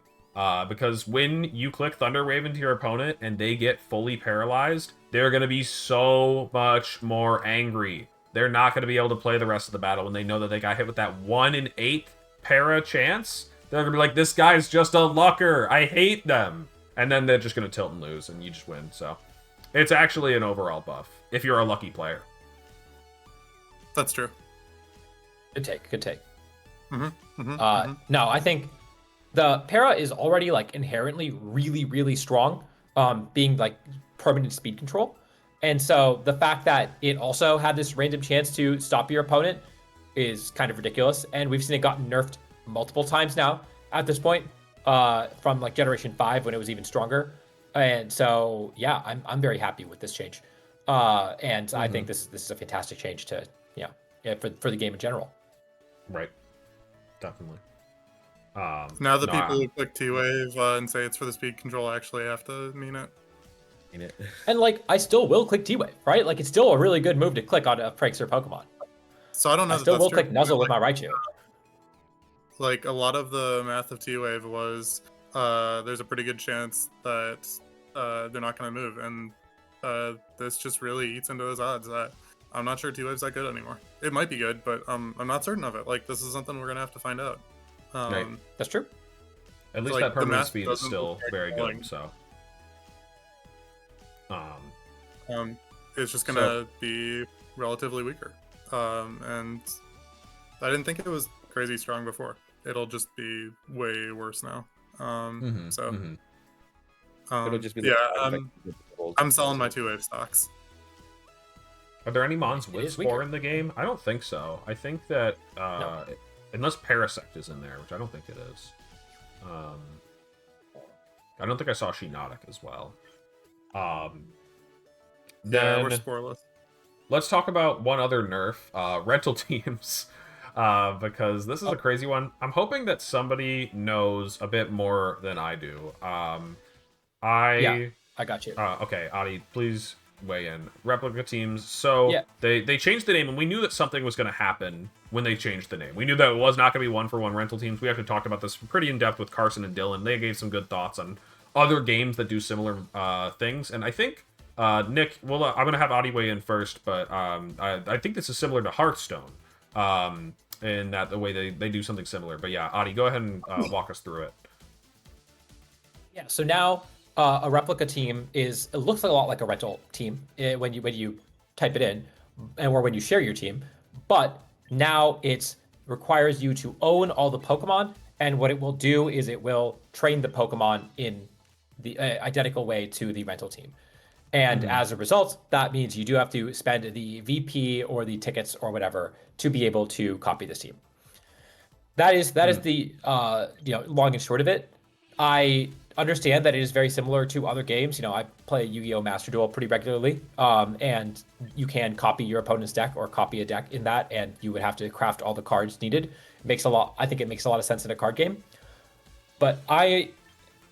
[SPEAKER 1] Because when you click Thunder Wave into your opponent and they get fully paralyzed, they're going to be so much more angry. They're not going to be able to play the rest of the battle when they know that they got hit with that 1 in 8 Para chance. They're going to be like, this guy's just a lucker. I hate them. And then they're just going to tilt and lose, and you just win. So it's actually an overall buff if you're a lucky player.
[SPEAKER 3] That's true.
[SPEAKER 2] Good take. No, I think the Para is already like inherently really, really strong, being like permanent speed control. And so the fact that it also had this random chance to stop your opponent is kind of ridiculous. And we've seen it gotten nerfed multiple times now at this point, from like Generation 5 when it was even stronger. And so, yeah, I'm very happy with this change. And I think this is a fantastic change to, for the game in general.
[SPEAKER 1] Right. Definitely.
[SPEAKER 3] Now the
[SPEAKER 1] no,
[SPEAKER 3] people who click T-Wave and say it's for the speed control actually have to mean it.
[SPEAKER 2] And like, I still will click T-Wave, right? Like, it's still a really good move to click on a Prankster Pokemon.
[SPEAKER 3] So I don't know.
[SPEAKER 2] I still will click Nuzzle with my Raichu.
[SPEAKER 3] Like, a lot of the math of T-Wave was there's a pretty good chance that they're not going to move, and this just really eats into those odds. I'm not sure T-Wave's that good anymore. It might be good, but I'm not certain of it. Like, this is something we're going to have to find out.
[SPEAKER 1] Right.
[SPEAKER 2] That's true.
[SPEAKER 1] At least
[SPEAKER 3] like,
[SPEAKER 1] that
[SPEAKER 3] the
[SPEAKER 1] permanent
[SPEAKER 3] math
[SPEAKER 1] speed is
[SPEAKER 3] doesn't
[SPEAKER 1] still
[SPEAKER 3] look
[SPEAKER 1] very
[SPEAKER 3] like
[SPEAKER 1] good. So,
[SPEAKER 3] it's just going to be relatively weaker. And I didn't think it was crazy strong before. It'll just be way worse now.
[SPEAKER 4] It'll just be
[SPEAKER 3] I'm selling my 2-wave stocks.
[SPEAKER 1] are there any mons
[SPEAKER 2] It
[SPEAKER 1] with
[SPEAKER 2] is
[SPEAKER 1] Spore
[SPEAKER 2] weaker.
[SPEAKER 1] in the game? I don't think so. I think that
[SPEAKER 2] No.
[SPEAKER 1] unless Parasect is in there, which I don't think it is. I don't think I saw Shinotic as well.
[SPEAKER 3] Yeah,
[SPEAKER 1] Then
[SPEAKER 3] we're sporeless.
[SPEAKER 1] let's talk about one other nerf, rental teams, because this is a crazy one. I'm hoping that somebody knows a bit more than I do.
[SPEAKER 2] Yeah, I got you.
[SPEAKER 1] Okay, Adi, please weigh in. Replica Teams. So
[SPEAKER 2] Yeah.
[SPEAKER 1] they changed the name, and we knew that something was going to happen when they changed the name. We knew that it was not going to be one-for-one rental teams. We actually talked about this pretty in depth with Carson and Dylan. They gave some good thoughts on other games that do similar things, and I think Nick, well, I'm going to have Adi weigh in first, but I think this is similar to Hearthstone in that the way they do something similar. But yeah, Adi, go ahead and walk us through it.
[SPEAKER 2] Yeah, so now a replica team it looks a lot like a rental team when you type it in, or when you share your team, but now it requires you to own all the Pokemon, and what it will do is it will train the Pokemon in the identical way to the rental team. And as a result, that means you do have to spend the VP or the tickets or whatever to be able to copy this team. That is the long and short of it. I understand that it is very similar to other games. I play Yu-Gi-Oh! Master Duel pretty regularly, and you can copy your opponent's deck or copy a deck in that, and you would have to craft all the cards needed. I think it makes a lot of sense in a card game. But I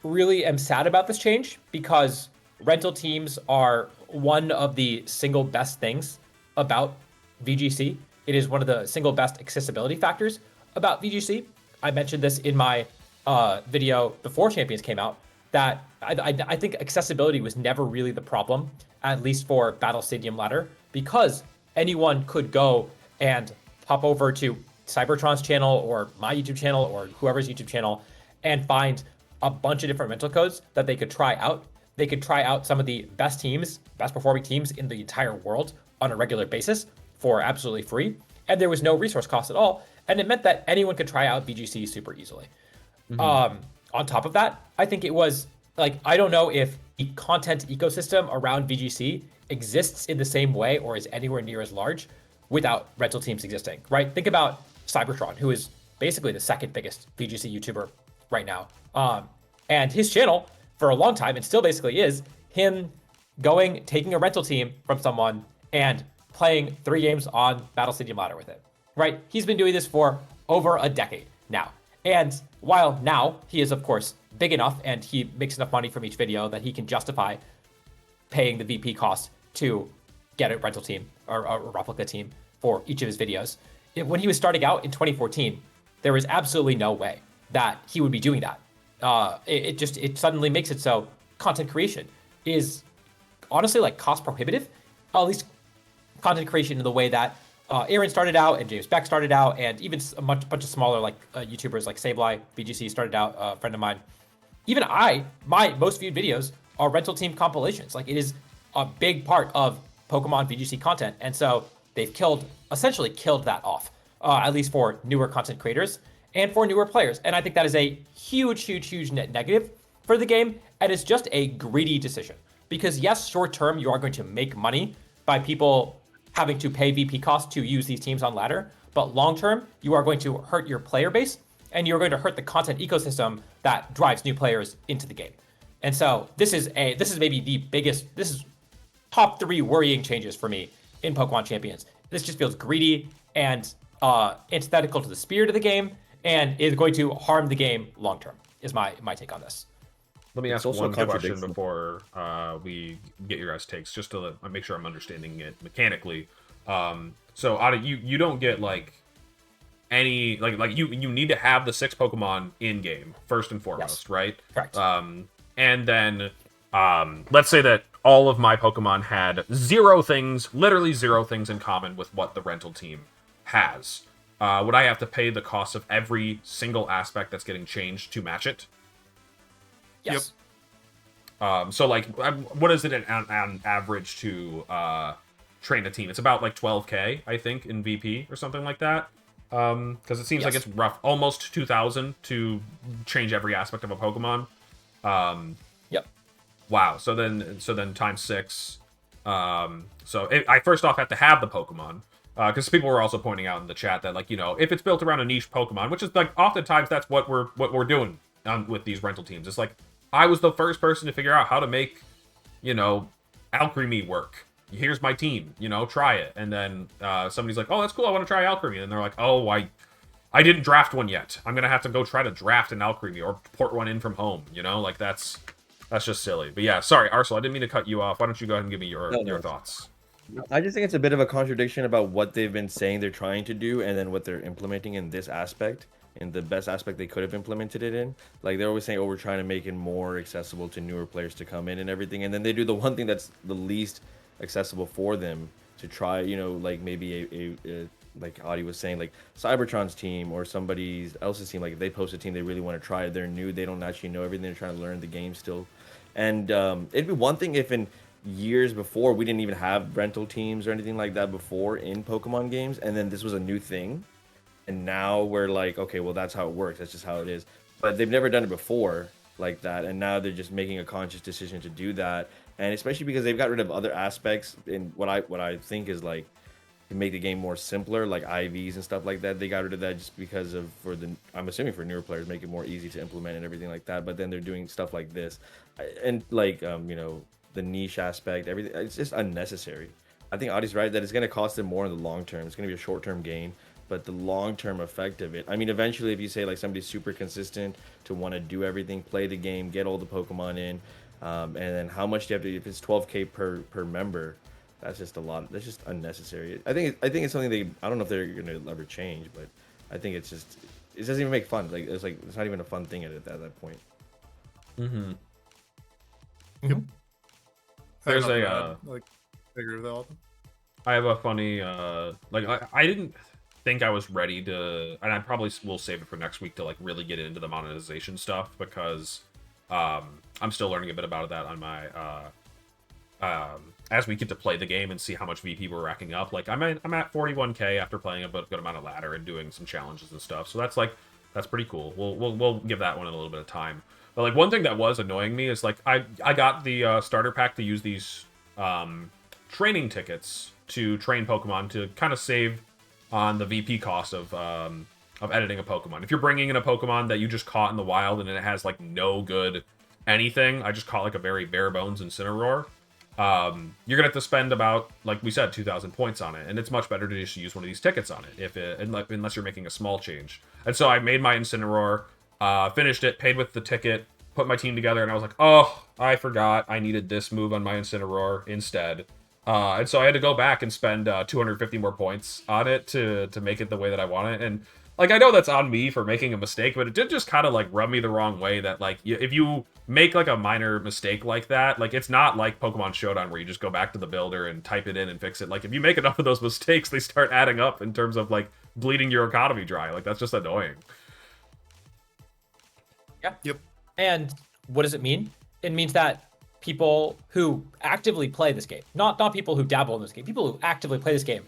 [SPEAKER 2] really am sad about this change because rental teams are one of the single best things about VGC. It is one of the single best accessibility factors about VGC. I mentioned this in my video before Champions came out, that I think accessibility was never really the problem, at least for Battle Stadium Ladder, because anyone could go and pop over to Cybertron's channel or my YouTube channel or whoever's YouTube channel and find a bunch of different rental codes that they could try out. They could try out some of the best performing teams in the entire world on a regular basis for absolutely free. And there was no resource cost at all. And it meant that anyone could try out VGC super easily. On top of that, I think it was I don't know if the content ecosystem around VGC exists in the same way or is anywhere near as large without rental teams existing, right? Think about Cybertron, who is basically the second biggest VGC YouTuber right now. And his channel for a long time, and still basically is, him taking a rental team from someone and playing 3 games on Battle Stadium Ladder with it, right? He's been doing this for over a decade now. And while now he is, of course, big enough and he makes enough money from each video that he can justify paying the VP cost to get a rental team or a replica team for each of his videos. When he was starting out in 2014, there was absolutely no way that he would be doing that. It suddenly makes it so content creation is honestly cost prohibitive, at least content creation in the way that Aaron started out and James Beck started out, and even a bunch of smaller YouTubers like Sableye VGC started out, a friend of mine. Even my most viewed videos are rental team compilations. It is a big part of Pokemon VGC content, and so they've essentially killed that off, at least for newer content creators and for newer players. And I think that is a huge negative for the game, and it's just a greedy decision. because yes, short term you are going to make money by people having to pay VP costs to use these teams on ladder, but long term you are going to hurt your player base and you're going to hurt the content ecosystem that drives new players into the game. And so this is maybe the biggest, this is top 3 worrying changes for me in Pokemon Champions. This just feels greedy and antithetical to the spirit of the game, and is going to harm the game long term. Is my take on this.
[SPEAKER 1] Let me ask
[SPEAKER 4] also
[SPEAKER 1] one
[SPEAKER 4] a
[SPEAKER 1] question
[SPEAKER 4] contradiction.
[SPEAKER 1] before we get your guys' takes, just to make sure I'm understanding it mechanically. So Adi, you don't get like any like you need to have the 6 Pokemon in game first and foremost, right?
[SPEAKER 2] Correct.
[SPEAKER 1] And then let's say that all of my Pokemon had literally zero things in common with what the rental team has. Would I have to pay the cost of every single aspect that's getting changed to match it?
[SPEAKER 2] Yes.
[SPEAKER 1] So like, what is it on average to train a team? It's about like 12K, I think, in VP or something like that. Because it seems like it's rough, almost 2,000 to change every aspect of a Pokemon.
[SPEAKER 2] Yep.
[SPEAKER 1] Wow. So then times 6. I first off have to have the Pokemon. Because people were also pointing out in the chat that, like, you know, if it's built around a niche Pokemon, which is like oftentimes that's what we're doing with these rental teams. It's like I was the first person to figure out how to make, you know, Alcremie work. Here's my team, you know, try it. And then somebody's like, oh, that's cool, I want to try Alcremie. And they're like, oh, I didn't draft one yet. I'm gonna have to go try to draft an Alcremie or port one in from home. You know, like that's just silly. But yeah, sorry, Arsenal, I didn't mean to cut you off. Why don't you go ahead and give me your thoughts?
[SPEAKER 4] I just think it's a bit of a contradiction about what they've been saying they're trying to do and then what they're implementing in this aspect, in the best aspect they could have implemented it in. Like they're always saying, oh, we're trying to make it more accessible to newer players to come in and everything. And then they do the one thing that's the least accessible for them to try, you know, like maybe a like Adi was saying, like Cybertron's team or somebody else's team, like if they post a team they really want to try it, they're new, they don't actually know everything, they're trying to learn the game still. And it'd be one thing if in years before we didn't even have rental teams or anything like that before in Pokemon games, and then this was a new thing, and now we're like, okay, well that's how it works, that's just how it is. But they've never done it before like that, and now they're just making a conscious decision to do that. And especially because they've got rid of other aspects in what I think is like to make the game more simpler, like IVs and stuff like that. They got rid of that just because of I'm assuming for newer players, make it more easy to implement and everything like that. But then they're doing stuff like this, and like you know, the niche aspect, everything. It's just unnecessary. I think Adi's right that it's going to cost them more in the long term. It's going to be a short-term gain, but the long-term effect of it, I mean, eventually, if you say like somebody's super consistent to want to do everything, play the game, get all the Pokemon in, and then how much do you have to? If it's 12K per member, that's just a lot. That's just unnecessary. I think it's something I don't know if they're going to ever change, but I think it doesn't even make fun. Like it's not even a fun thing at that point.
[SPEAKER 1] Mm-hmm.
[SPEAKER 2] Mm-hmm.
[SPEAKER 1] There's
[SPEAKER 3] I agree with that.
[SPEAKER 1] I have a funny like I didn't think I was ready to, and I probably will save it for next week to like really get into the monetization stuff because I'm still learning a bit about that on my as we get to play the game and see how much VP we're racking up. Like I'm at 41K after playing a good amount of ladder and doing some challenges and stuff. So that's pretty cool. We'll give that one a little bit of time. But like one thing that was annoying me is like I got the starter pack to use these training tickets to train Pokemon to kind of save on the VP cost of editing a Pokemon. If you're bringing in a Pokemon that you just caught in the wild and it has like no good anything, I just caught like a very bare bones Incineroar. You're gonna have to spend about, like we said, 2,000 points on it, and it's much better to just use one of these tickets on it unless you're making a small change. And so I made my Incineroar, finished it, paid with the ticket, put my team together, and I was like, oh, I forgot I needed this move on my Incineroar instead. And so I had to go back and spend 250 more points on it to make it the way that I want it. And like I know that's on me for making a mistake, but it did just kind of like rub me the wrong way that like if you make like a minor mistake like that, like it's not like Pokemon Showdown where you just go back to the builder and type it in and fix it. Like if you make enough of those mistakes, they start adding up in terms of like bleeding your economy dry. Like that's just annoying.
[SPEAKER 2] Yeah.
[SPEAKER 3] Yep.
[SPEAKER 2] And what does it mean? It means that people who actively play this game, not people who dabble in this game, people who actively play this game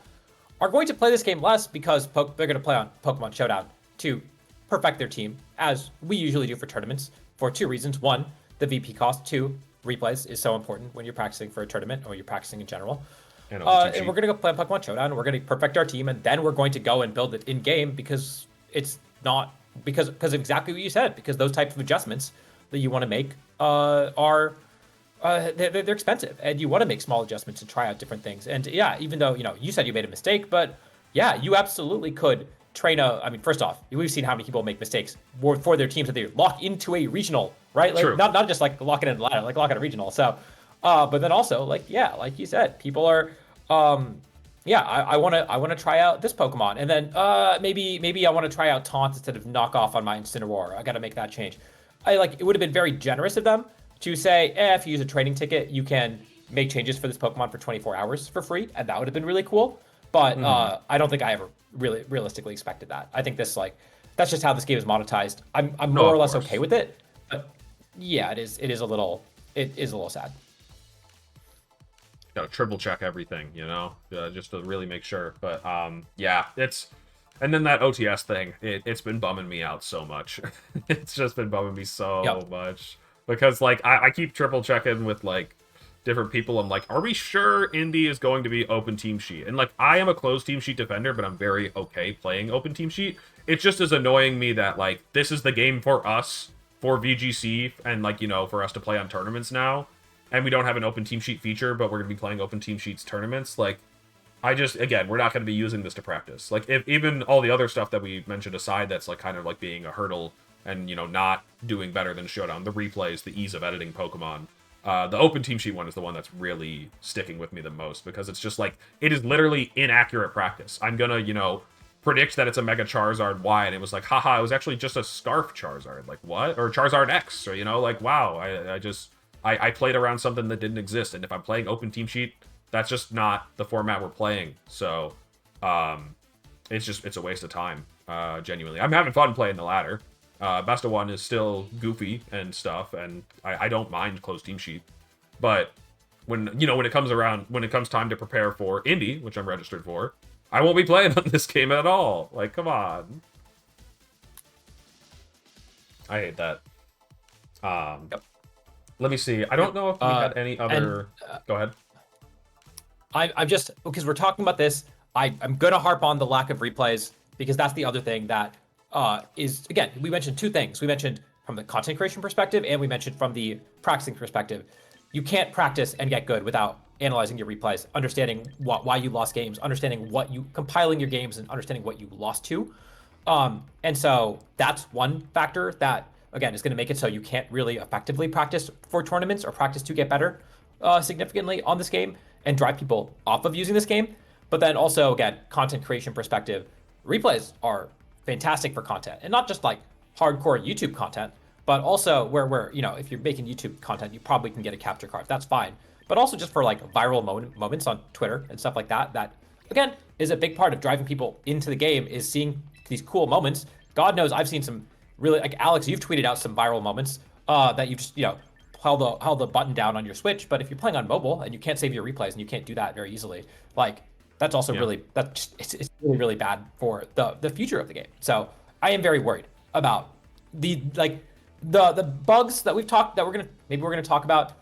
[SPEAKER 2] are going to play this game less because they're going to play on Pokemon Showdown to perfect their team, as we usually do for tournaments, for two reasons. One, the VP cost. Two, replays is so important when you're practicing for a tournament or you're practicing in general.
[SPEAKER 1] And
[SPEAKER 2] And we're gonna go play Pokemon Showdown. We're gonna perfect our team, and then we're going to go and build it in game because it's not because of exactly what you said. Because those types of adjustments that you want to make are they're expensive, and you want to make small adjustments and try out different things. And yeah, even though you said you made a mistake, but yeah, you absolutely could train I mean, first off, we've seen how many people make mistakes for their teams that they lock into a regional, right? Like
[SPEAKER 1] True.
[SPEAKER 2] not just like locking in a ladder, like locking a regional. So, but then also like like you said, people are. I want to try out this Pokemon, and then maybe I want to try out Taunt instead of Knockoff on my Incineroar. I got to make that change. It would have been very generous of them to say, if you use a training ticket, you can make changes for this Pokemon for 24 hours for free, and that would have been really cool. But I don't think I ever really realistically expected that. I think that's just how this game is monetized. I'm more or less okay with it, but yeah, it is a little sad.
[SPEAKER 1] Gotta triple check everything, just to really make sure. But yeah, and then that OTS thing, it's been bumming me out so much. It's just been bumming me so much because like I keep triple checking with like different people. I'm like, are we sure Indy is going to be open team sheet? And like, I am a closed team sheet defender, but I'm very okay playing open team sheet. It just is annoying me that like this is the game for us for VGC and like for us to play on tournaments now. And we don't have an open team sheet feature, but we're going to be playing open team sheets tournaments. Like, again, we're not going to be using this to practice. Like, if even all the other stuff that we mentioned aside, that's like kind of like being a hurdle and, not doing better than Showdown, the replays, the ease of editing Pokemon. The open team sheet one is the one that's really sticking with me the most because it's just like, it is literally inaccurate practice. I'm going to, predict that it's a Mega Charizard Y, and it was like, haha, it was actually just a Scarf Charizard. Like, what? Or Charizard X, or, like, wow, I played around something that didn't exist, and if I'm playing open team sheet, that's just not the format we're playing. So, it's a waste of time, genuinely. I'm having fun playing the ladder. Best of One is still goofy and stuff, and I don't mind closed team sheet. But when it comes time to prepare for Indy, which I'm registered for, I won't be playing on this game at all. Like, come on. I hate that.
[SPEAKER 2] Yep.
[SPEAKER 1] Let me see. I don't know if we had any other... Go ahead.
[SPEAKER 2] I'm just... Because we're talking about this, I'm going to harp on the lack of replays, because that's the other thing that is... Again, we mentioned two things. We mentioned from the content creation perspective, and we mentioned from the practicing perspective. You can't practice and get good without analyzing your replays, understanding why you lost games, understanding compiling your games, and understanding what you lost to. And so that's one factor that, again, is going to make it so you can't really effectively practice for tournaments or practice to get better significantly on this game and drive people off of using this game. But then also, again, content creation perspective, replays are fantastic for content, and not just like hardcore YouTube content, but also where if you're making YouTube content, you probably can get a capture card. That's fine. But also just for like viral moments on Twitter and stuff like that, that again is a big part of driving people into the game, is seeing these cool moments. God knows I've seen some really, like Alex, you've tweeted out some viral moments that you just held the button down on your Switch. But if you're playing on mobile and you can't save your replays and you can't do that very easily, like that's also it's really, really bad for the future of the game. So I am very worried about the bugs that we're gonna talk about.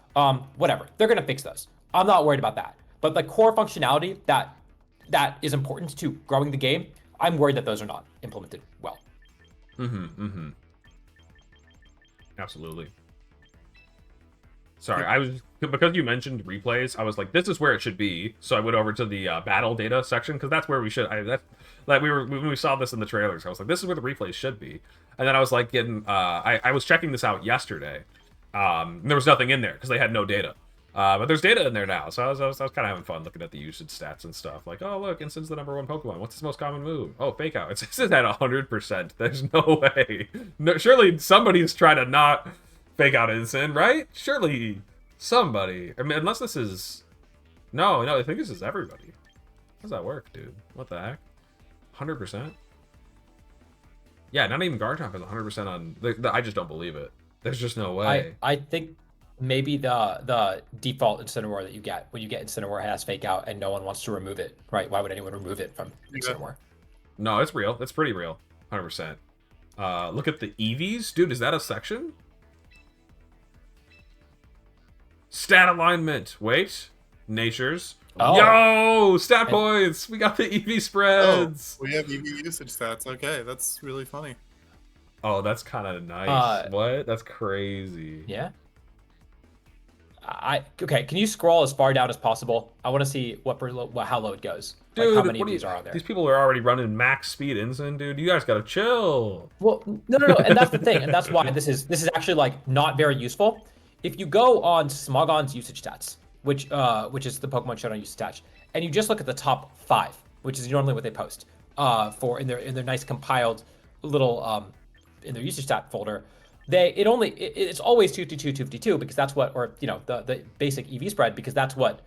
[SPEAKER 2] Whatever, they're gonna fix those. I'm not worried about that. But the core functionality that is important to growing the game, I'm worried that those are not implemented well.
[SPEAKER 1] Absolutely. Sorry, because you mentioned replays, I was like, this is where it should be. So I went over to the battle data section, because that's where we should. When we saw this in the trailers, I was like, this is where the replays should be. And then I was like, I was checking this out yesterday. There was nothing in there because they had no data. But there's data in there now, so I was kind of having fun looking at the usage stats and stuff. Like, oh look, Instin's the #1 Pokemon. What's its most common move? Oh, Fake Out. It's at 100%. There's no way. No, surely somebody's trying to not Fake Out Instant, right? Surely somebody. I mean, unless this is... No, I think this is everybody. How does that work, dude? What the heck? 100%? Yeah, not even Garchomp is 100% on... I just don't believe it. There's just no way.
[SPEAKER 2] I think maybe the default Incineroar that you get when you get Incineroar has Fake Out and no one wants to remove it, right? Why would anyone remove it from Incineroar?
[SPEAKER 1] No, it's real. It's pretty real. 100%. Look at the EVs. Dude, is that a section? Stat alignment. Wait. Natures.
[SPEAKER 2] Oh.
[SPEAKER 1] Yo, stat points. We got the EV spreads.
[SPEAKER 3] We have EV usage stats. Okay, that's really funny.
[SPEAKER 1] Oh, that's kind of nice. What? That's crazy.
[SPEAKER 2] Yeah. Okay. Can you scroll as far down as possible? I want to see how low it goes.
[SPEAKER 1] Dude,
[SPEAKER 2] like how many
[SPEAKER 1] what
[SPEAKER 2] of these are on there?
[SPEAKER 1] These people are already running max speed Ensign, dude. You guys gotta chill.
[SPEAKER 2] Well, no, and that's the thing, and that's why this is actually like not very useful. If you go on Smogon's usage stats, which is the Pokemon Showdown usage stats, and you just look at the top 5, which is normally what they post for in their nice compiled little in their usage stat folder, it's always 252, 252 because that's what, or the basic EV spread, because that's what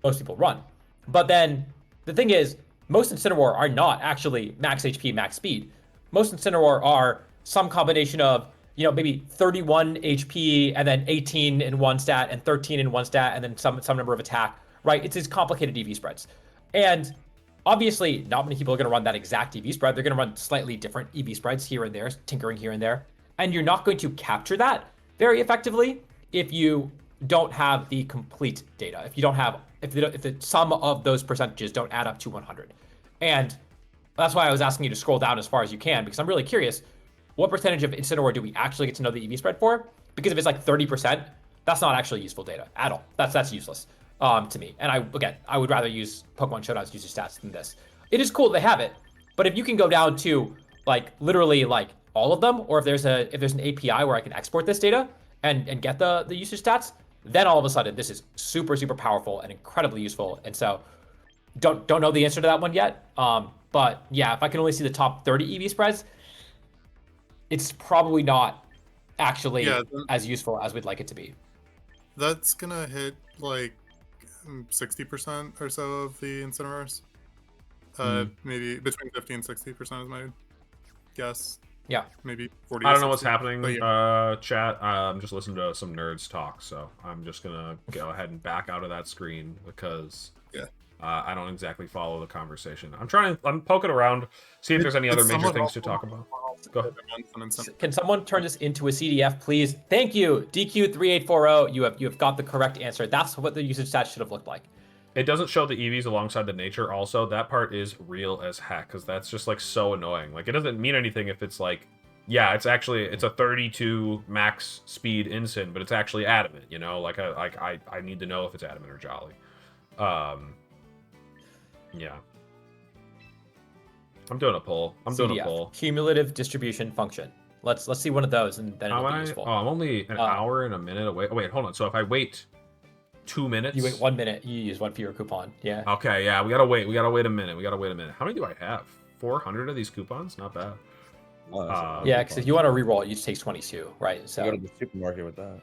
[SPEAKER 2] most people run. But then the thing is, most Incineroar are not actually max HP, max speed. Most Incineroar are some combination of, maybe 31 HP and then 18 in one stat and 13 in one stat and then some number of attack, right? It's these complicated EV spreads. And obviously, not many people are going to run that exact EV spread. They're going to run slightly different EV spreads here and there, tinkering here and there. And you're not going to capture that very effectively if you don't have the complete data. If the sum of those percentages don't add up to 100. And that's why I was asking you to scroll down as far as you can, because I'm really curious, what percentage of Incineroar do we actually get to know the EV spread for? Because if it's like 30%, that's not actually useful data at all. That's useless to me. And I would rather use Pokemon Showdown's usage stats than this. It is cool they have it, but if you can go down to like literally like all of them, or if there's an API where I can export this data and get the usage stats, then all of a sudden this is super, super powerful and incredibly useful. And so don't know the answer to that one yet. But yeah, if I can only see the top 30 EV spreads, it's probably not actually as useful as we'd like it to be.
[SPEAKER 3] That's gonna hit like 60% or so of the Incineroars. Maybe between 50 and 60% is my guess.
[SPEAKER 2] Yeah.
[SPEAKER 3] Maybe 40.
[SPEAKER 1] I don't know what's happening,
[SPEAKER 3] yeah.
[SPEAKER 1] chat. I'm just listening to some nerds talk, so I'm just gonna go ahead and back out of that screen because I don't exactly follow the conversation. I'm poking around, see if there's any other major things to talk about. Go ahead.
[SPEAKER 2] Can someone turn this into a CDF, please? Thank you, DQ3840. You have got the correct answer. That's what the usage stats should have looked like.
[SPEAKER 1] It doesn't show the EVs alongside the nature. Also, that part is real as heck because that's just like so annoying. Like it doesn't mean anything if it's like, yeah, it's a 32 max speed Ensign, but it's actually adamant. Like I need to know if it's adamant or jolly. Yeah. I'm doing a poll. Doing a poll.
[SPEAKER 2] Cumulative distribution function. Let's see one of those, and then it'll be useful.
[SPEAKER 1] Oh, I'm only an hour and a minute away. Oh wait, hold on. So if I wait 2 minutes,
[SPEAKER 2] you wait 1 minute, you use one fewer coupon. Yeah.
[SPEAKER 1] Okay. Yeah, we gotta wait. We gotta wait a minute. How many do I have? 400 of these coupons. Not bad.
[SPEAKER 2] Yeah, because if you want to reroll, it just takes 22, right? So
[SPEAKER 4] you go to the supermarket with that.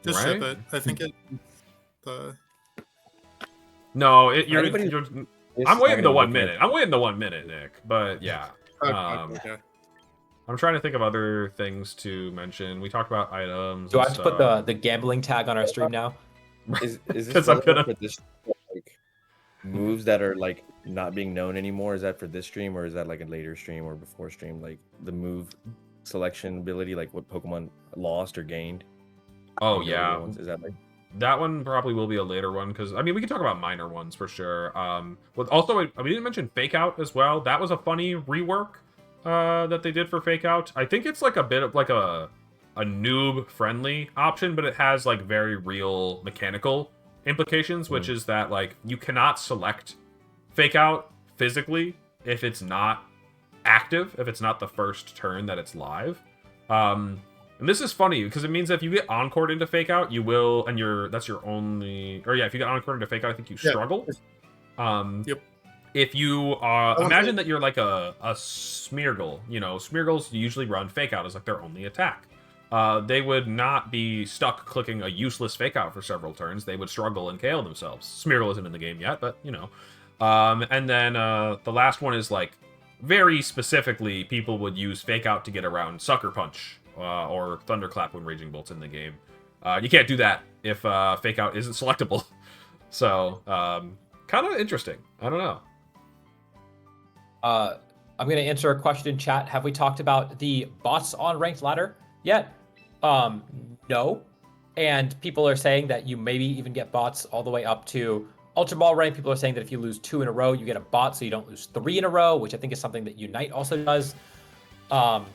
[SPEAKER 3] Just ship it. I think it.
[SPEAKER 1] No, I'm waiting the 1 minute. I'm waiting the 1 minute, Nick. But yeah.
[SPEAKER 3] Okay.
[SPEAKER 1] I'm trying to think of other things to mention. We talked about items.
[SPEAKER 2] Do I have to put the gambling tag on our stream now?
[SPEAKER 4] Is this for this like moves that are like not being known anymore? Is that for this stream, or is that like a later stream or before stream? Like the move selection ability, like what Pokemon lost or gained?
[SPEAKER 1] Oh yeah.
[SPEAKER 4] Is that like
[SPEAKER 1] that one probably will be a later one because I mean we can talk about minor ones for sure. But also we didn't mention Fake Out as well. That was a funny rework that they did for Fake Out. I think it's like a bit of like a noob friendly option, but it has like very real mechanical implications, which is that like you cannot select Fake Out physically if it's not active, if it's not the first turn that it's live. And this is funny because it means that if you get encored into Fake Out, you will, and that's your only, or yeah, if you get encored into Fake Out, I think you struggle.
[SPEAKER 3] Yep.
[SPEAKER 1] If you imagine that you're like a Smeargle, Smeargles usually run Fake Out as like their only attack. They would not be stuck clicking a useless Fake Out for several turns. They would struggle and KO themselves. Smeargle isn't in the game yet, but and then the last one is like very specifically people would use Fake Out to get around Sucker Punch or Thunderclap when Raging Bolt's in the game. You can't do that if Fake Out isn't selectable. So kind of interesting. I don't know.
[SPEAKER 2] I'm going to answer a question in chat. Have we talked about the bots on Ranked Ladder yet? No. And people are saying that you maybe even get bots all the way up to Ultra Ball rank. People are saying that if you lose 2 in a row, you get a bot, so you don't lose 3 in a row, which I think is something that Unite also does. I'm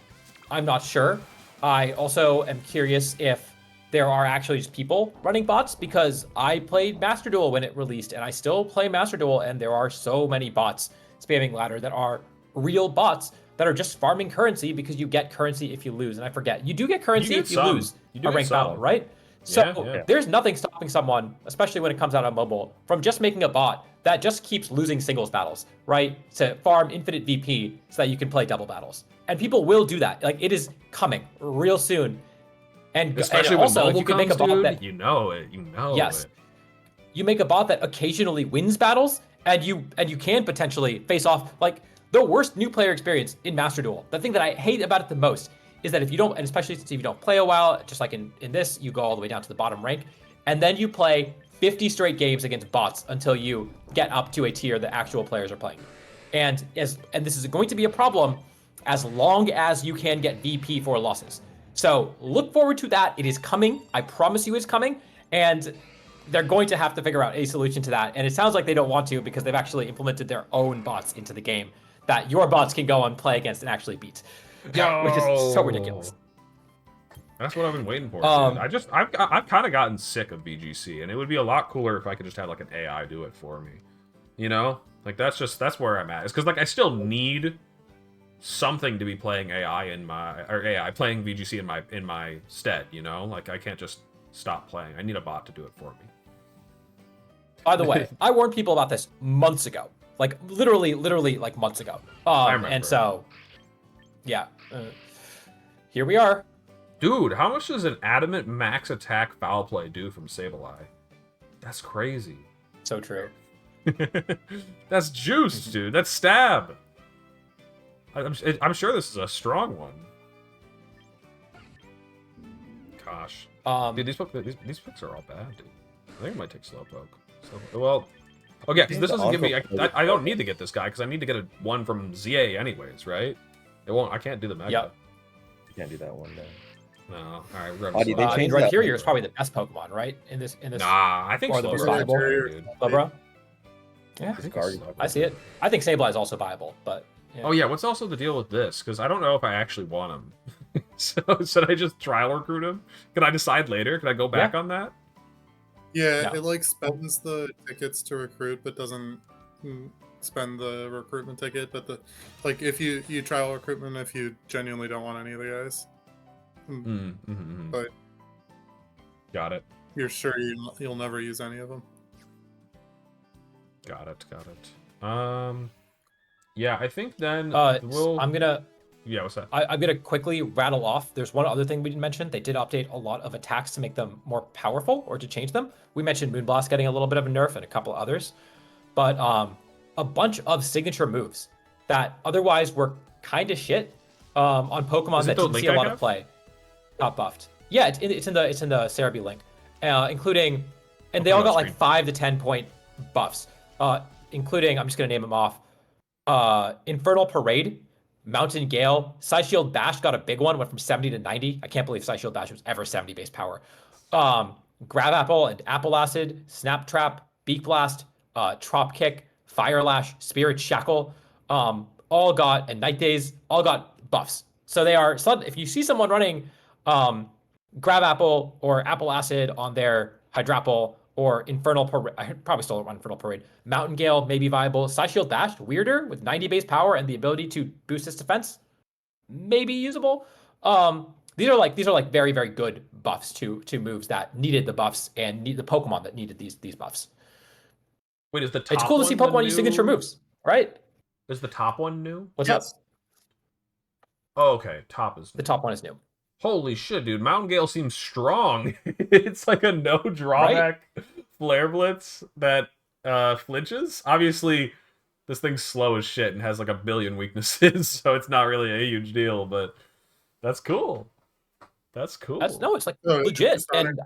[SPEAKER 2] not sure. I also am curious if there are actually just people running bots, because I played Master Duel when it released, and I still play Master Duel, and there are so many bots spamming ladder that are real bots that are just farming currency, because you get currency if you lose. And I forget, you do get currency if you lose a ranked battle, right? So there's nothing stopping someone, especially when it comes out on mobile, from just making a bot that just keeps losing singles battles, right? To farm infinite VP so that you can play double battles. And people will do that. Like, it is coming real soon. And
[SPEAKER 1] especially
[SPEAKER 2] and also,
[SPEAKER 1] when
[SPEAKER 2] if you can make a bot
[SPEAKER 1] dude,
[SPEAKER 2] that
[SPEAKER 1] you know it.
[SPEAKER 2] yes, you make a bot that occasionally wins battles, and you can potentially face off like the worst new player experience in Master Duel. The thing that I hate about it the most is that if you don't, and especially since if you don't play a while, just like in this, you go all the way down to the bottom rank, and then you play 50 straight games against bots until you get up to a tier that actual players are playing. And this is going to be a problem as long as you can get VP for losses. So look forward to that. It is coming. I promise you it's coming. And they're going to have to figure out a solution to that. And it sounds like they don't want to, because they've actually implemented their own bots into the game that your bots can go and play against and actually beat. Which is so ridiculous.
[SPEAKER 1] That's what I've been waiting for. I've kind of gotten sick of BGC, and it would be a lot cooler if I could just have like an AI do it for me. You know? Like that's where I'm at. It's because like I still need something to be playing AI playing VGC in my stead, you know? Like I can't just stop playing. I need a bot to do it for me.
[SPEAKER 2] By the way, I warned people about this months ago. Like literally like months ago.
[SPEAKER 1] I remember.
[SPEAKER 2] And so yeah. Here we are.
[SPEAKER 1] Dude, how much does an adamant max attack foul play do from Sableye? That's crazy.
[SPEAKER 2] So true.
[SPEAKER 1] That's juice, dude. That's stab. I'm sure this is a strong one. Gosh. Dude, these picks are all bad, dude. I think I might take Slowpoke. Well, okay, because this doesn't give me... I don't need to get this guy, because I need to get one from ZA anyways, right? It won't... I can't do the Mega.
[SPEAKER 2] Yep.
[SPEAKER 4] You can't do that one, then.
[SPEAKER 1] No. Alright, we're going to
[SPEAKER 2] Rhyhorrior is probably the best Pokemon, right? In this.
[SPEAKER 1] Nah, I think
[SPEAKER 2] Slowbro,
[SPEAKER 1] dude.
[SPEAKER 2] Slowbro? Yeah,
[SPEAKER 4] I
[SPEAKER 2] see it. I think Sableye is also viable, but... Yeah.
[SPEAKER 1] Oh yeah, what's also the deal with this? Because I don't know if I actually want him. So should I just trial recruit him? Can I decide later? Can I go back on that?
[SPEAKER 3] Yeah, it like spends the tickets to recruit, but doesn't spend the recruitment ticket. But like if you trial recruitment if you genuinely don't want any of the guys. But
[SPEAKER 1] got it.
[SPEAKER 3] You're sure you'll never use any of them.
[SPEAKER 1] Got it. Yeah, I think then
[SPEAKER 2] I'm gonna.
[SPEAKER 1] Yeah, what's that?
[SPEAKER 2] I'm gonna quickly rattle off. There's one other thing we didn't mention. They did update a lot of attacks to make them more powerful or to change them. We mentioned Moonblast getting a little bit of a nerf and a couple others, but a bunch of signature moves that otherwise were kind of shit on Pokemon that didn't see a lot of play got buffed. Yeah, it's in the Cerebi link, including, and they all got like 5 to 10 point buffs, including, I'm just gonna name them off. Infernal Parade, Mountain Gale, Psyshield Bash got a big one, went from 70 to 90. I can't believe Psyshield Bash was ever 70 base power. Grab Apple and Apple Acid, Snap Trap, Beak Blast, Trop Kick, Fire Lash, Spirit Shackle, all got, and Night Days, all got buffs. So they are, if you see someone running Grab Apple or Apple Acid on their Hydrapple, or Infernal Parade, I probably still run Infernal Parade. Mountain Gale may be viable. Psyshield Bash, weirder, with 90 base power and the ability to boost its defense, maybe usable. These are like very, very good buffs to moves that needed the buffs and need the Pokemon that needed these buffs.
[SPEAKER 1] Wait, is the top
[SPEAKER 2] It's cool to see Pokemon use signature moves, right?
[SPEAKER 1] Is the top one new?
[SPEAKER 2] What's up?
[SPEAKER 1] Oh, okay. Top is new.
[SPEAKER 2] The top one is new.
[SPEAKER 1] Holy shit, dude. Mountain Gale seems strong. It's like a no drawback Flare Blitz that flinches. Obviously, this thing's slow as shit and has like a billion weaknesses, so it's not really a huge deal, but that's cool. That's cool.
[SPEAKER 2] It's like legit. And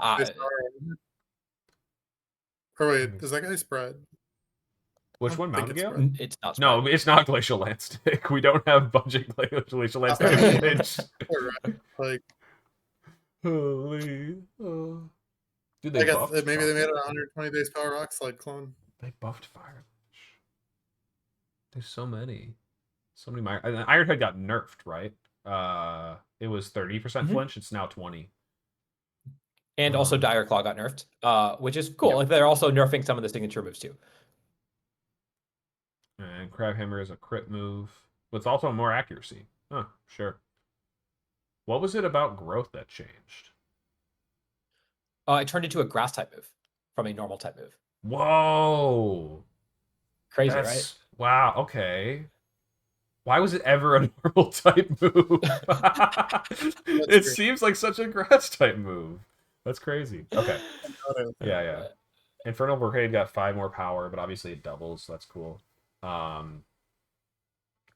[SPEAKER 3] wait, is that guy spread?
[SPEAKER 1] Which one, Mountain Gale?
[SPEAKER 2] It's not spread.
[SPEAKER 1] No, it's not Glacial Land Stick. We don't have budget Glacial Land Stick.
[SPEAKER 3] Like,
[SPEAKER 1] holy. Dude,
[SPEAKER 3] I
[SPEAKER 1] they
[SPEAKER 3] guess
[SPEAKER 1] buffed.
[SPEAKER 3] maybe they
[SPEAKER 1] Fire
[SPEAKER 3] made it a
[SPEAKER 1] Punch.
[SPEAKER 3] 120 base power rock slide clone.
[SPEAKER 1] They buffed Fire Punch. There's so many. So many. Ironhead got nerfed, right? It was 30%
[SPEAKER 2] Mhm.
[SPEAKER 1] flinch. It's now 20.
[SPEAKER 2] And also
[SPEAKER 1] Um,
[SPEAKER 2] Dire Claw got nerfed, which is cool.
[SPEAKER 1] Yep.
[SPEAKER 2] Like they're also nerfing some of the signature moves too.
[SPEAKER 1] And Crab Hammer is a crit move. With also more accuracy. Huh, sure. What was it about growth that changed?
[SPEAKER 2] It turned into a grass type move from a normal type move.
[SPEAKER 1] Whoa.
[SPEAKER 2] Crazy, right?
[SPEAKER 1] Wow, okay. Why was it ever a normal type move? It
[SPEAKER 3] true.
[SPEAKER 1] seems like such a grass type move. That's crazy. Okay. Yeah. Infernal Brigade got 5 more power, but obviously it doubles, so that's cool.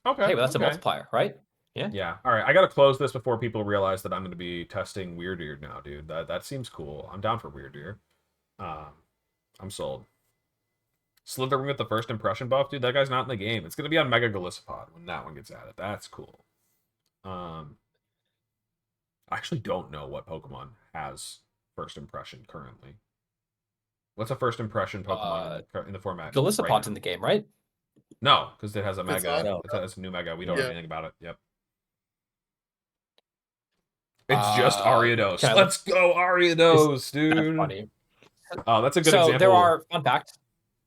[SPEAKER 1] Okay.
[SPEAKER 2] Hey, well, that's a
[SPEAKER 1] okay.
[SPEAKER 2] multiplier, right? Yeah.
[SPEAKER 1] Yeah. All right. I gotta close this before people realize that I'm gonna be testing Weird Ear now, dude. That seems cool. I'm down for Weird Ear. I'm sold. Slithering with the first impression buff, dude. That guy's not in the game. It's gonna be on Mega Galissapod when that one gets added. That's cool. I actually don't know what Pokemon has first impression currently. What's a first impression Pokemon in the format?
[SPEAKER 2] Galissapod's
[SPEAKER 1] right
[SPEAKER 2] in the game, right?
[SPEAKER 1] No, because it has a
[SPEAKER 3] It's
[SPEAKER 1] Mega.
[SPEAKER 4] not.
[SPEAKER 1] It has a new Mega. We don't know
[SPEAKER 3] Yeah.
[SPEAKER 1] anything about it. Yep. It's just Ariados.
[SPEAKER 2] can I
[SPEAKER 1] Let's go Ariados, dude.
[SPEAKER 2] That's funny.
[SPEAKER 1] Oh, that's a good
[SPEAKER 2] So
[SPEAKER 1] example.
[SPEAKER 2] there are, fun fact,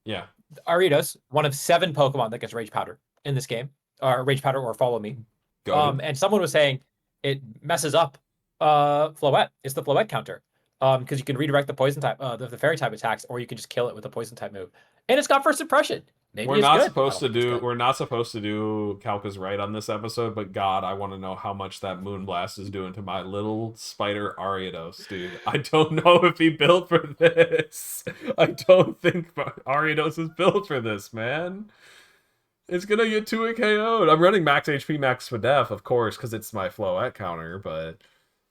[SPEAKER 1] Yeah.
[SPEAKER 2] Ariados, one of 7 Pokemon that gets Rage Powder in this game, or Rage Powder or Follow Me.
[SPEAKER 1] Goated.
[SPEAKER 2] And someone was saying it messes up Floette. It's the Floette counter. Because you can redirect the poison type, the fairy type attacks, or you can just kill it with a poison type move. And it's got first impression. Maybe
[SPEAKER 1] We're
[SPEAKER 2] it's
[SPEAKER 1] not
[SPEAKER 2] good.
[SPEAKER 1] supposed
[SPEAKER 2] I
[SPEAKER 1] to
[SPEAKER 2] don't think it's
[SPEAKER 1] do.
[SPEAKER 2] good.
[SPEAKER 1] We're not supposed to do Calca's right on this episode, but God, I want to know how much that Moonblast is doing to my little spider Ariados, dude. I don't know if he built for this. I don't think Ariados is built for this, man. It's gonna get 2 KO'd. I'm running max HP, max Spadef, of course, because it's my Floette counter. But,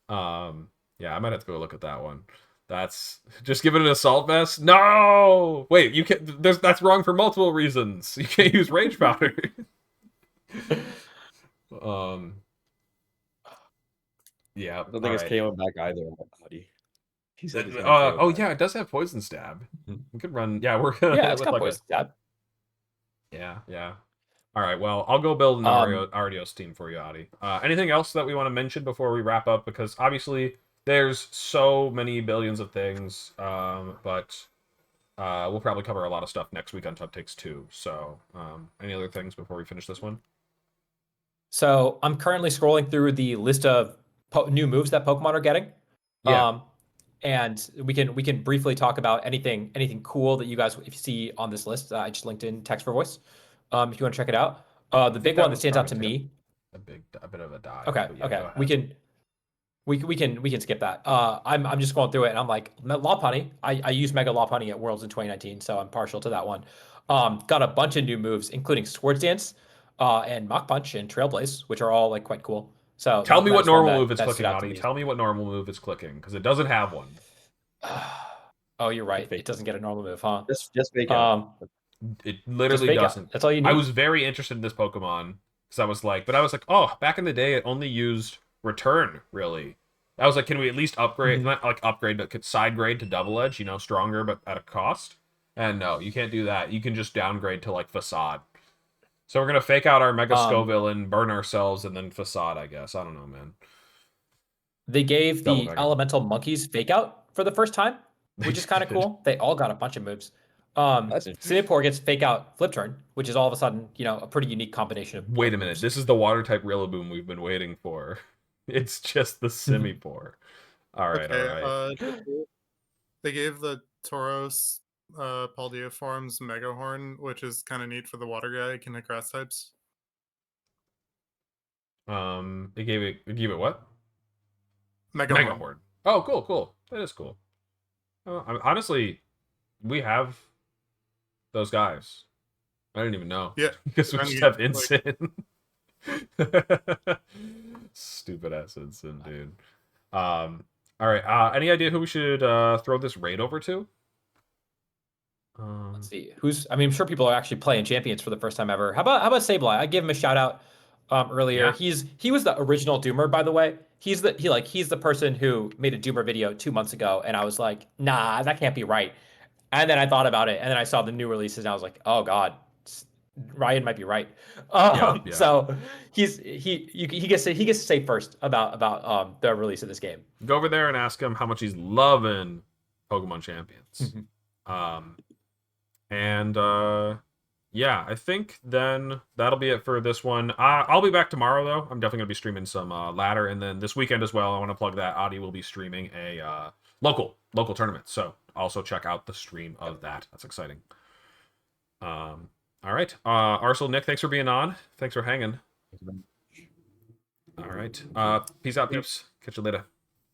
[SPEAKER 1] yeah, I might have to go look at that one. That's just give it an assault vest. No, wait, you can't. That's wrong for multiple reasons. You can't use Rage Powder. Yeah.
[SPEAKER 4] I don't think it's KO back either. Buddy. He said it's
[SPEAKER 1] Oh yeah, it does have Poison Stab. We could run. Yeah, we're gonna.
[SPEAKER 2] Yeah, it's
[SPEAKER 1] with
[SPEAKER 2] got
[SPEAKER 1] like
[SPEAKER 2] poison stab.
[SPEAKER 1] Yeah. All right. Well, I'll go build an Ariados team for you, Adi. Anything else that we want to mention before we wrap up? Because obviously there's so many billions of things, but we'll probably cover a lot of stuff next week on Top Takes 2. So, any other things before we finish this one?
[SPEAKER 2] So I'm currently scrolling through the list of new moves that Pokemon are getting.
[SPEAKER 1] Yeah.
[SPEAKER 2] And we can briefly talk about anything cool that you guys, if you see on this list. I just linked in text for voice. If you want to check it out. The big one that stands out to me.
[SPEAKER 1] A bit of a dive.
[SPEAKER 2] Okay.
[SPEAKER 1] Yeah,
[SPEAKER 2] Okay. We can skip that. I'm just going through it and I'm like, Lopunny. I used Mega Lopunny at Worlds in 2019, so I'm partial to that one. Got a bunch of new moves, including Swords Dance, and Mach Punch and Trailblaze, which are all like quite cool. So
[SPEAKER 1] tell me what normal move
[SPEAKER 2] it's
[SPEAKER 1] it's clicking, Adi. Tell me what normal move it's clicking, because it doesn't have one.
[SPEAKER 2] Oh, you're right. It doesn't get a normal move, huh?
[SPEAKER 4] Just fake out.
[SPEAKER 1] It literally doesn't.
[SPEAKER 2] That's all you need.
[SPEAKER 1] I was very interested in this Pokemon because I was like, oh, back in the day, it only used Return, really. I was like, can we at least upgrade, not like upgrade, but could side grade to Double Edge, stronger, but at a cost? And no, you can't do that. You can just downgrade to like Facade. So we're gonna fake out our Mega Scoville and burn ourselves, and then Facade, I guess. I don't know, man.
[SPEAKER 2] They gave the Elemental Monkeys fake out for the first time, which is kind of cool. They all got a bunch of moves. Simipour gets fake out Flip Turn, which is all of a sudden, a pretty unique combination of.
[SPEAKER 1] Wait a minute, this is the water type Rillaboom we've been waiting for. It's just the Simipour. All right, all right.
[SPEAKER 3] They gave the Tauros Paldea forms Mega Horn, which is kind of neat for the water guy. Can hit grass types.
[SPEAKER 1] They gave it what?
[SPEAKER 3] Mega Horn.
[SPEAKER 1] Oh, cool. That is cool. Honestly, we have those guys. I didn't even know.
[SPEAKER 3] Yeah,
[SPEAKER 1] because we just have Ensign. Stupid ass Ensign, dude. All right. Any idea who we should throw this raid over to?
[SPEAKER 2] Let's see. I'm sure people are actually playing Champions for the first time ever. How about Sableye? I give him a shout out. earlier.
[SPEAKER 1] Yeah.
[SPEAKER 2] He was the original Doomer, by the way. He's the person who made a Doomer video 2 months ago, and I was like, nah, that can't be right. And then I thought about it, and then I saw the new releases, and I was like, oh god, Ryan might be right.
[SPEAKER 1] Yeah.
[SPEAKER 2] So he gets to say first about the release of this game.
[SPEAKER 1] Go over there and ask him how much he's loving Pokemon Champions. And yeah, I think then that'll be it for this one. I'll be back tomorrow though. I'm definitely gonna be streaming some ladder, and then this weekend as well. I want to plug that Adi will be streaming a local tournament. So also check out the stream of that. That's exciting. All right, Arsenal, Nick, thanks for being on. Thanks for hanging. All right, peace out, peeps. Catch you later.